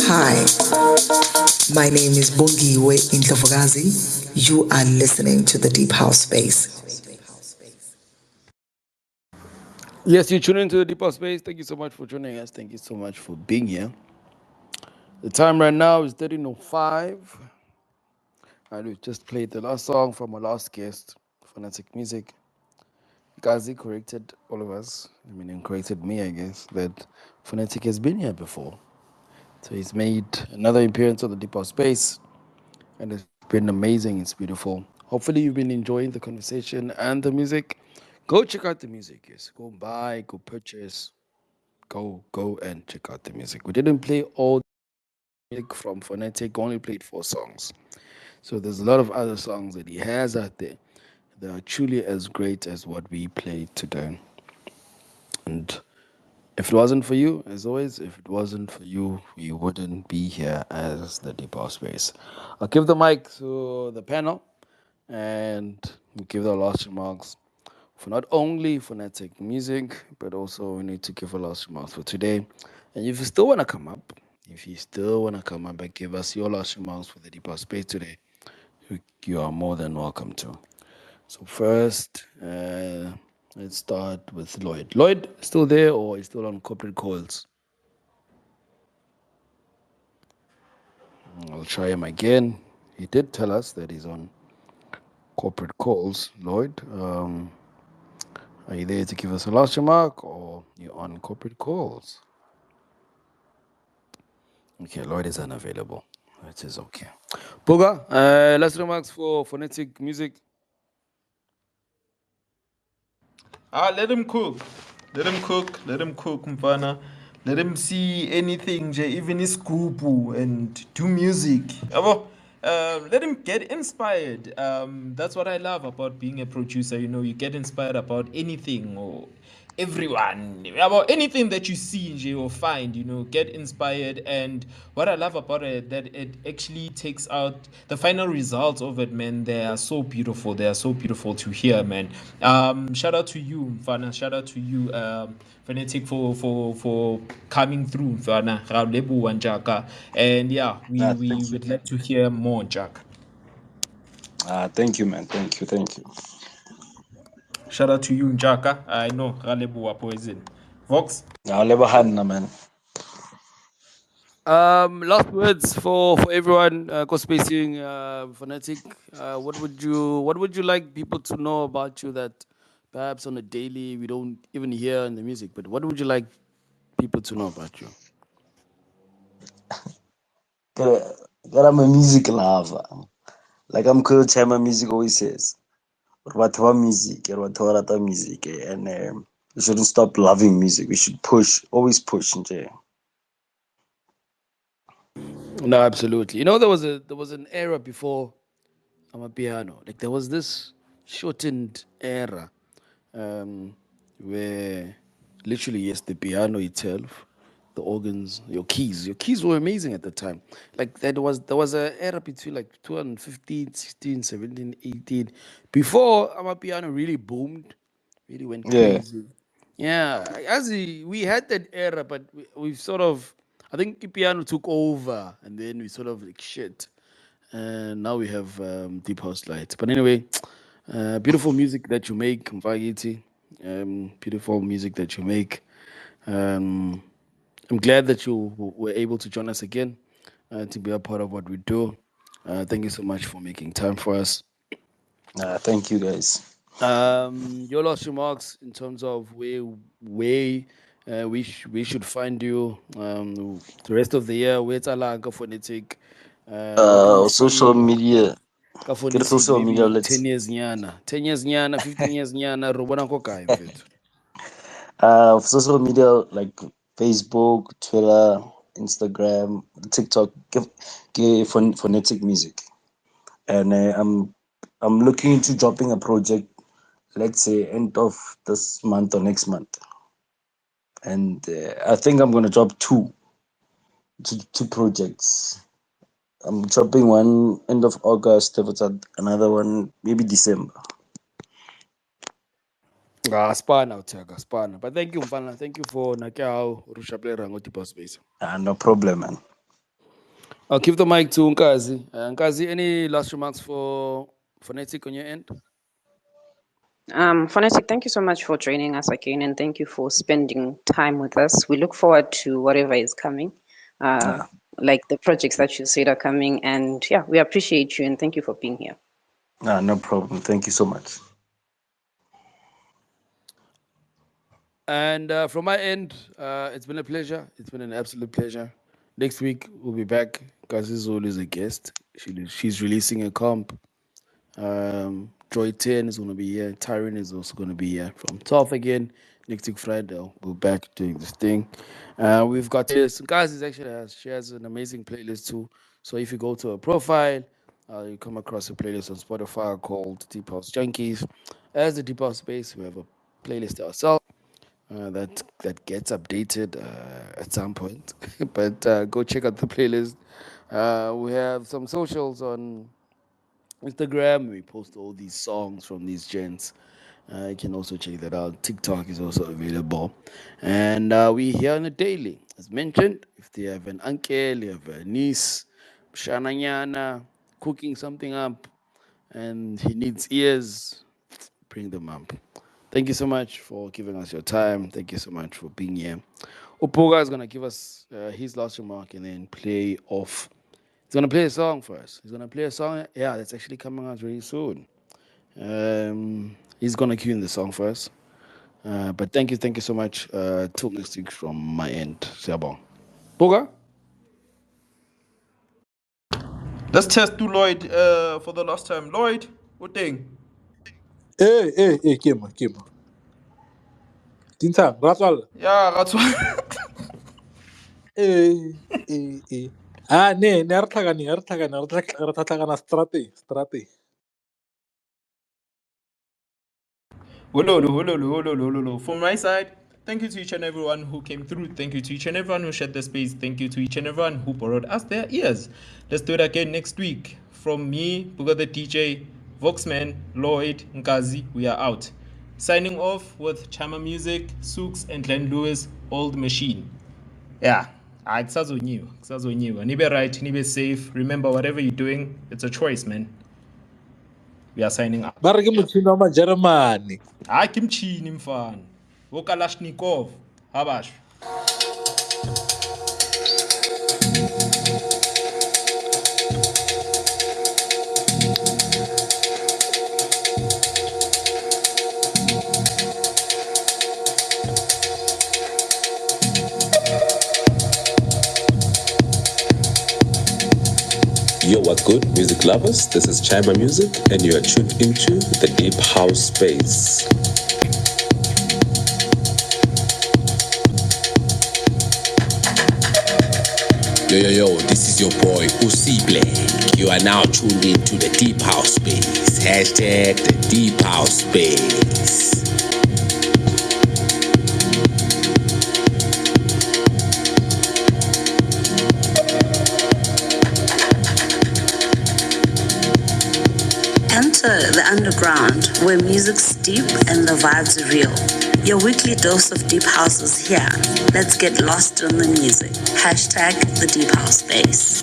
Hi, my name is Bongiwe Intlofagazi. You are listening to the Deep House Space. Yes, you tune into the Deep House Space. Thank you so much for joining us. Thank you so much for being here. The time right now is 13:05. And we've just played the last song from our last guest, Phonetic Musiq. Gazi corrected all of us. I mean, he corrected me, I guess, that Phonetic has been here before. So he's made another appearance on the Deep House Space. And it's been amazing. It's beautiful. Hopefully, you've been enjoying the conversation and the music. Go check out the music. Yes, go buy, go purchase, go and check out the music. We didn't play all the music from Phonetic. Only played 4 songs. So there's a lot of other songs that he has out there that are truly as great as what we played today. And if it wasn't for you, as always, if it wasn't for you, we wouldn't be here as the Deep House Space. I'll give the mic to the panel and we'll give the last remarks for not only Phonetic Musiq, but also we need to give a last remarks for today. And if you still want to come up, and give us your last remarks for the Deep House Space today, you are more than welcome to. So first, let's start with Lloyd. Lloyd, still there or is still on corporate calls? I'll try him again. He did tell us that he's on corporate calls. Lloyd, are you there to give us a last remark or you're on corporate calls? Okay, Lloyd is unavailable. That is okay. Puga, last remarks for Phonetic Musiq. Let him cook. Let him cook. Let him cook, Mfana. Let him see anything, even iskupu, and do music. Let him get inspired. That's what I love about being a producer. You know, you get inspired about anything or everyone. About anything that you see or find, get inspired. And what I love about it, that it actually takes out the final results of it, man. They are so beautiful. They are so beautiful to hear, man. Shout out to you, Mfana. Shout out to you, Phonetic, for coming through, Mfana. Ra leboha, Njaka. And yeah, we Thank you. would like to hear more, Njaka. Thank you, man. Thank you. Shout out to you, Njaka. I know, ra leboha, poison. Vox? I'll never hand, man. Last words for everyone. Co-spacing, Phonetic. What would you like people to know about you that perhaps on a daily we don't even hear in the music? But what would you like people to know about you? That I'm a music lover. Like I'm cool, my music always says. What music, music, and we shouldn't stop loving music. We should always push. No, absolutely. You know, there was an era before I'm a piano. Like there was this shortened era where literally yes, the piano itself, the organs, your keys were amazing at the time. Like there was an era between like 2015, 16, 17, 18 before our piano really boomed, really went Yeah. crazy. Yeah, we had that era, but we've sort of, I think piano took over, and then we sort of like shit, and now we have deep house lights. But anyway, beautiful music that you make, Mfagiti. Beautiful music that you make. Um, I'm glad that you were able to join us again to be a part of what we do. Thank you so much for making time for us. Thank you, guys. Your last remarks in terms of where we should find you the rest of the year. Where's Alanga Phonetic? What can we Social see? media. Ka Get Phonetic, social media. maybe Let's 10 years nyana. 10 years nyana, 15 years nyana, Robana Kokai, mfethu. social media like Facebook, Twitter, Instagram, TikTok. Give Phonetic Music, and I'm looking into dropping a project. Let's say end of this month or next month, and I think I'm gonna drop two projects. I'm dropping one end of August, another one maybe December. Spana uthaga, spana. But thank you, Mfana. Thank you for Nakiao Rushaple Rango Tipo Space. No problem, man. I'll give the mic to Nkazi. Nkazi, any last remarks for Phonetic on your end? Phonetic, thank you so much for joining us again, and thank you for spending time with us. We look forward to whatever is coming, like the projects that you said are coming, and yeah, we appreciate you and thank you for being here. No problem. Thank you so much. And from my end, it's been a pleasure. It's been an absolute pleasure. Next week, we'll be back. Kazi is always a guest. She's releasing a comp. Joy 10 is going to be here. Tyron is also going to be here from 12 again. Next week, Friday, we'll be back doing this thing. We've got this. Kazi she has an amazing playlist too. So if you go to her profile, you come across a playlist on Spotify called Deep House Junkies. As the Deep House Space, we have a playlist ourselves that gets updated at some point. But go check out the playlist. We have some socials on Instagram. We post all these songs from these gents. You can also check that out. TikTok is also available. And we here on a daily. As mentioned, if they have an uncle, you have a niece, shananyana, cooking something up, and he needs ears, bring them up. Thank you so much for giving us your time. Thank you so much for being here. Upoga is going to give us his last remark and then play off. He's going to play a song for us. He's going to play a song. Yeah, that's actually coming out really soon. He's going to cue in the song for us. But thank you so much. Till next week from my end. Siabong. Poga? Let's test to Lloyd for the last time. Lloyd, what thing? Hey, Kima. Tinta, Ratswal. Yeah, Ratswal. Eh. Ne Ertlagani, strate. Hololo, hololo, hololo, hololo. From my side, thank you to each and everyone who came through. Thank you to each and everyone who shared the space. Thank you to each and everyone who borrowed us their ears. Let's do it again next week. From me, Buga the DJ, Voxman, Lloyd, Nkazi, we are out. Signing off with Chama Music, Sooks, and Glenn Lewis, Old Machine. Yeah. Kusazonyiwa. Nibe right, nibe safe. Remember, whatever you're doing, it's a choice, man. We are signing out. Ba re ke motjhini wa majeremane. Hayi ke mchini mfana. Wokalashnikov. Habash. Yo, what's good, music lovers? This is Chima Music, and you are tuned into the Deep House Space. Yo, this is your boy Usible. You are now tuned into the Deep House Space. Hashtag the Deep House Space. Enter the underground where music's deep and the vibes are real. Your weekly dose of deep house is here. Let's get lost in the music. Hashtag the Deep House Space.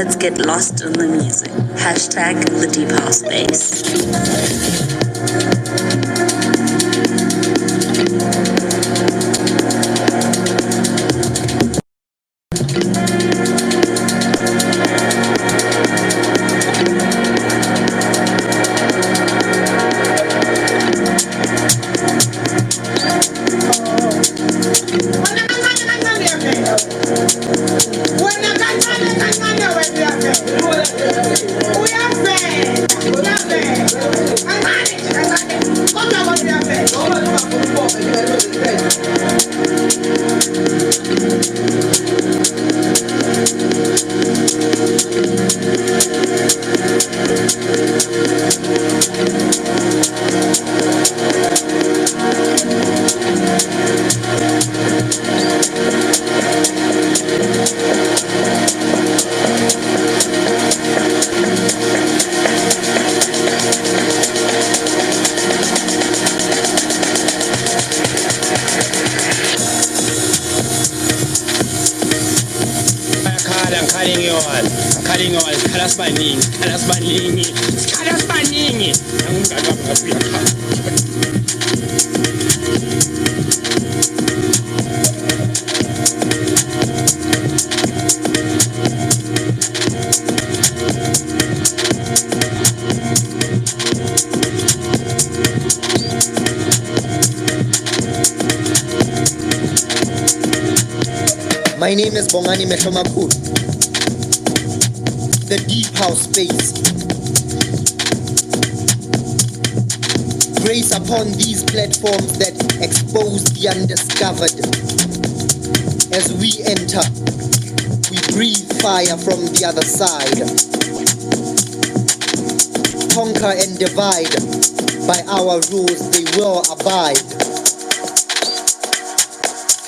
let's get lost in the music. Hashtag the Deep House Space. My name is Bongani Meshomakul. The Deep House Space. Grace upon these platforms that expose the undiscovered. As we enter, we breathe fire from the other side. Conquer and divide. By our rules they will abide.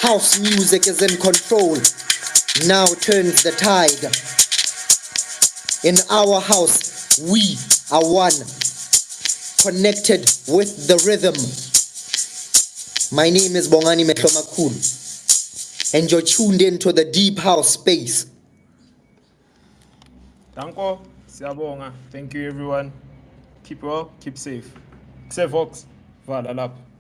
House music is in control. Now turns the tide. In our house, we are one. Connected with the rhythm. My name is Bongani Mehlomakulu. And you're tuned into the Deep House Space. Danko, siyabonga. Thank you everyone. Keep well, keep safe. Vox, Vala Lap.